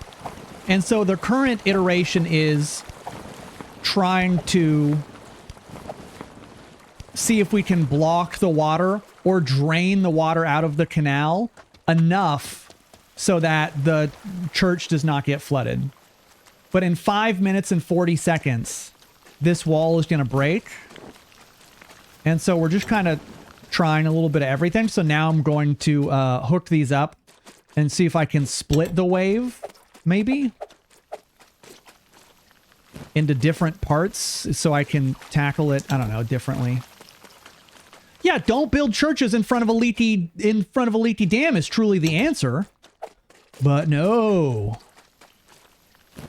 And so the current iteration is trying to see if we can block the water or drain the water out of the canal enough so that the church does not get flooded. But in 5 minutes and 40 seconds, this wall is going to break. And so we're just kind of trying a little bit of everything. So now I'm going to hook these up and see if I can split the wave, maybe. into different parts so I can tackle it, I don't know, differently. Yeah, don't build churches in front of a leaky dam is truly the answer. But no.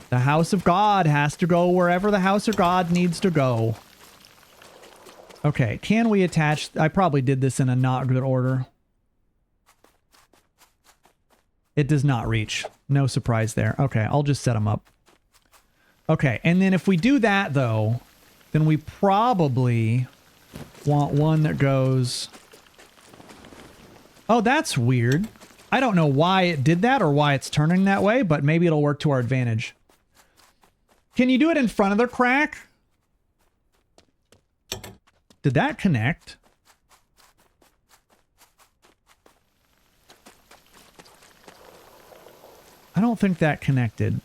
The house of God has to go wherever the house of God needs to go. Okay, can we attach... I probably did this in a not good order. It does not reach. No surprise there. Okay, I'll just set them up. Okay, and then if we do that, though, then we probably want one that goes... Oh, that's weird. I don't know why it did that or why it's turning that way, but maybe it'll work to our advantage. Can you do it in front of the crack? Did that connect? I don't think that connected.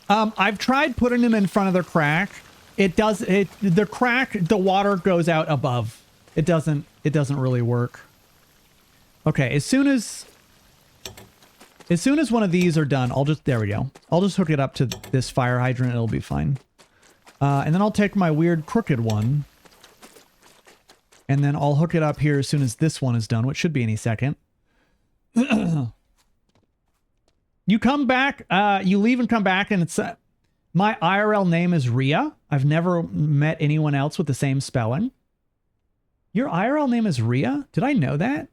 I've tried putting them in front of the crack. The crack, the water goes out above. It doesn't really work. Okay, as soon as one of these are done, there we go. I'll just hook it up to this fire hydrant. It'll be fine. And then I'll take my weird crooked one. And then I'll hook it up here as soon as this one is done, which should be any second. You come back, you leave and come back, and it's... my IRL name is Ria. I've never met anyone else with the same spelling. Your IRL name is Ria? Did I know that?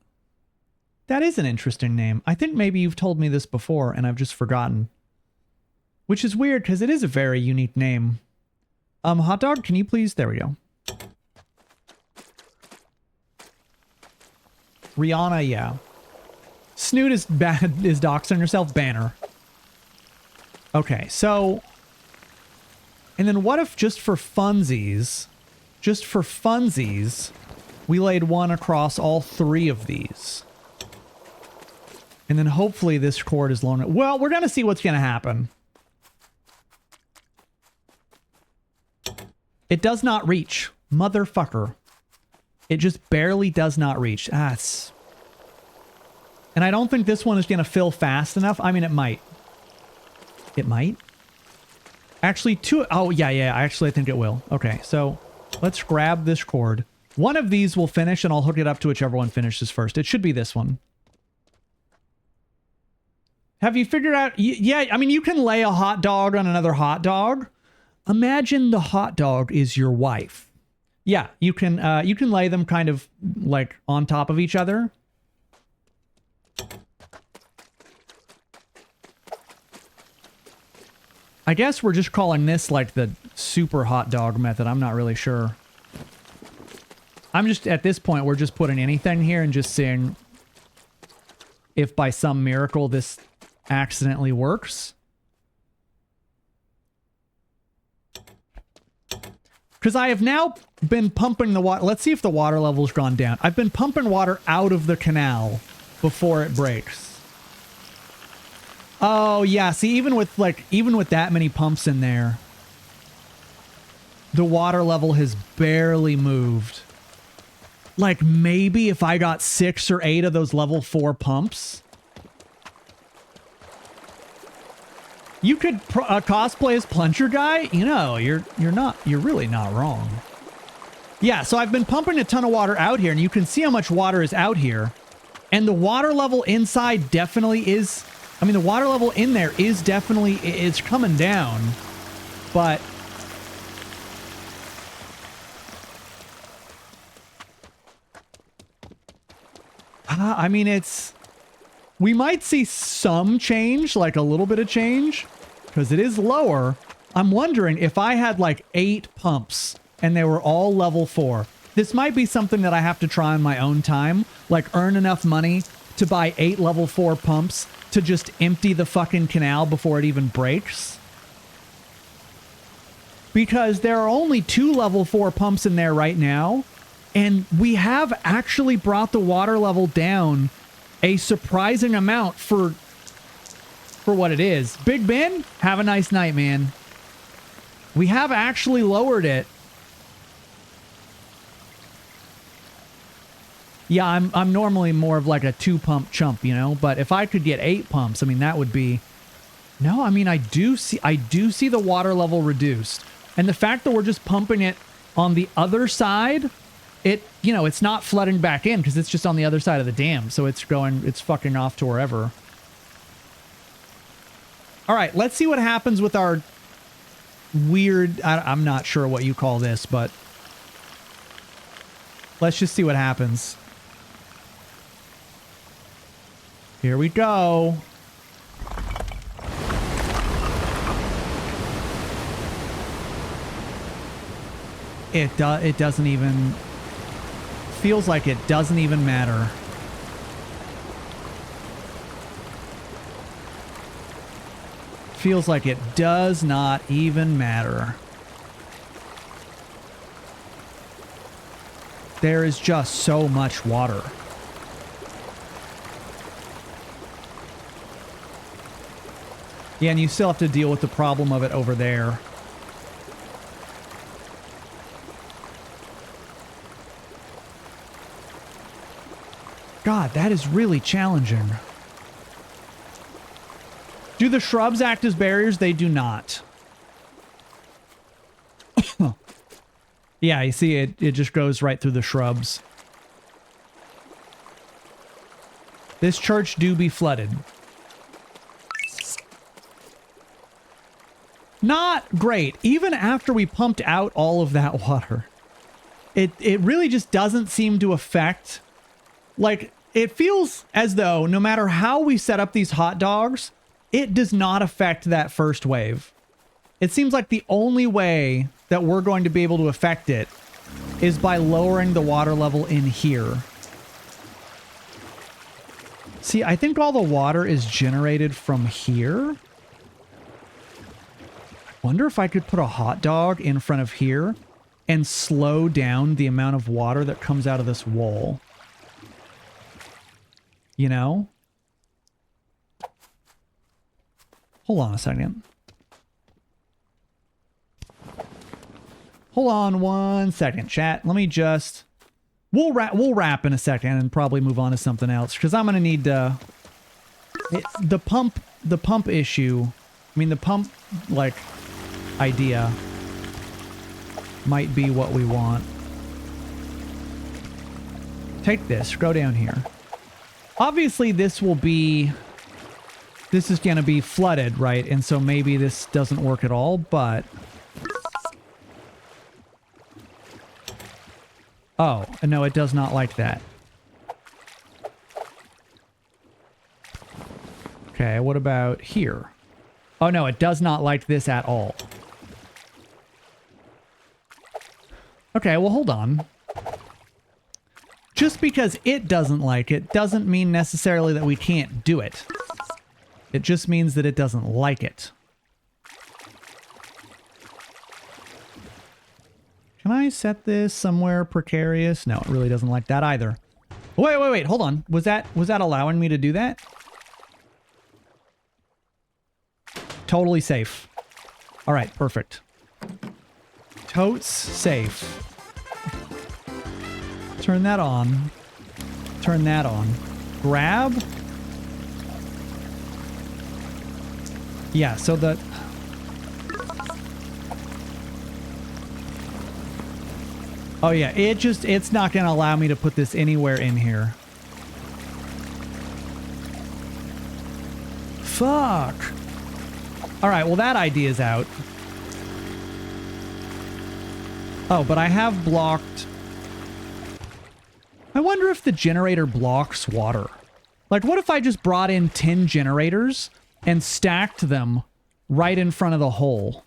That is an interesting name. I think maybe you've told me this before, and I've just forgotten. Which is weird, because it is a very unique name. Hot dog, can you please... There we go. Rihanna, yeah. Snoot is bad, is doxing herself. Banner. Okay, so... And then what if just for funsies, we laid one across all three of these? And then hopefully this cord is long enough. Well, we're going to see what's going to happen. It does not reach. Motherfucker. It just barely does not reach. And I don't think this one is going to fill fast enough. I mean, it might. It might. Actually, oh, yeah. Actually, I think it will. Okay, so let's grab this cord. One of these will finish, and I'll hook it up to whichever one finishes first. It should be this one. Have you figured out... Yeah, I mean, you can lay a hot dog on another hot dog. Imagine the hot dog is your wife. Yeah, you can lay them kind of like on top of each other. I guess we're just calling this like the super hot dog method. I'm not really sure. I'm just, at this point, we're just putting anything here and just seeing if by some miracle this accidentally works. Because I have now been pumping the water. Let's see if the water level's gone down. I've been pumping water out of the canal before it breaks. Oh, yeah. See, even with that many pumps in there, the water level has barely moved. Like, maybe if I got 6 or 8 of those level 4 pumps. You could cosplay as Plunger Guy? You know, you're really not wrong. Yeah, so I've been pumping a ton of water out here, and you can see how much water is out here. And the water level inside definitely is... I mean, the water level in there is definitely... It's coming down. But... I mean, it's... We might see some change, like a little bit of change, because it is lower. I'm wondering if I had like 8 pumps and they were all level 4. This might be something that I have to try on my own time, like earn enough money to buy 8 level 4 pumps to just empty the fucking canal before it even breaks. Because there are only 2 level 4 pumps in there right now, and we have actually brought the water level down a surprising amount for what it is. Big Ben, have a nice night, man. We have actually lowered it. Yeah, I'm normally more of like a 2-pump chump, you know? But if I could get 8 pumps, I mean, that would be No, I mean, I do see the water level reduced. And the fact that we're just pumping it on the other side, it's not flooding back in because it's just on the other side of the dam. So it's fucking off to wherever. All right, let's see what happens with our weird, I'm not sure what you call this, but let's just see what happens. Here we go. It doesn't even, feels like it doesn't even matter. Feels like it does not even matter. There is just so much water. Yeah, and you still have to deal with the problem of it over there. God, that is really challenging. Do the shrubs act as barriers? They do not. Yeah, you see it just goes right through the shrubs. This church do be flooded. Not great. Even after we pumped out all of that water, it really just doesn't seem to affect. Like, it feels as though no matter how we set up these hot dogs, it does not affect that first wave. It seems like the only way that we're going to be able to affect it is by lowering the water level in here. See, I think all the water is generated from here. I wonder if I could put a hot dog in front of here and slow down the amount of water that comes out of this wall. You know? Hold on a second. Hold on 1 second, chat. Let me just... We'll wrap in a second and probably move on to something else, because I'm going to need to... The pump issue... I mean, the pump, like, idea might be what we want. Take this. Go down here. Obviously, this will be... This is going to be flooded, right? And so maybe this doesn't work at all, but... Oh, no, it does not like that. Okay, what about here? Oh, no, it does not like this at all. Okay, well, hold on. Just because it doesn't like it doesn't mean necessarily that we can't do it. It just means that it doesn't like it. Can I set this somewhere precarious? No, it really doesn't like that either. Wait, hold on. Was that allowing me to do that? Totally safe. All right, perfect. Totes safe. Turn that on. Turn that on. Grab. Yeah, so the... Oh yeah, it's not going to allow me to put this anywhere in here. Fuck. All right, well that idea is out. Oh, but I have blocked... I wonder if the generator blocks water. Like, what if I just brought in 10 generators and stacked them right in front of the hole?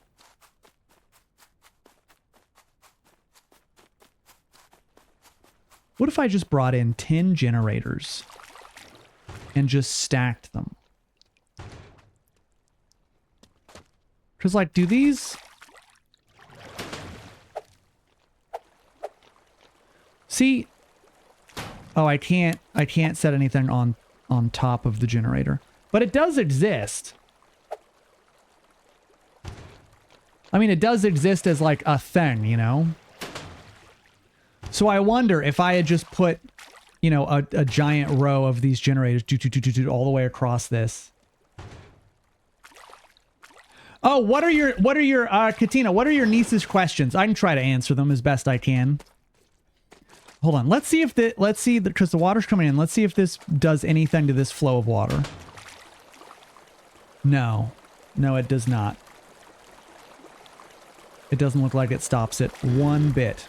What if I just brought in 10 generators and just stacked them? Because, like, do these... See... Oh, I can't set anything on top of the generator. But it does exist. I mean, it does exist as, like, a thing, you know? So I wonder if I had just put, you know, a giant row of these generators all the way across this. Oh, what are your Katina, what are your niece's questions? I can try to answer them as best I can. Hold on. Let's see because the water's coming in. Let's see if this does anything to this flow of water. No. No, it does not. It doesn't look like it stops it one bit.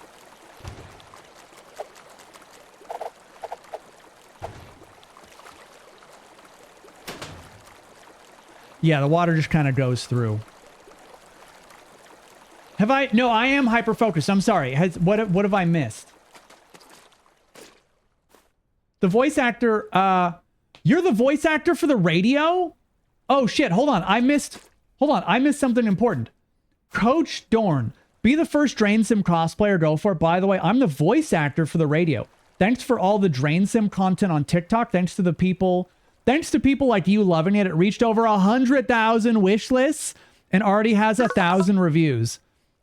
Yeah, the water just kind of goes through. Have I? No, I am hyper-focused. I'm sorry. What have I missed? The voice actor, you're the voice actor for the radio? Oh shit, hold on. I missed something important. Coach Dorn, be the first drainsim cosplayer, go for it. By the way, I'm the voice actor for the radio. Thanks for all the drainsim content on TikTok. Thanks to people like you loving it. It reached over 100,000 wish lists and already has 1,000 reviews.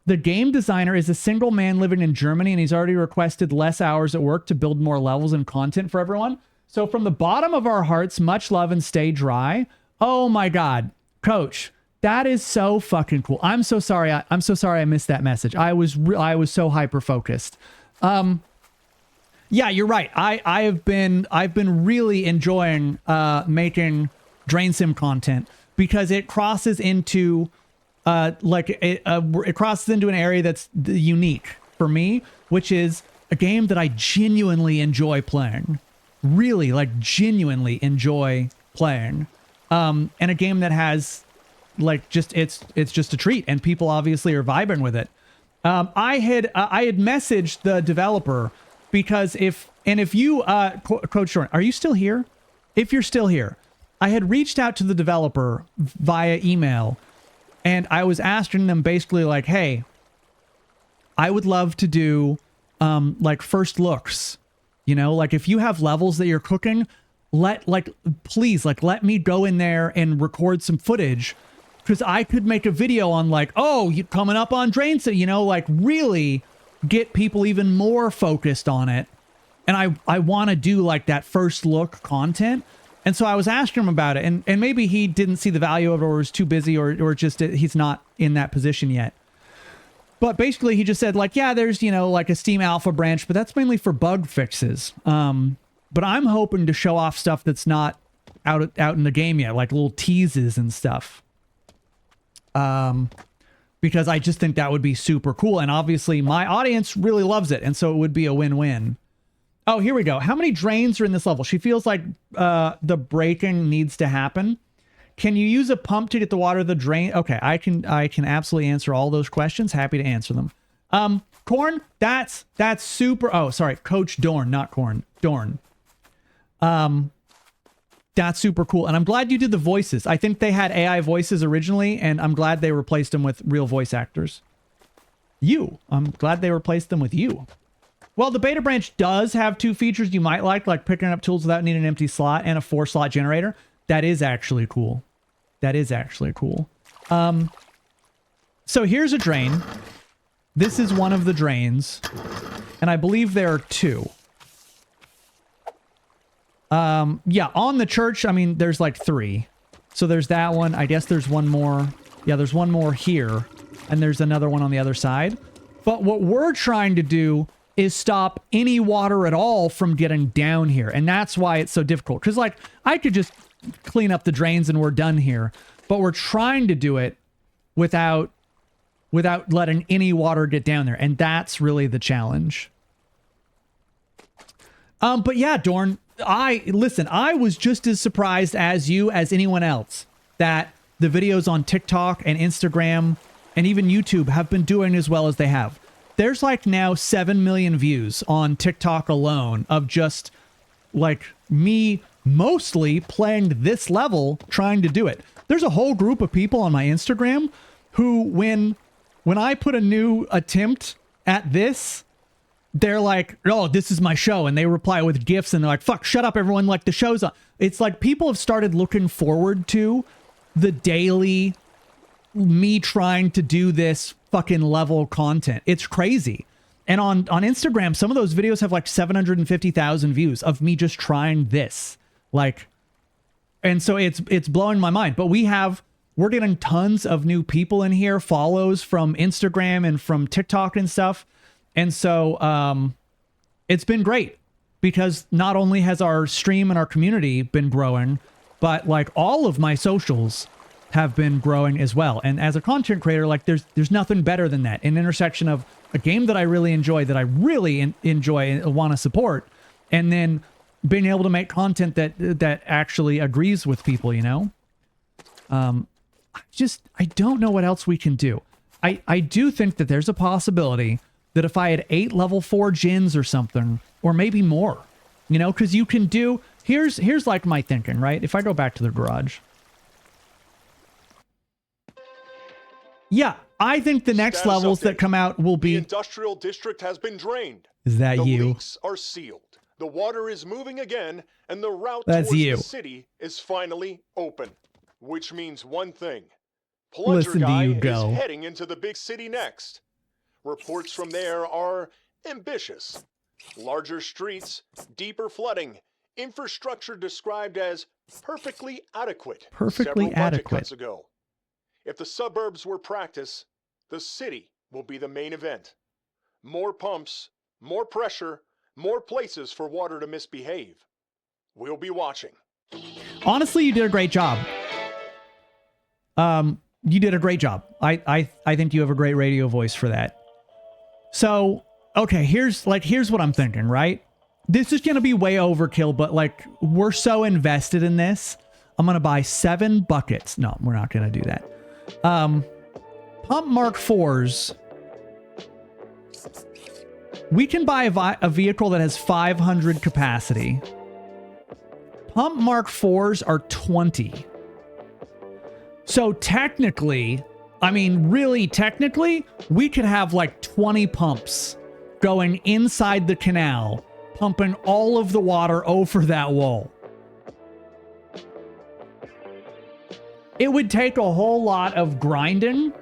The game designer is a single man living in Germany, and he's already requested less hours at work to build more levels and content for everyone. So from the bottom of our hearts, much love and stay dry. Oh my God, Coach, that is so fucking cool. I'm so sorry. I'm so sorry I missed that message. I was so hyper focused. Yeah, you're right. I've been really enjoying making drainsim content because it crosses into it crosses into an area that's unique for me, which is a game that I genuinely enjoy playing. Really, like, genuinely enjoy playing. And a game that has, like, it's just a treat, and people obviously are vibing with it. I had messaged the developer because if you, Coach Jordan, are you still here? If you're still here, I had reached out to the developer via email, and I was asking them basically like, hey, I would love to do like first looks, you know, like if you have levels that you're cooking, please let me go in there and record some footage, because I could make a video on like, oh, you coming up on drainsim, you know, like really get people even more focused on it. And I want to do like that first look content. And so I was asking him about it, and maybe he didn't see the value of it, or was too busy, or just he's not in that position yet. But basically he just said like, yeah, there's, you know, like a Steam Alpha branch, but that's mainly for bug fixes. But I'm hoping to show off stuff that's not out in the game yet, like little teases and stuff. Because I just think that would be super cool. And obviously my audience really loves it. And so it would be a win-win. Oh, here we go. How many drains are in this level? She feels like the breaking needs to happen. Can you use a pump to get the water to the drain? Okay, I can absolutely answer all those questions. Happy to answer them. Corn, that's super. Oh, sorry, Coach Dorn, not Corn. Dorn. That's super cool. And I'm glad you did the voices. I think they had AI voices originally, and I'm glad they replaced them with real voice actors. I'm glad they replaced them with you. Well, the beta branch does have 2 features you might like picking up tools without needing an empty slot and a 4-slot generator. That is actually cool. That is actually cool. So here's a drain. This is one of the drains. And I believe there are 2. Yeah, on the church, I mean, there's like 3. So there's that one. I guess there's one more. Yeah, there's one more here. And there's another one on the other side. But what we're trying to do is stop any water at all from getting down here. And that's why it's so difficult. Because, like, I could just clean up the drains and we're done here. But we're trying to do it without letting any water get down there. And that's really the challenge. But yeah, Dorn, I was just as surprised as you, as anyone else, that the videos on TikTok and Instagram and even YouTube have been doing as well as they have. There's like now 7 million views on TikTok alone of just like me mostly playing this level, trying to do it. There's a whole group of people on my Instagram who, when I put a new attempt at this, they're like, oh, this is my show. And they reply with GIFs and they're like, fuck, shut up, everyone. Like, the show's on. It's like people have started looking forward to the daily me trying to do this fucking level content. It's crazy. And on Instagram, some of those videos have like 750,000 views of me just trying this. Like, and so it's blowing my mind. But we have we're getting tons of new people in here, follows from Instagram and from TikTok and stuff. And so it's been great because not only has our stream and our community been growing, but like all of my socials have been growing as well. And as a content creator, like there's nothing better than that. An intersection of a game that I really enjoy, enjoy and want to support, and then being able to make content that actually agrees with people, you know? I don't know what else we can do. I do think that there's a possibility that if I had 8 level 4 gins or something, or maybe more, you know, because you can do, here's like my thinking, right? If I go back to the garage. Yeah, I think the next Status levels update. that come out will be... The industrial district has been drained. Is that the you? leaks are sealed. The water is moving again, and the route That's towards you. the city is finally open. Which means one thing. Plunger Listen to Guy you is go. heading into the big city next. Reports from there are ambitious. Larger streets, deeper flooding, infrastructure described as perfectly adequate. Perfectly several budget adequate. cuts ago. If the suburbs were practice, the city will be the main event. More pumps, more pressure, more places for water to misbehave. We'll be watching. Honestly, you did a great job. You did a great job. I think you have a great radio voice for that. So, okay, here's what I'm thinking, right? This is going to be way overkill, but like we're so invested in this. I'm going to buy 7 buckets. No, we're not going to do that. Pump Mark 4s. We can buy a vehicle that has 500 capacity. Pump Mark 4s are 20. So technically, I mean, really technically, we could have like 20 pumps going inside the canal, pumping all of the water over that wall. It would take a whole lot of grinding.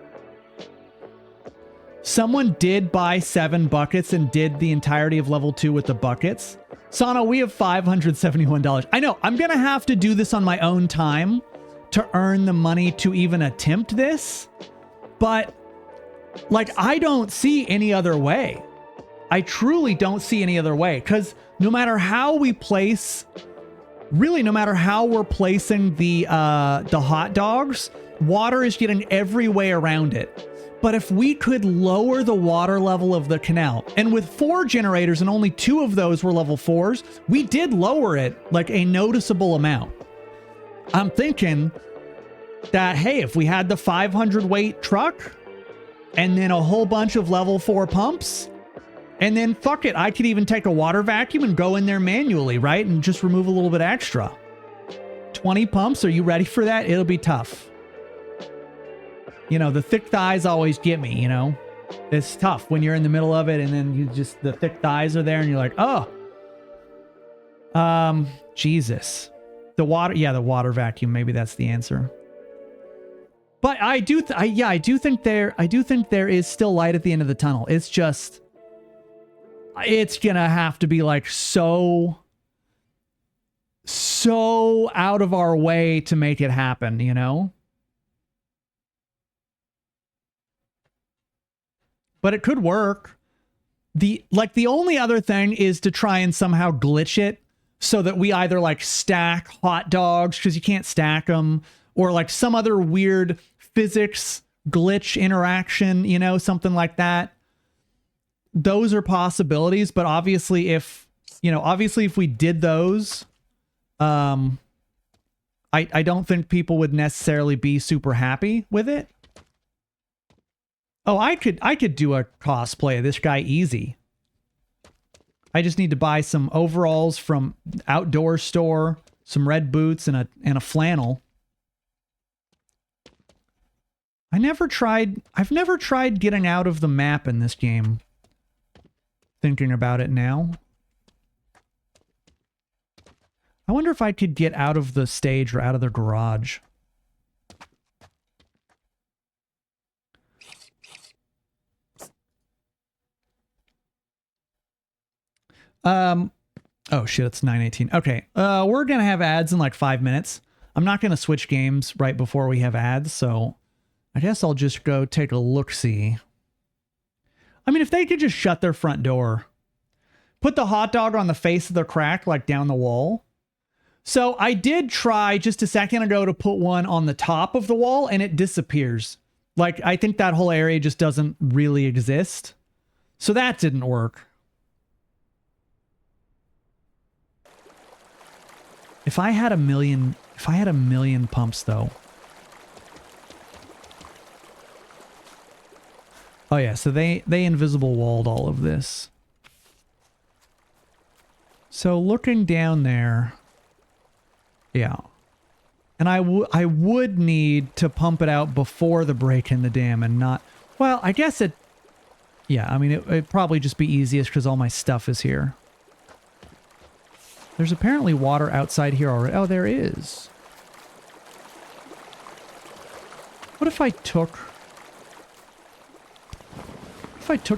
Someone did buy 7 buckets and did the entirety of level 2 with the buckets. Sana, we have $571. I know, I'm going to have to do this on my own time to earn the money to even attempt this. But, like, I don't see any other way. I truly don't see any other way. Because no matter how we place... Really, no matter how we're placing the hot dogs, water is getting every way around it. But if we could lower the water level of the canal, and with 4 generators and only 2 of those were level 4s, we did lower it like a noticeable amount. I'm thinking that, hey, if we had the 500 weight truck and then a whole bunch of level 4 pumps, and then fuck it, I could even take a water vacuum and go in there manually, right? And just remove a little bit extra. 20 pumps, are you ready for that? It'll be tough. You know, the thick thighs always get me, you know? It's tough when you're in the middle of it and then you just, the thick thighs are there and you're like, oh. Jesus. The water vacuum, maybe that's the answer. But I do think there is still light at the end of the tunnel. It's just... It's gonna have to be like so out of our way to make it happen, you know? But it could work. The only other thing is to try and somehow glitch it so that we either like stack hot dogs because you can't stack them, or like some other weird physics glitch interaction, you know, something like that. Those are possibilities, but obviously if we did those, I don't think people would necessarily be super happy with it. Oh, I could do a cosplay of this guy easy. I just need to buy some overalls from outdoor store, some red boots and a flannel. I've never tried getting out of the map in this game. Thinking about it now. I wonder if I could get out of the stage or out of the garage. Oh shit, it's 9:18. Okay. We're gonna have ads in like 5 minutes. I'm not going to switch games right before we have ads, so I guess I'll just go take a look-see. I mean, if they could just shut their front door. Put the hot dog on the face of the crack, like down the wall. So I did try just a second ago to put one on the top of the wall, and it disappears. Like, I think that whole area just doesn't really exist. So that didn't work. If I had a million pumps though. Oh yeah, so they invisible walled all of this. So looking down there, yeah. And I would need to pump it out before the break in the dam and not, well, I guess it, yeah, I mean, it'd probably just be easiest because all my stuff is here. There's apparently water outside here already. Oh, there is. What if I took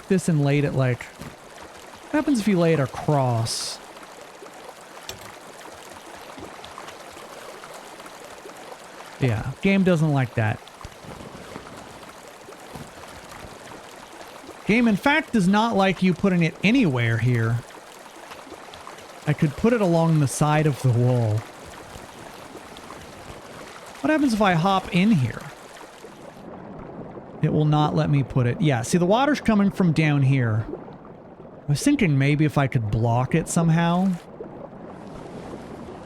this and laid it like, what happens if you lay it across? Yeah, game doesn't like that. Game, in fact, does not like you putting it anywhere here. I could put it along the side of the wall. What happens if I hop in here? It will not let me put it. Yeah, see, the water's coming from down here. I was thinking maybe if I could block it somehow.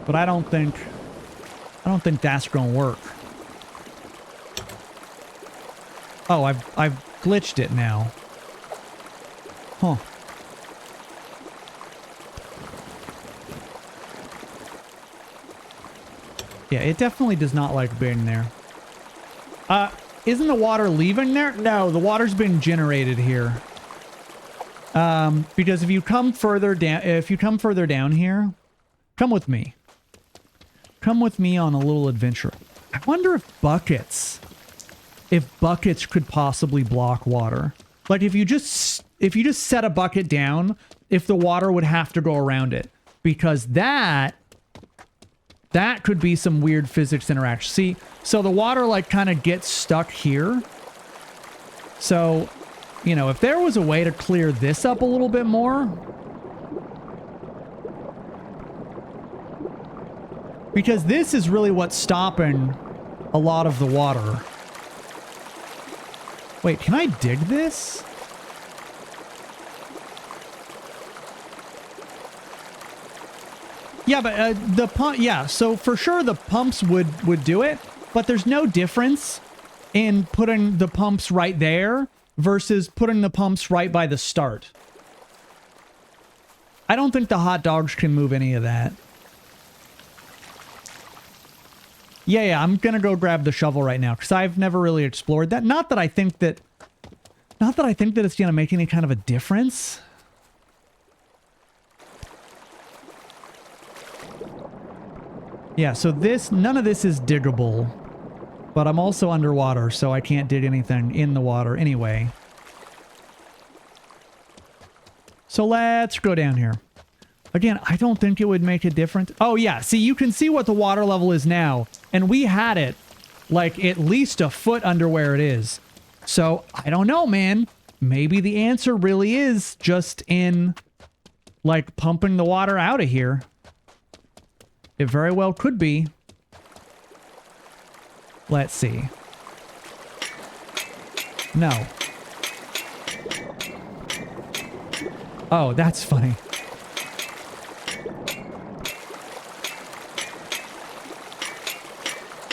But I don't think that's gonna work. Oh, I've glitched it now. Huh. Yeah, it definitely does not like being there. Isn't the water leaving there? No, the water's been generated here. Because if you come further down here, come with me. Come with me on a little adventure. I wonder if buckets could possibly block water. Like if you just set a bucket down, if the water would have to go around it, because that could be some weird physics interaction. See, so the water like kind of gets stuck here. So, you know, if there was a way to clear this up a little bit more, because this is really what's stopping a lot of the water. Wait, can I dig this? Yeah, but the pump, yeah, so for sure the pumps would do it, but there's no difference in putting the pumps right there versus putting the pumps right by the start. I don't think the hot dogs can move any of that. Yeah, I'm gonna go grab the shovel right now because I've never really explored that. Not that I think that it's gonna make any kind of a difference. Yeah, so none of this is diggable, but I'm also underwater, so I can't dig anything in the water anyway. So let's go down here. Again, I don't think it would make a difference. Oh yeah, see, you can see what the water level is now, and we had it like at least a foot under where it is. So I don't know, man. Maybe the answer really is just in like pumping the water out of here. It very well could be. Let's see. No. Oh, that's funny.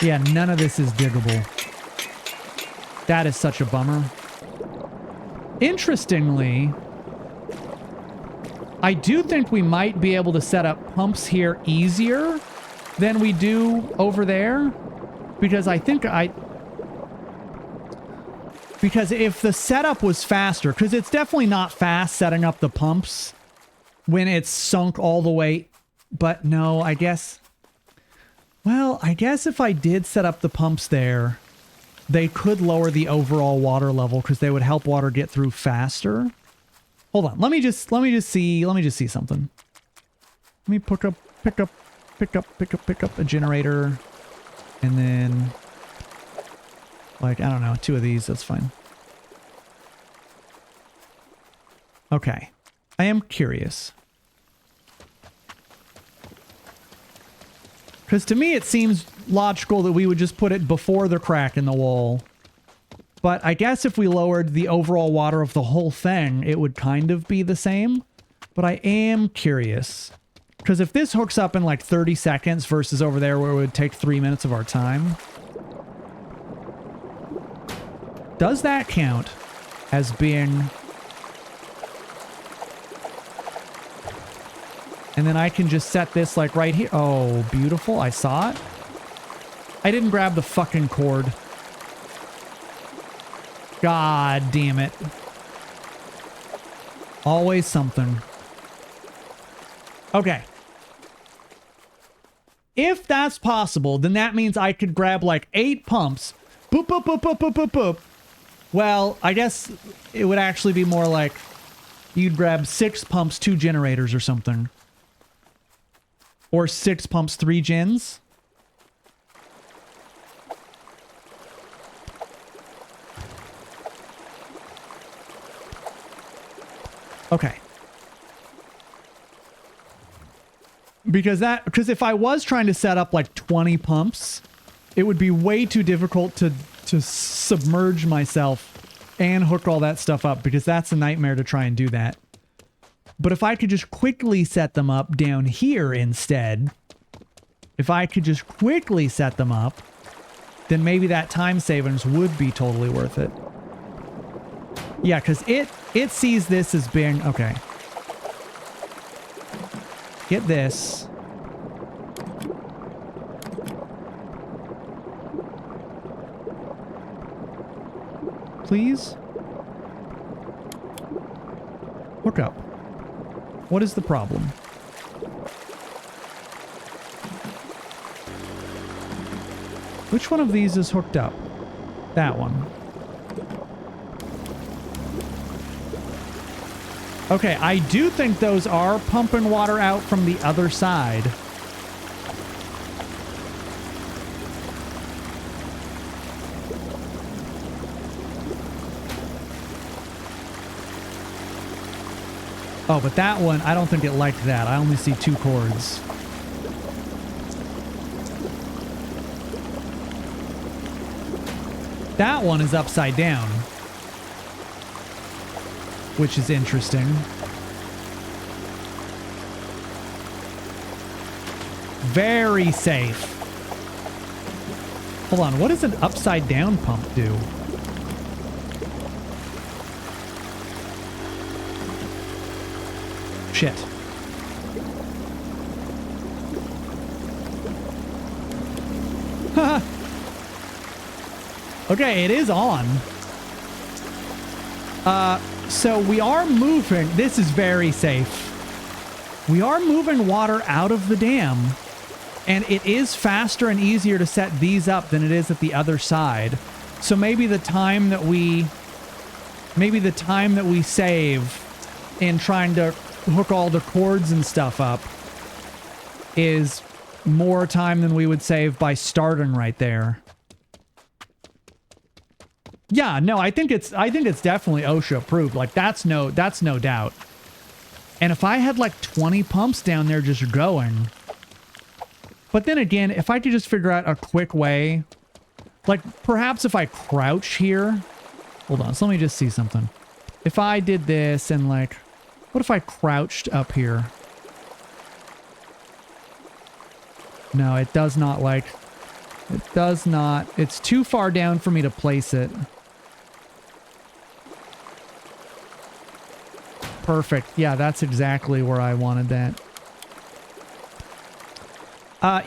Yeah, none of this is diggable. That is such a bummer. Interestingly, I do think we might be able to set up pumps here easier than we do over there. Because because if the setup was faster, because it's definitely not fast setting up the pumps when it's sunk all the way. But no, I guess... Well, I guess if I did set up the pumps there, they could lower the overall water level because they would help water get through faster. Hold on, let me just see something. Let me pick up a generator. And then, like, I don't know, 2 of these, that's fine. Okay. I am curious. Because to me, it seems logical that we would just put it before the crack in the wall. But I guess if we lowered the overall water of the whole thing, it would kind of be the same. But I am curious. Because if this hooks up in like 30 seconds versus over there where it would take 3 minutes of our time, does that count as being... And then I can just set this like right here. Oh, beautiful. I saw it. I didn't grab the fucking cord. God damn it. Always something. Okay. If that's possible, then that means I could grab like 8 pumps. Boop, boop, boop, boop, boop, boop, boop. Well, I guess it would actually be more like you'd grab 6 pumps, 2 generators or something. Or 6 pumps, 3 gens. Okay. Because if I was trying to set up like 20 pumps, it would be way too difficult to submerge myself and hook all that stuff up, because that's a nightmare to try and do that. But if I could just quickly set them up down here instead, if I could just quickly set them up, then maybe that time savings would be totally worth it. Yeah, because it sees this as being... Okay. Get this. Please? Hook up. What is the problem? Which one of these is hooked up? That one. Okay, I do think those are pumping water out from the other side. Oh, but that one, I don't think it liked that. I only see 2 cords. That one is upside down, which is interesting. Very safe. Hold on, what does an upside down pump do? Shit. Haha. Okay, it is on. So we are moving. This is very safe. We are moving water out of the dam. And it is faster and easier to set these up than it is at the other side. So maybe the time that we save in trying to hook all the cords and stuff up is more time than we would save by starting right there. Yeah, no, I think it's definitely OSHA approved. Like that's no doubt. And if I had like 20 pumps down there just going. But then again, if I could just figure out a quick way, like perhaps if I crouch here. Hold on, so let me just see something. If I did this and like, what if I crouched up here? No, it does not like, it does not. It's too far down for me to place it. Perfect. Yeah, that's exactly where I wanted that.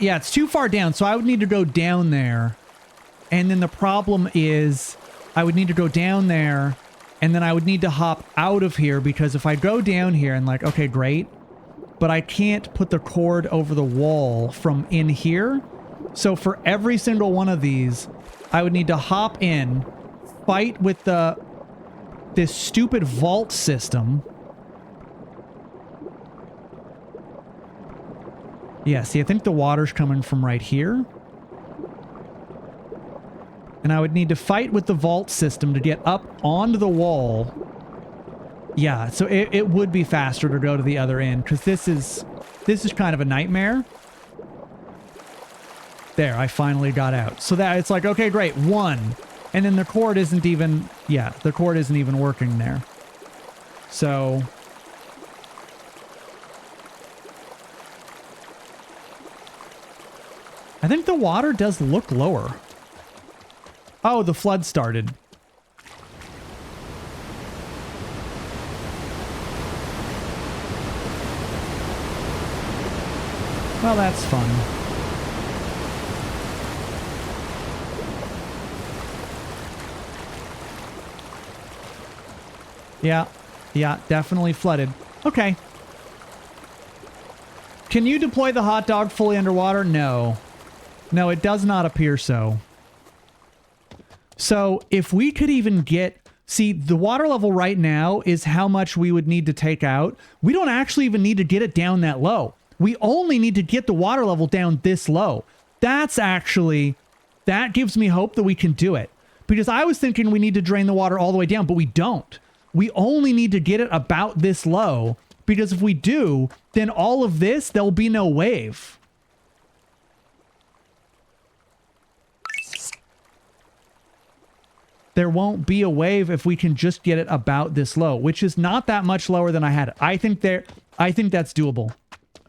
Yeah, it's too far down, so I would need to go down there. And then the problem is I would need to go down there and then I would need to hop out of here, because if I go down here and like, okay, great, but I can't put the cord over the wall from in here. So for every single one of these, I would need to hop in, fight with this stupid vault system. Yeah, see, I think the water's coming from right here. And I would need to fight with the vault system to get up onto the wall. Yeah, so it would be faster to go to the other end, because this is kind of a nightmare. There, I finally got out. So that it's like, okay, great, 1. And then the cord isn't even, yeah, the cord isn't even working there. So... I think the water does look lower. Oh, the flood started. Well, that's fun. Yeah, definitely flooded. Okay. Can you deploy the hot dog fully underwater? No. No, it does not appear so. So if we could even get... See, the water level right now is how much we would need to take out. We don't actually even need to get it down that low. We only need to get the water level down this low. That's actually... That gives me hope that we can do it. Because I was thinking we need to drain the water all the way down, but we don't. We only need to get it about this low. Because if we do, then all of this, there'll be no wave. There won't be a wave if we can just get it about this low, which is not that much lower than I had. I think that's doable.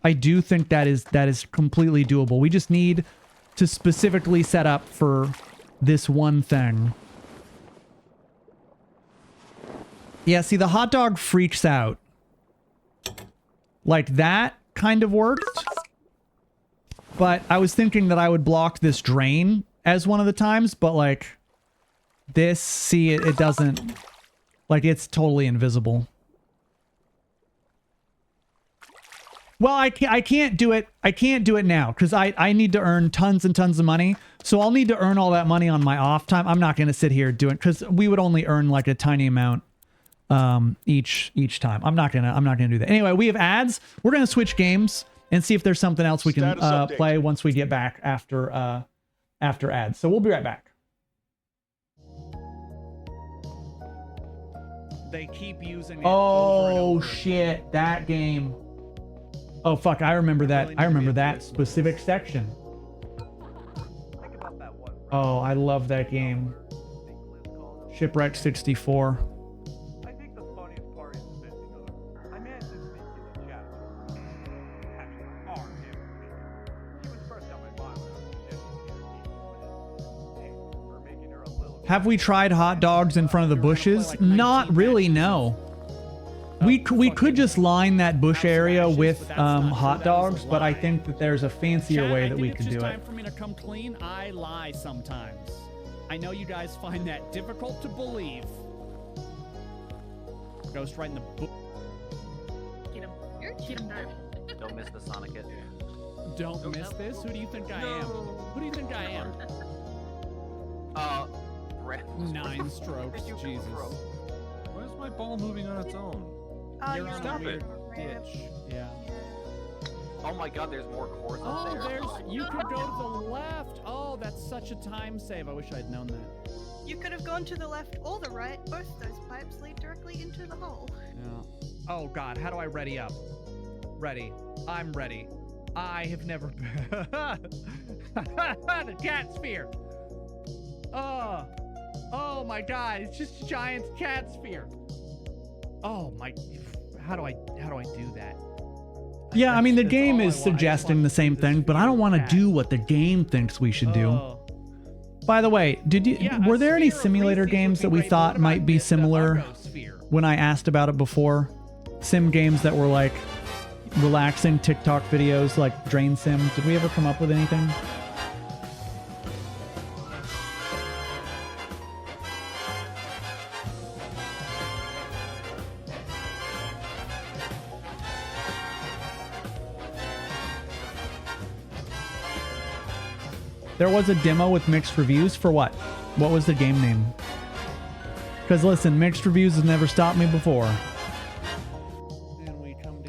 I do think that is completely doable. We just need to specifically set up for this one thing. Yeah, see, the hot dog freaks out. Like, that kind of worked. But I was thinking that I would block this drain as one of the times, but, like... This, see, it doesn't... Like, it's totally invisible. Well, I can't do it. I can't do it now, because I need to earn tons and tons of money. So I'll need to earn all that money on my off time. I'm not going to sit here doing... Because we would only earn, like, a tiny amount each time. I'm not gonna do that. Anyway, we have ads. We're going to switch games and see if there's something else we can play once we get back after ads. So we'll be right back. They keep using it. Oh shit, that game. Oh fuck, I remember that. I remember that specific section. Think about that one. Oh, I love that game. Shipwreck 64. I think the funniest part is this, I managed to sneak in the chat. Actually, him. She was first on my mind when I was hey, we're making her a little... Have we tried hot dogs in front of the bushes? Not really, no. We could just line that bush area with hot dogs, but I think that there's a fancier way that we could do it. It's just time for me to come clean. I lie sometimes. I know you guys find that difficult to believe. Ghost right in the book. Get him. You're cheating, Don't miss the Sonic hit. Don't miss this? Who do you think I am? Who do you think I am? Brett. 9 strokes, Jesus. Why is my ball moving on its own? You're on Stop a weird it. ditch. Yeah. Oh my god, there's more cores up Oh, there. you could go to the left. Oh, that's such a time save. I wish I'd known that. You could have gone to the left or the right. Both those pipes lead directly into the hole. Yeah. Oh god, how do I ready up? Ready. I'm ready. I have never been. The cat sphere. Oh my god, it's just a giant cat sphere. Oh my, how do I do that? Yeah, I mean, the game is suggesting the same thing, but I don't want to do what the game thinks we should do. By the way, were there any simulator games that we thought might be similar when I asked about it before? Sim games that were like relaxing TikTok videos like drainsim. Did we ever come up with anything? There was a demo with mixed reviews for what? What was the game name? Because listen, mixed reviews has never stopped me before.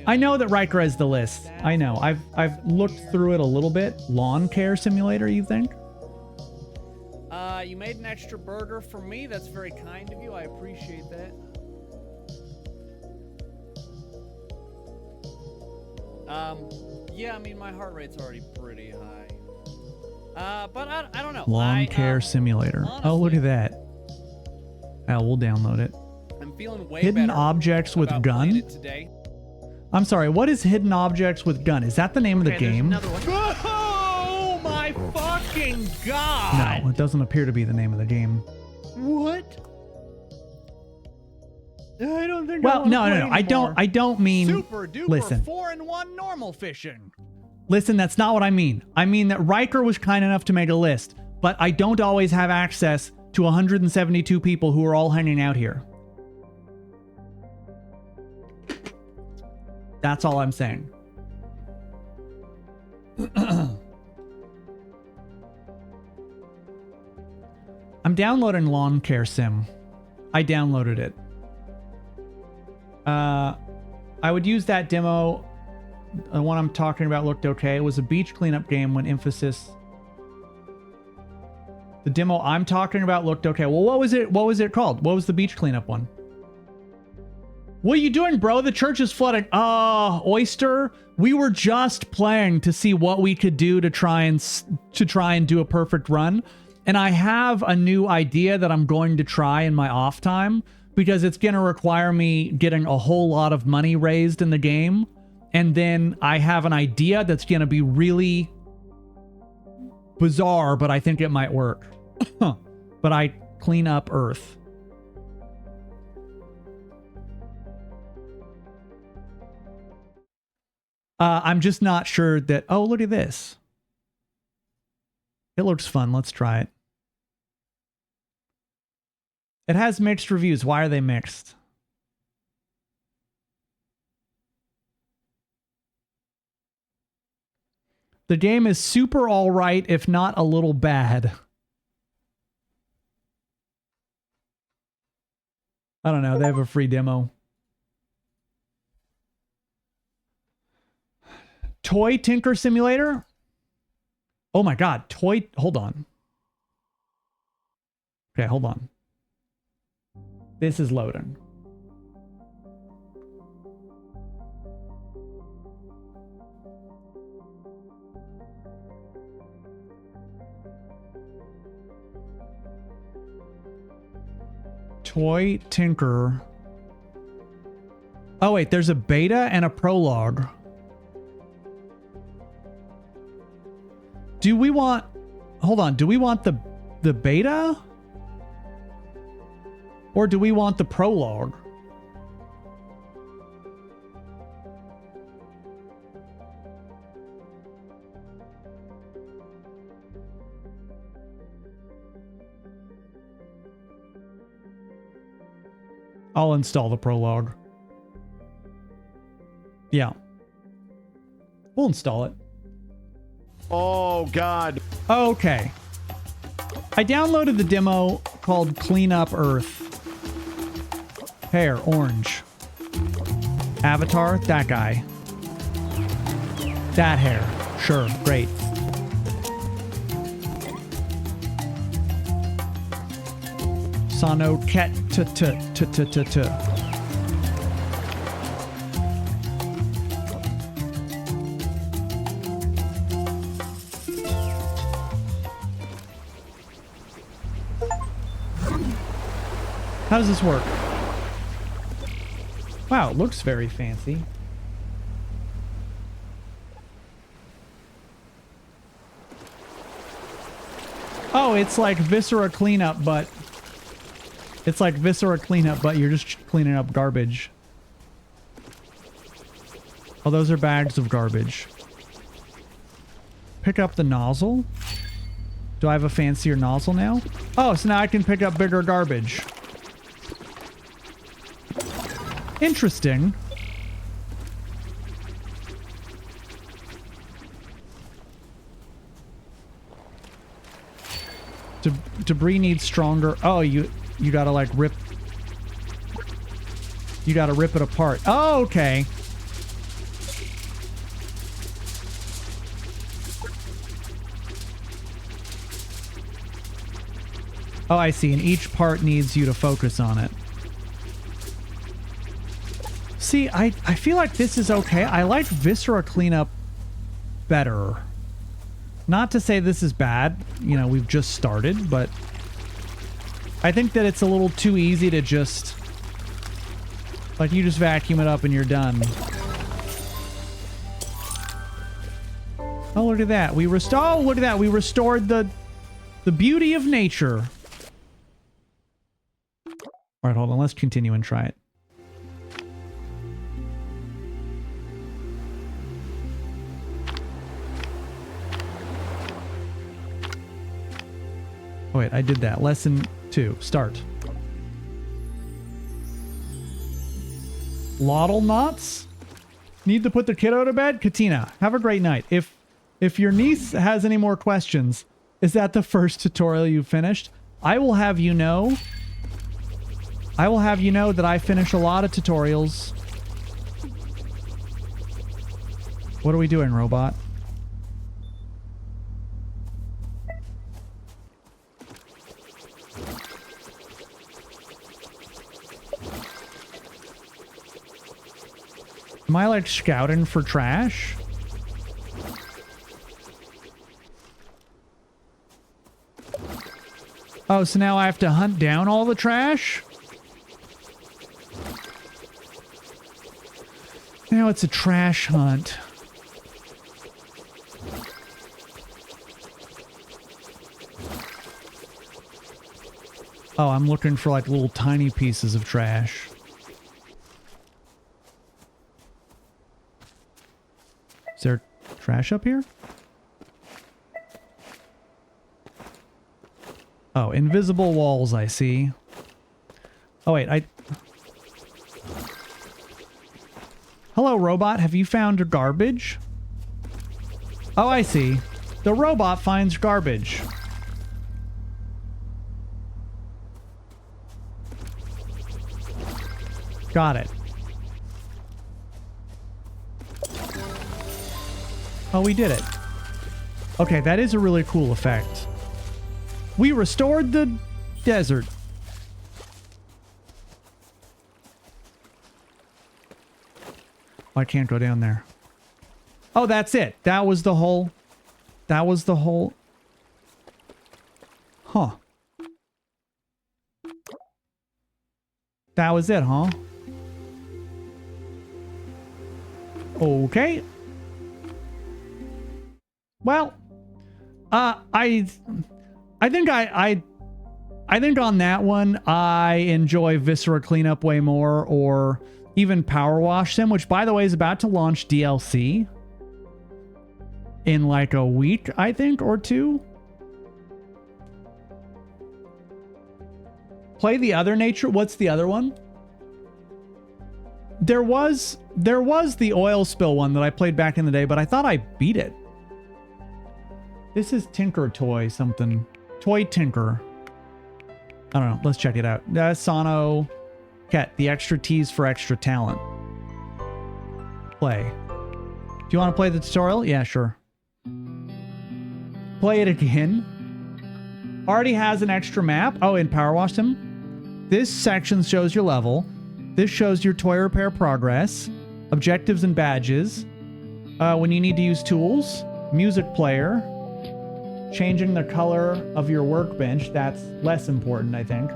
I know that Riker has the list. I know. I've looked through it a little bit. Lawn care simulator, you think? You made an extra burger for me. That's very kind of you. I appreciate that. Yeah, I mean, my heart rate's already pretty high. But I don't know. Lawn care simulator. Honestly, Oh, look at that. Oh, we'll download it. I'm feeling way Hidden better objects with about gun? playing it today. I'm sorry, what is hidden objects with gun? Is that the name of the Okay, there's game? another one. Oh my fucking god! No, it doesn't appear to be the name of the game. What? I don't think. Well, no. I don't mean. Super duper Listen, 4-in-1 normal fishing. listen. That's not what I mean. I mean that Riker was kind enough to make a list, but I don't always have access to 172 people who are all hanging out here. That's all I'm saying. I'm downloading Lawn Care Sim. I downloaded it. I would use that demo. The one I'm talking about looked okay. It was a beach cleanup game when emphasis. The demo I'm talking about looked okay. Well, what was it? What was it called? What was the beach cleanup one? What are you doing, bro? The church is flooding. Oyster. We were just playing to see what we could do to try and do a perfect run. And I have a new idea that I'm going to try in my off time because it's going to require me getting a whole lot of money raised in the game. And then I have an idea that's going to be really bizarre, but I think it might work. But I clean up Earth. I'm just not sure that... Oh, look at this. It looks fun. Let's try it. It has mixed reviews. Why are they mixed? The game is super alright, if not a little bad. I don't know. They have a free demo. Toy Tinker Simulator? Oh my god. Toy... Hold on. Okay, hold on. This is loading. Toy Tinker. Oh wait, there's a beta and a prologue. Do we want... Hold on, do we want the beta? Or do we want the prologue? I'll install the prologue. Yeah. We'll install it. Oh, God. Okay. I downloaded the demo called Clean Up Earth. Hair, orange. Avatar, that guy. That hair. Sure, great. Sano ket t. How does this work? Wow, it looks very fancy. Oh, it's like Viscera cleanup, but... It's like Viscera cleanup, but you're just cleaning up garbage. Oh, those are bags of garbage. Pick up the nozzle? Do I have a fancier nozzle now? Oh, so now I can pick up bigger garbage. Interesting. Debris needs stronger. Oh, you gotta like rip. You gotta rip it apart. Oh, okay. Oh, I see. And each part needs you to focus on it. See, I feel like this is okay. I like Viscera Cleanup better. Not to say this is bad. You know, we've just started, but I think that it's a little too easy to just... Like, you just vacuum it up and you're done. Oh, look at that. We look at that. We restored the beauty of nature. All right, hold on. Let's continue and try it. Oh, wait, I did that. Lesson 2. Start. Lottle knots? Need to put the kiddo to bed? Katina, have a great night. If your niece has any more questions, is that the first tutorial you finished? I will have you know that I finish a lot of tutorials. What are we doing, robot? Am I like scouting for trash? Oh, so now I have to hunt down all the trash? Now it's a trash hunt. Oh, I'm looking for like little tiny pieces of trash. Is there trash up here? Oh, invisible walls, I see. Oh, wait, Hello, robot. Have you found garbage? Oh, I see. The robot finds garbage. Got it. Oh, we did it. Okay, that is a really cool effect. We restored the desert. Oh, I can't go down there. Oh, that's it. That was the whole... That was the whole... Huh. That was it, huh? Okay. Well, I think I think on that one, I enjoy Viscera Cleanup way more, or even Power Wash Sim, which, by the way, is about to launch DLC in like a week, I think, or 2. Play the other nature. What's the other one? There was the oil spill one that I played back in the day, but I thought I beat it. This is Tinker Toy something. Toy Tinker. I don't know. Let's check it out. Sano Ket, the extra tease for extra talent. Play. Do you want to play the tutorial? Yeah, sure. Play it again. Already has an extra map. Oh, in Power Wash Sim. This section shows your level. This shows your toy repair progress, objectives and badges. When you need to use tools, music player, changing the color of your workbench. That's less important, I think.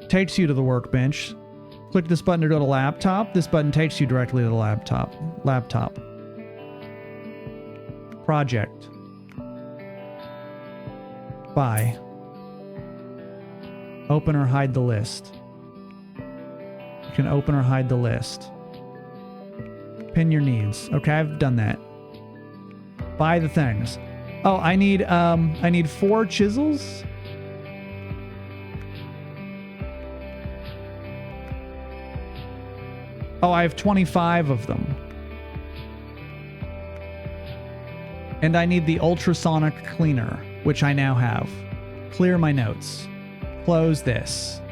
Takes you to the workbench. Click this button to go to laptop. This button takes you directly to the laptop. Project. Buy. Open or hide the list. You can open or hide the list. Pin your needs. Okay, I've done that. Buy the things. Oh, I need 4 chisels. Oh, I have 25 of them. And I need the ultrasonic cleaner, which I now have. Clear my notes. Close this.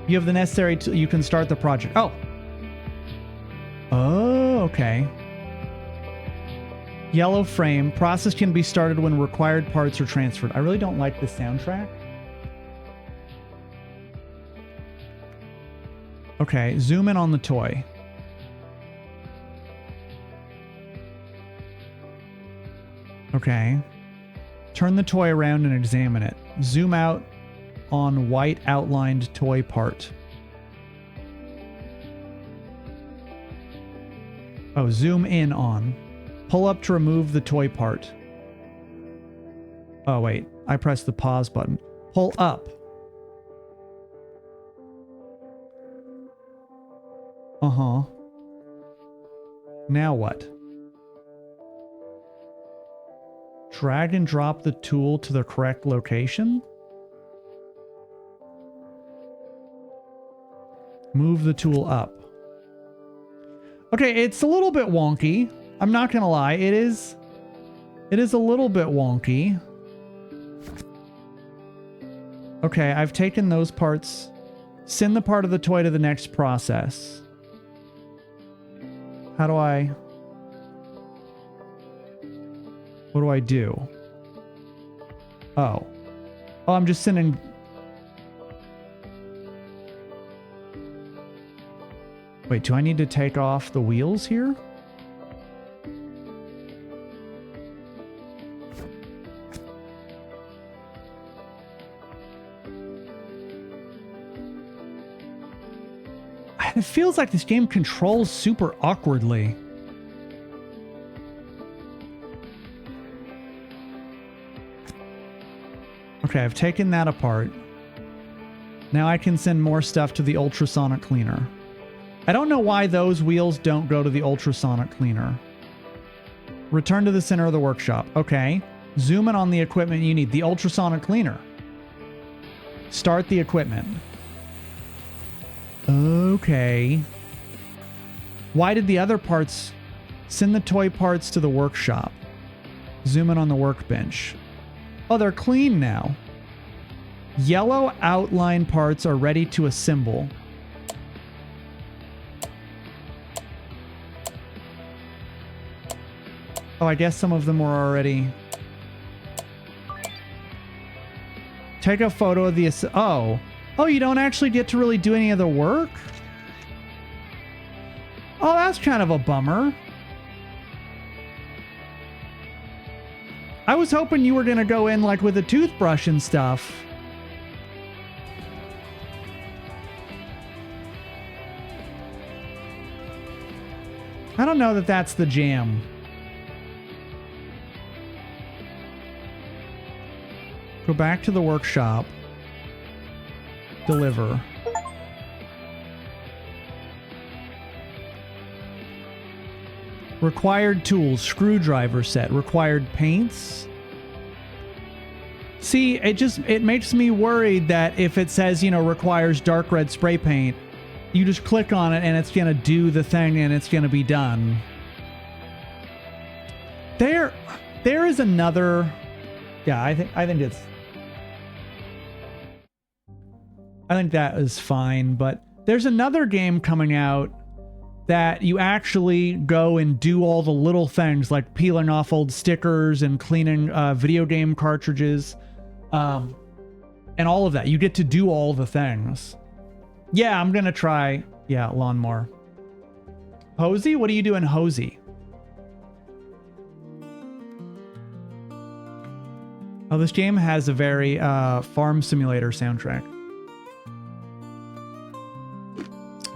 You have the necessary you can start the project. Oh. Oh, okay. Yellow frame. Process can be started when required parts are transferred. I really don't like the soundtrack. Okay, zoom in on the toy. Okay. Turn the toy around and examine it. Zoom out on white outlined toy part. Oh, zoom in on. Pull up to remove the toy part. Oh, wait. I pressed the pause button. Pull up. Uh-huh. Now what? Drag and drop the tool to the correct location? Move the tool up. Okay, it's a little bit wonky. I'm not gonna lie, it is a little bit wonky. Okay, I've taken those parts. Send the part of the toy to the next process. How do I... What do I do? Oh. Oh, I'm just sending... Wait, do I need to take off the wheels here? It feels like this game controls super awkwardly. Okay, I've taken that apart. Now I can send more stuff to the ultrasonic cleaner. I don't know why those wheels don't go to the ultrasonic cleaner. Return to the center of the workshop. Okay. Zoom in on the equipment you need. The ultrasonic cleaner. Start the equipment. Okay. Why did the other parts... Send the toy parts to the workshop. Zoom in on the workbench. Oh, they're clean now. Yellow outline parts are ready to assemble. Oh, I guess some of them were already... Take a photo of the... Oh. Oh, you don't actually get to really do any of the work? Oh, that's kind of a bummer. I was hoping you were going to go in like with a toothbrush and stuff. I don't know that that's the jam. Go back to the workshop. Deliver. Required tools, screwdriver set, required paints. See, it makes me worried that if it says, you know, requires dark red spray paint, you just click on it and it's going to do the thing and it's going to be done. There is another... Yeah, I think that is fine, but there's another game coming out that you actually go and do all the little things like peeling off old stickers and cleaning video game cartridges, and all of that. You get to do all the things. Yeah, I'm gonna try. Yeah, lawnmower. Hosey? What are you doing, Hosey? Oh, this game has a very Farm Simulator soundtrack.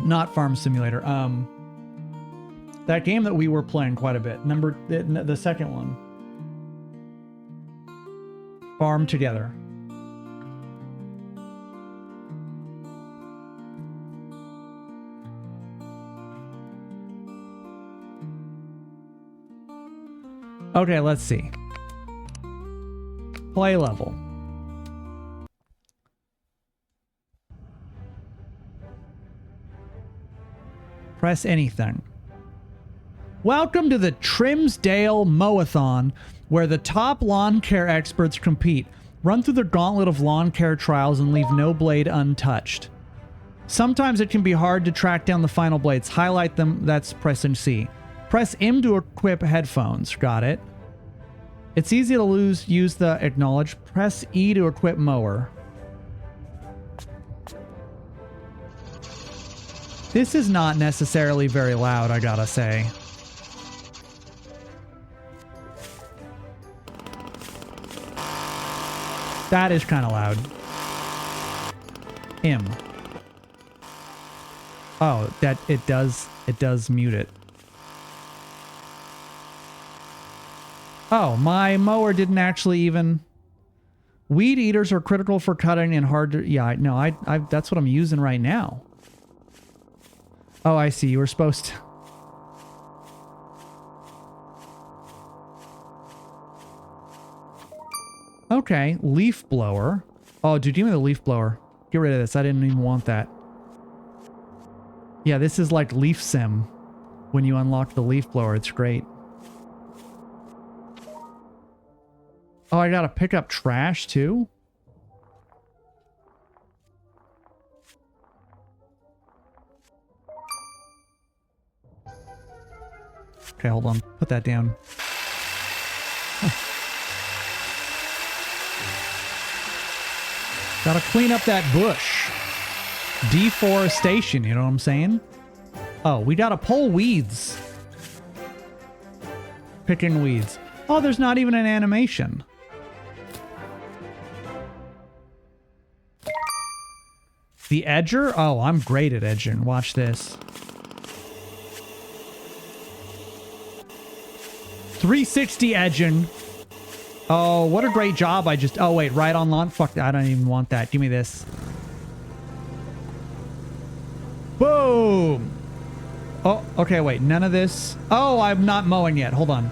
Not Farm Simulator. That game that we were playing quite a bit. The second one. Farm Together. Okay, let's see. Play level. Press anything. Welcome to the Trimsdale Mowathon, where the top lawn care experts compete. Run through the gauntlet of lawn care trials and leave no blade untouched. Sometimes it can be hard to track down the final blades. Highlight them, that's pressing C. Press M to equip headphones. Got it. It's easy to use the acknowledge. Press E to equip mower. This is not necessarily very loud, I gotta say. That is kind of loud. M. Oh, that it does mute it. Oh, my mower didn't actually even... Weed eaters are critical for cutting and hard to... Yeah, no, I that's what I'm using right now. Oh, I see. You were supposed to... Okay, leaf blower. Oh, dude, give me the leaf blower. Get rid of this. I didn't even want that. Yeah, this is like leaf sim. When you unlock the leaf blower, it's great. Oh, I gotta pick up trash too? Okay, hold on. Put that down. Gotta clean up that bush. Deforestation, you know what I'm saying? Oh, we gotta pull weeds. Picking weeds. Oh, there's not even an animation. The edger? Oh, I'm great at edging. Watch this. 360 edging. Oh, what a great job. I just... Oh, wait. Right on lawn? Fuck that. I don't even want that. Give me this. Boom. Oh, okay. Wait. None of this. Oh, I'm not mowing yet. Hold on.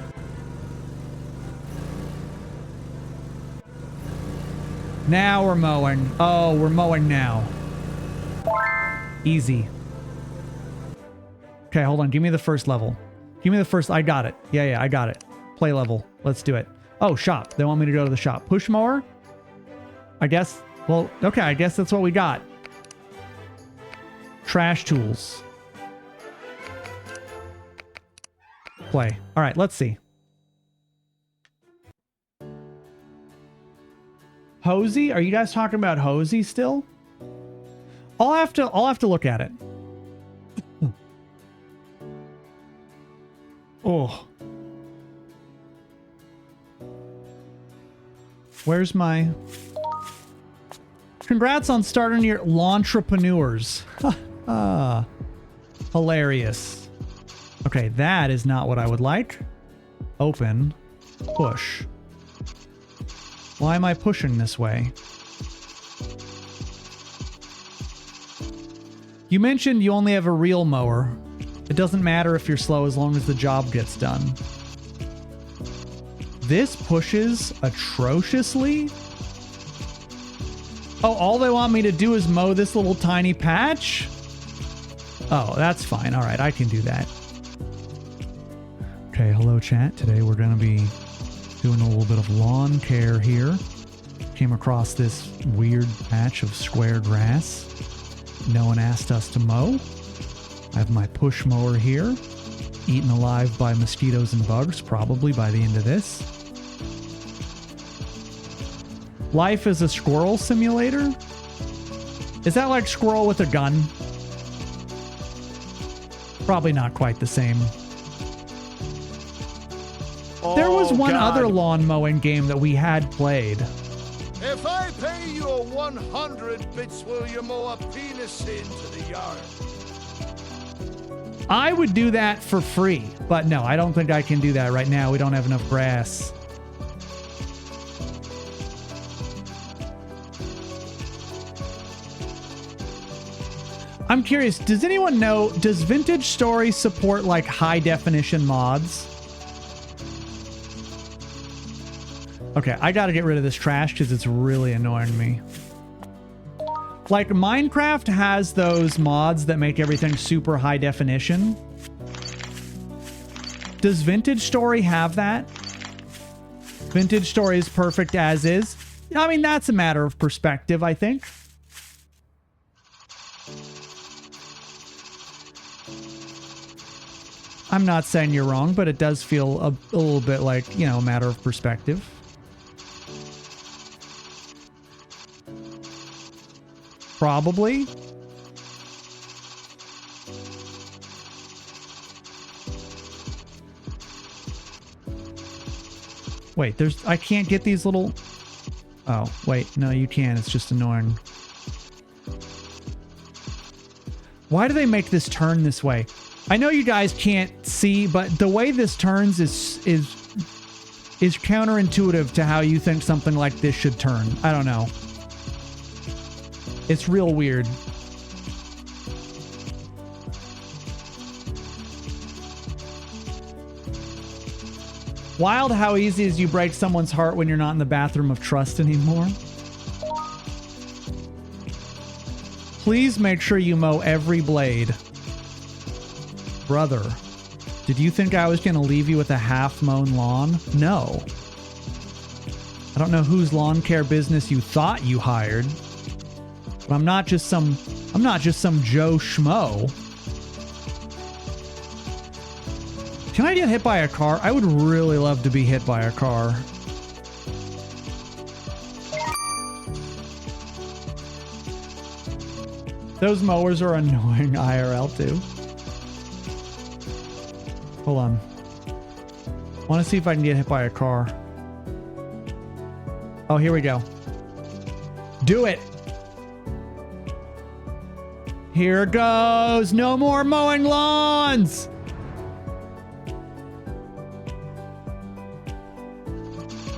Now we're mowing. Oh, we're mowing now. Easy. Okay, hold on. Give me the first level. Give me the first... I got it. Yeah, I got it. Play level. Let's do it. Oh, shop. They want me to go to the shop. Push mower? I guess... Well, okay. I guess that's what we got. Trash tools. Play. All right, let's see. Hosey? Are you guys talking about Hosey still? I'll have to look at it. Oh. Where's my... Congrats on starting your lawntrepreneurs. Hilarious. Okay, that is not what I would like. Open. Push. Why am I pushing this way? You mentioned you only have a reel mower. It doesn't matter if you're slow as long as the job gets done. This pushes atrociously? Oh, all they want me to do is mow this little tiny patch? Oh, that's fine. All right, I can do that. Okay, hello chat. Today we're going to be doing a little bit of lawn care here. Came across this weird patch of square grass. No one asked us to mow. I have my push mower here. Eaten alive by mosquitoes and bugs, probably by the end of this. Life is a squirrel simulator? Is that like squirrel with a gun? Probably not quite the same. Oh, there was one God. other lawn mowing game that we had played. If I pay you 100 bits, will you mow a penis into the yard? I would do that for free, but no, I don't think I can do that right now. We don't have enough grass. I'm curious, does anyone know, does Vintage Story support like high definition mods? Okay, I gotta get rid of this trash because it's really annoying me. Like, Minecraft has those mods that make everything super high definition. Does Vintage Story have that? Vintage Story is perfect as is. I mean, that's a matter of perspective, I think. I'm not saying you're wrong, but it does feel a little bit like, you know, a matter of perspective. Probably. Wait, I can't get these little... Oh, wait, no, you can. It's just annoying. Why do they make this turn this way? I know you guys can't see, but the way this turns is counterintuitive to how you think something like this should turn. I don't know. It's real weird. Wild how easy is you break someone's heart when you're not in the bathroom of trust anymore. Please make sure you mow every blade. Brother, did you think I was going to leave you with a half-mown lawn? No. I don't know whose lawn care business you thought you hired, but I'm not just some Joe Schmo. Can I get hit by a car? I would really love to be hit by a car. Those mowers are annoying IRL too. Hold on. I want to see if I can get hit by a car. Oh, here we go. Do it. Here goes. No more mowing lawns.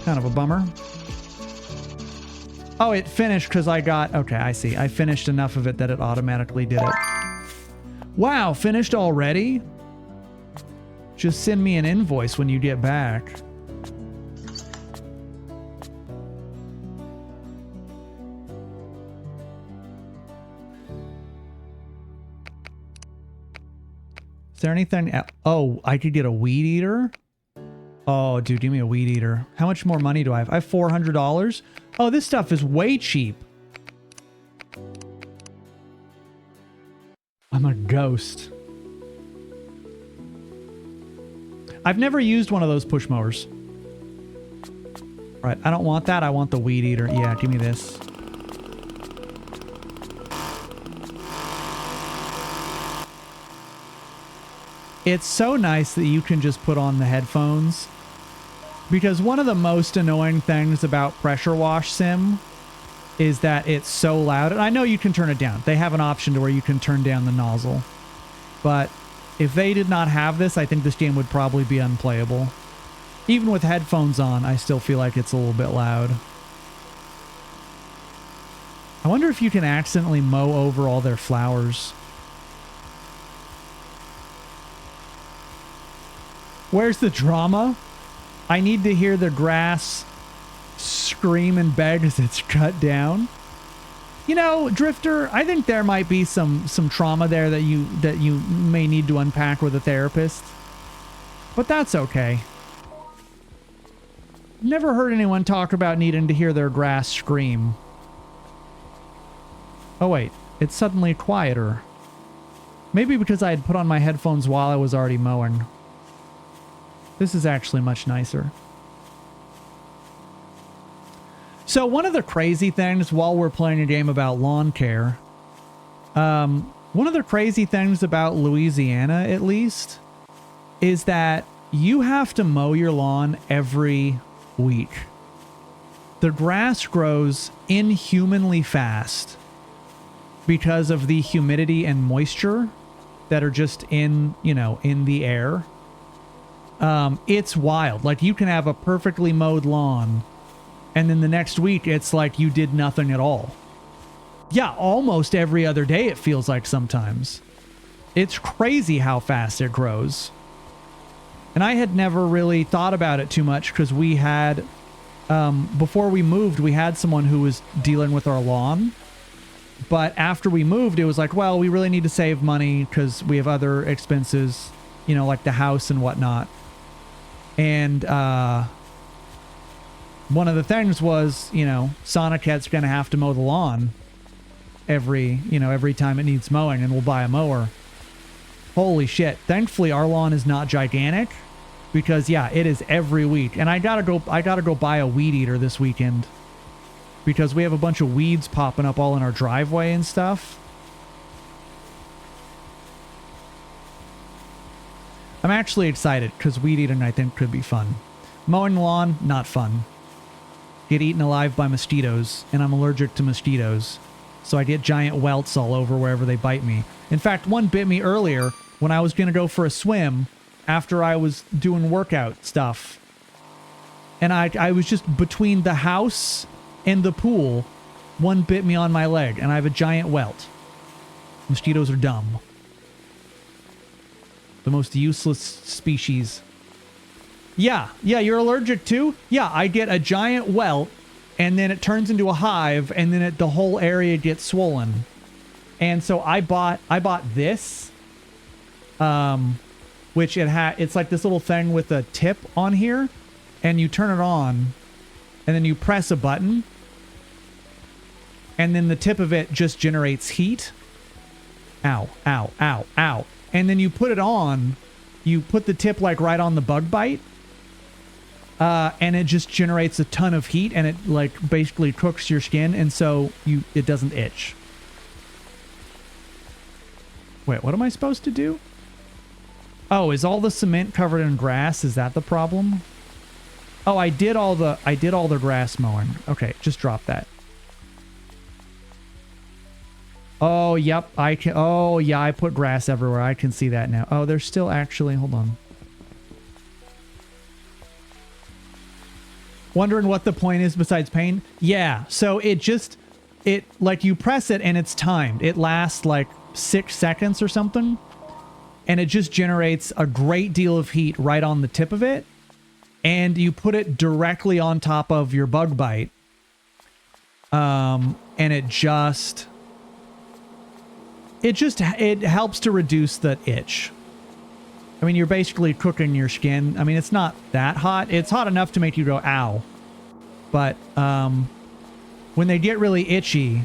Kind of a bummer. Oh, it finished because I got... Okay, I see. I finished enough of it that it automatically did it. Wow, finished already? Just send me an invoice when you get back. Is there anything... Oh, I could get a weed eater? Oh, dude, give me a weed eater. How much more money do I have? I have $400. Oh, this stuff is way cheap. I'm a ghost. I've never used one of those push mowers. Right, I don't want that. I want the weed eater. Yeah, give me this. It's so nice that you can just put on the headphones. Because one of the most annoying things about Pressure Wash Sim is that it's so loud. And I know you can turn it down. They have an option to where you can turn down the nozzle. But if they did not have this, I think this game would probably be unplayable. Even with headphones on, I still feel like it's a little bit loud. I wonder if you can accidentally mow over all their flowers. Where's the drama? I need to hear the grass scream and beg as it's cut down. You know, Drifter, I think there might be some trauma there that you may need to unpack with a therapist. But that's okay. Never heard anyone talk about needing to hear their grass scream. Oh wait, it's suddenly quieter. Maybe because I had put on my headphones while I was already mowing. This is actually much nicer. So one of the crazy things while we're playing a game about lawn care, one of the crazy things about Louisiana, at least, is that you have to mow your lawn every week. The grass grows inhumanly fast because of the humidity and moisture that are just in, you know, in the air. It's wild. Like, you can have a perfectly mowed lawn, and then the next week it's like you did nothing at all. Yeah, almost every other day it feels like sometimes. It's crazy how fast it grows. And I had never really thought about it too much because we had, before we moved, we had someone who was dealing with our lawn. But after we moved, it was like, well, we really need to save money because we have other expenses, you know, like the house and whatnot. And one of the things was, you know, Sonic Head's going to have to mow the lawn every time it needs mowing, and we'll buy a mower. Holy shit. Thankfully, our lawn is not gigantic because, yeah, it is every week. And I gotta go buy a weed eater this weekend because we have a bunch of weeds popping up all in our driveway and stuff. I'm actually excited because weed eating I think could be fun. Mowing the lawn, not fun. Get eaten alive by mosquitoes, and I'm allergic to mosquitoes. So I get giant welts all over wherever they bite me. In fact, one bit me earlier when I was going to go for a swim after I was doing workout stuff. And I was just between the house and the pool. One bit me on my leg, and I have a giant welt. Mosquitoes are dumb. The most useless species. Yeah, you're allergic to? Yeah, I get a giant welt, and then it turns into a hive, and then the whole area gets swollen. And so I bought this, which it's like this little thing with a tip on here, and you turn it on, and then you press a button, and then the tip of it just generates heat. Ow, ow, ow, ow. And then you put it on, you put the tip like right on the bug bite, and it just generates a ton of heat, and it like basically cooks your skin, and so it doesn't itch. Wait, what am I supposed to do? Oh, is all the cement covered in grass? Is that the problem? Oh, I did all the grass mowing. Okay, just drop that. Oh, yep, I can. Oh, yeah, I put grass everywhere. I can see that now. Oh, there's still actually, hold on. Wondering what the point is besides pain? Yeah, so it like you press it and it's timed. It lasts like 6 seconds or something. And it just generates a great deal of heat right on the tip of it. And you put it directly on top of your bug bite. And it helps to reduce the itch. I mean, you're basically cooking your skin. I mean, it's not that hot. It's hot enough to make you go, ow. But when they get really itchy,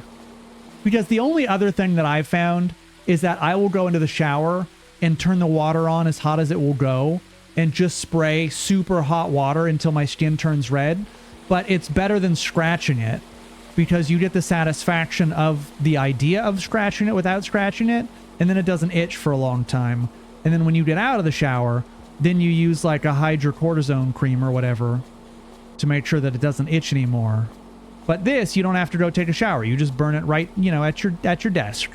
because the only other thing that I've found is that I will go into the shower and turn the water on as hot as it will go and just spray super hot water until my skin turns red. But it's better than scratching it because you get the satisfaction of the idea of scratching it without scratching it, and then it doesn't itch for a long time. And then when you get out of the shower, then you use like a hydrocortisone cream or whatever to make sure that it doesn't itch anymore. But this, you don't have to go take a shower. You just burn it right, at your desk.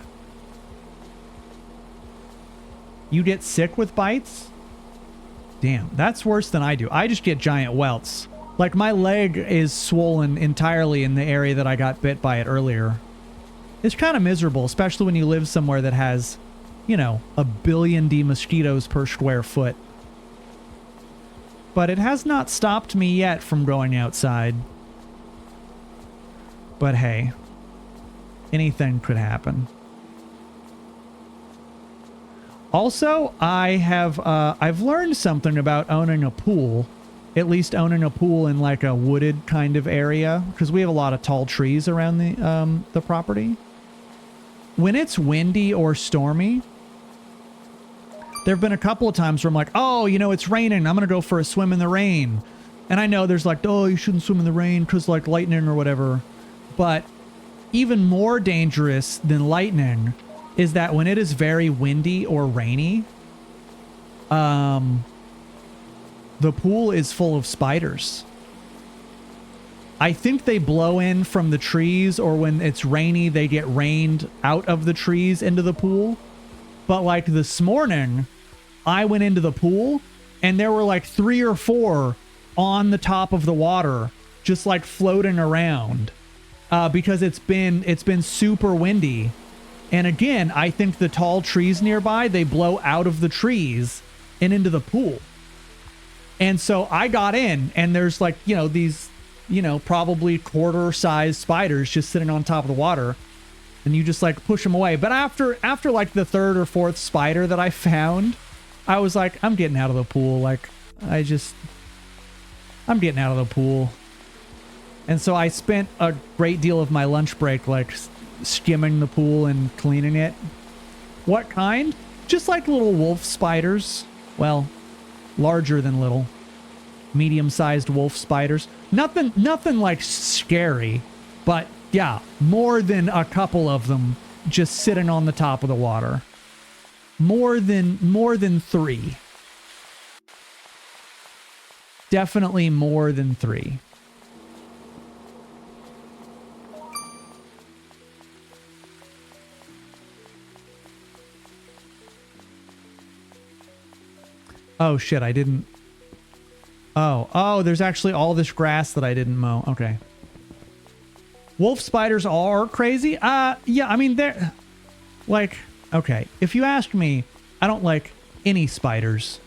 You get sick with bites? Damn, that's worse than I do. I just get giant welts. Like my leg is swollen entirely in the area that I got bit by it earlier. It's kind of miserable, especially when you live somewhere that has, a billion mosquitoes per square foot. But it has not stopped me yet from going outside. But hey, anything could happen. Also, I've learned something about owning a pool. At least owning a pool in like a wooded kind of area, because we have a lot of tall trees around the property. When it's windy or stormy, there have been a couple of times where I'm like, oh, it's raining. I'm going to go for a swim in the rain. And I know there's like, oh, you shouldn't swim in the rain because like lightning or whatever. But even more dangerous than lightning is that when it is very windy or rainy, the pool is full of spiders. I think they blow in from the trees, or when it's rainy, they get rained out of the trees into the pool. But like this morning, I went into the pool and there were like 3 or 4 on the top of the water, just like floating around, because it's been super windy. And again, I think the tall trees nearby, they blow out of the trees and into the pool. And so I got in, and there's like, these, probably quarter-sized spiders just sitting on top of the water, and you just like push them away. But after like the 3rd or 4th spider that I found, I was like, I'm getting out of the pool. Like, I'm getting out of the pool. And so I spent a great deal of my lunch break like skimming the pool and cleaning it. What kind? Just like little wolf spiders. Well, larger than little. Medium-sized wolf spiders. Nothing like scary, but yeah, more than a couple of them just sitting on the top of the water. More than 3. Definitely more than 3. Oh shit, I didn't. Oh, there's actually all this grass that I didn't mow. Okay. Wolf spiders are crazy? Yeah, I mean, they're like, okay, if you ask me, I don't like any spiders.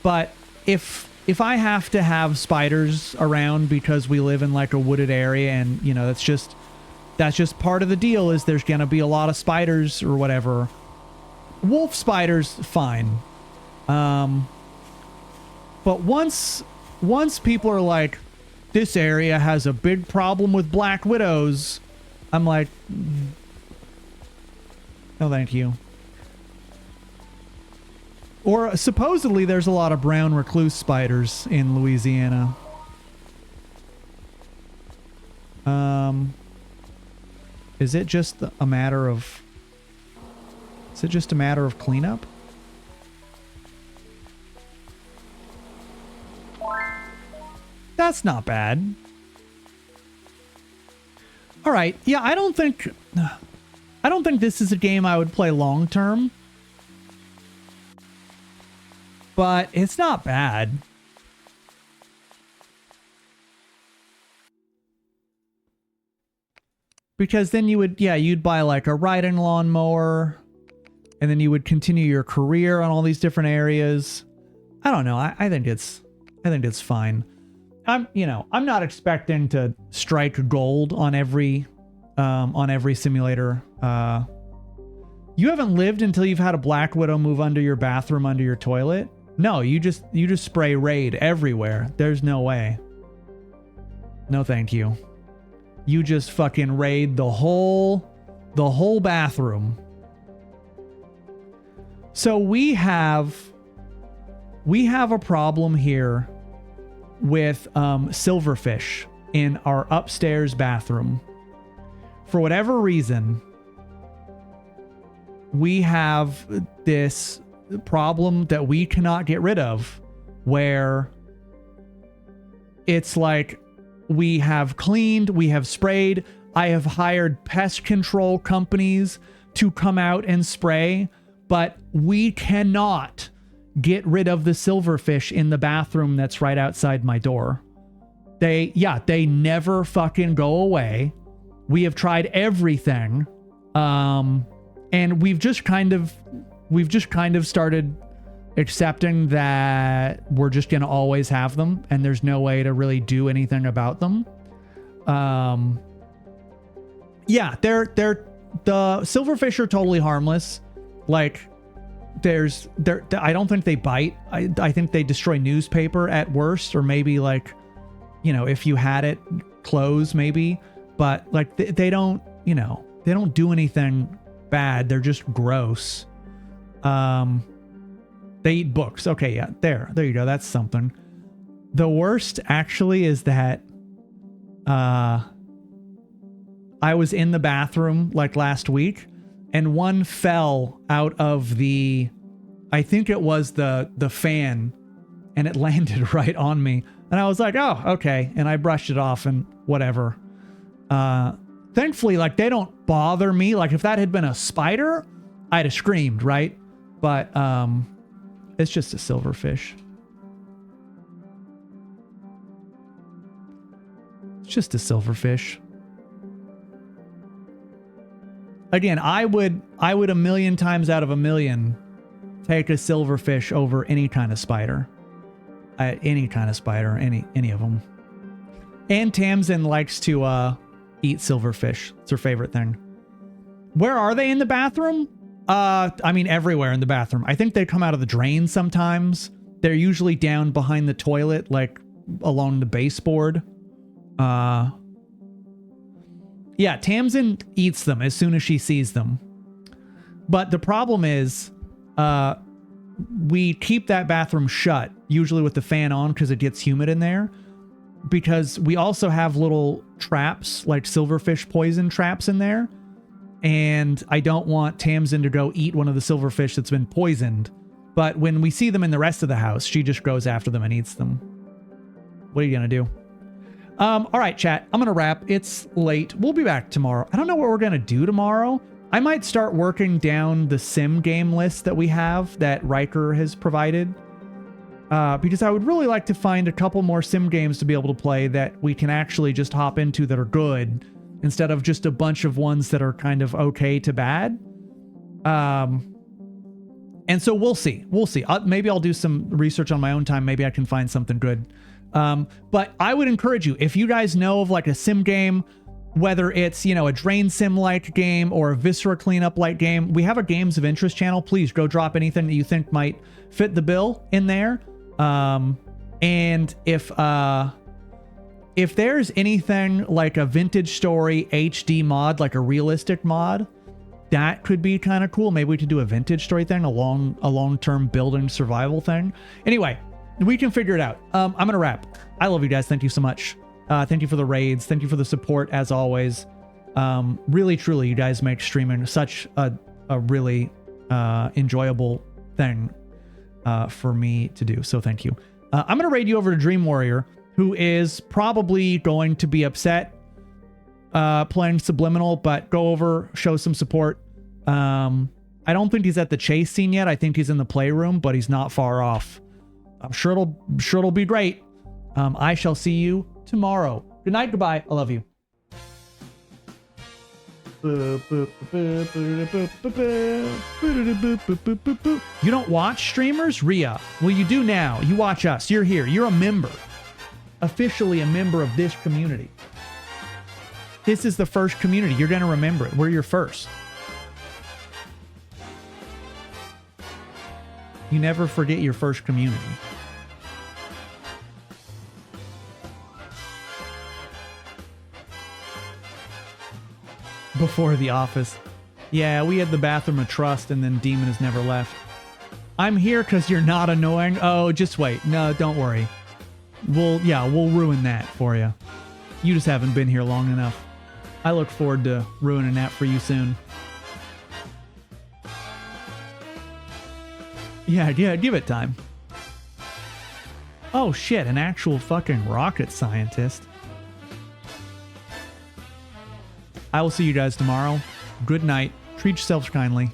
But if I have to have spiders around because we live in like a wooded area and, you know, that's just part of the deal is there's going to be a lot of spiders or whatever. Wolf spiders, fine. But once people are like, this area has a big problem with black widows, I'm like, no thank you. Or supposedly there's a lot of brown recluse spiders in Louisiana. Is it just a matter of cleanup? That's not bad. All right. Yeah, I don't think this is a game I would play long term. But it's not bad. Because then you'd buy like a riding lawnmower, and then you would continue your career on all these different areas. I don't know. I think it's fine. I'm not expecting to strike gold on every simulator. You haven't lived until you've had a black widow move under your bathroom, under your toilet? No, you just spray raid everywhere. There's no way. No, thank you. You just fucking raid the whole bathroom. So we have a problem here with silverfish in our upstairs bathroom. For whatever reason, we have this problem that we cannot get rid of, where it's like we have cleaned, we have sprayed, I have hired pest control companies to come out and spray, but we cannot get rid of the silverfish in the bathroom that's right outside my door. They never fucking go away. We have tried everything. And we've just kind of started accepting that we're just going to always have them and there's no way to really do anything about them. Yeah, the silverfish are totally harmless. Like, I don't think they bite. I think they destroy newspaper at worst, or maybe like, you know, if you had it, clothes maybe. But like they don't do anything bad. They're just gross. They eat books. Okay, yeah, there you go. That's something. The worst actually is that I was in the bathroom like last week, and one fell out of I think it was the fan, and it landed right on me. And I was like, oh, okay. And I brushed it off and whatever. Thankfully, like, they don't bother me. Like, if that had been a spider, I'd have screamed, right? But it's just a silverfish. It's just a silverfish. Again, I would a million times out of a million take a silverfish over any kind of spider. Any kind of spider, any of them. And Tamsin likes to eat silverfish. It's her favorite thing. Where are they in the bathroom? I mean, everywhere in the bathroom. I think they come out of the drain sometimes. They're usually down behind the toilet, like along the baseboard. Yeah, Tamsin eats them as soon as she sees them. But the problem is, we keep that bathroom shut, usually with the fan on because it gets humid in there. Because we also have little traps, like silverfish poison traps in there. And I don't want Tamsin to go eat one of the silverfish that's been poisoned. But when we see them in the rest of the house, she just goes after them and eats them. What are you going to do? All right, chat. I'm going to wrap. It's late. We'll be back tomorrow. I don't know what we're going to do tomorrow. I might start working down the sim game list that we have that Riker has provided. Because I would really like to find a couple more sim games to be able to play that we can actually just hop into that are good, instead of just a bunch of ones that are kind of okay to bad. And so we'll see. We'll see. Maybe I'll do some research on my own time. Maybe I can find something good. But I would encourage you, if you guys know of like a sim game, whether it's, you know, a drain sim like game or a viscera cleanup like game, we have a games of interest channel. Please go drop anything that you think might fit the bill in there. And if there's anything like a Vintage Story HD mod, like a realistic mod, that could be kind of cool. Maybe we could do a Vintage Story thing, a long-term building survival thing. Anyway, we can figure it out. I'm gonna wrap. I love you guys. Thank you so much. Thank you for the raids. Thank you for the support as always. Really, truly, you guys make streaming such a really enjoyable thing for me to do. So thank you. I'm going to raid you over to Dream Warrior, who is probably going to be upset playing Subliminal, but go over, show some support. I don't think he's at the chase scene yet. I think he's in the playroom, but he's not far off. I'm sure it'll be great. I shall see you tomorrow. Good night. Goodbye. I love you. You don't watch streamers? Rhea. Well, you do now. You watch us. You're here. You're a member. Officially a member of this community. This is the first community. You're going to remember it. We're your first. You never forget your first community. Before The Office. Yeah, we had the bathroom of trust and then Demon has never left. I'm here because you're not annoying. Oh, just wait. No, don't worry. We'll ruin that for you. You just haven't been here long enough. I look forward to ruining that for you soon. Yeah, give it time. Oh shit, an actual fucking rocket scientist. I will see you guys tomorrow. Good night. Treat yourselves kindly.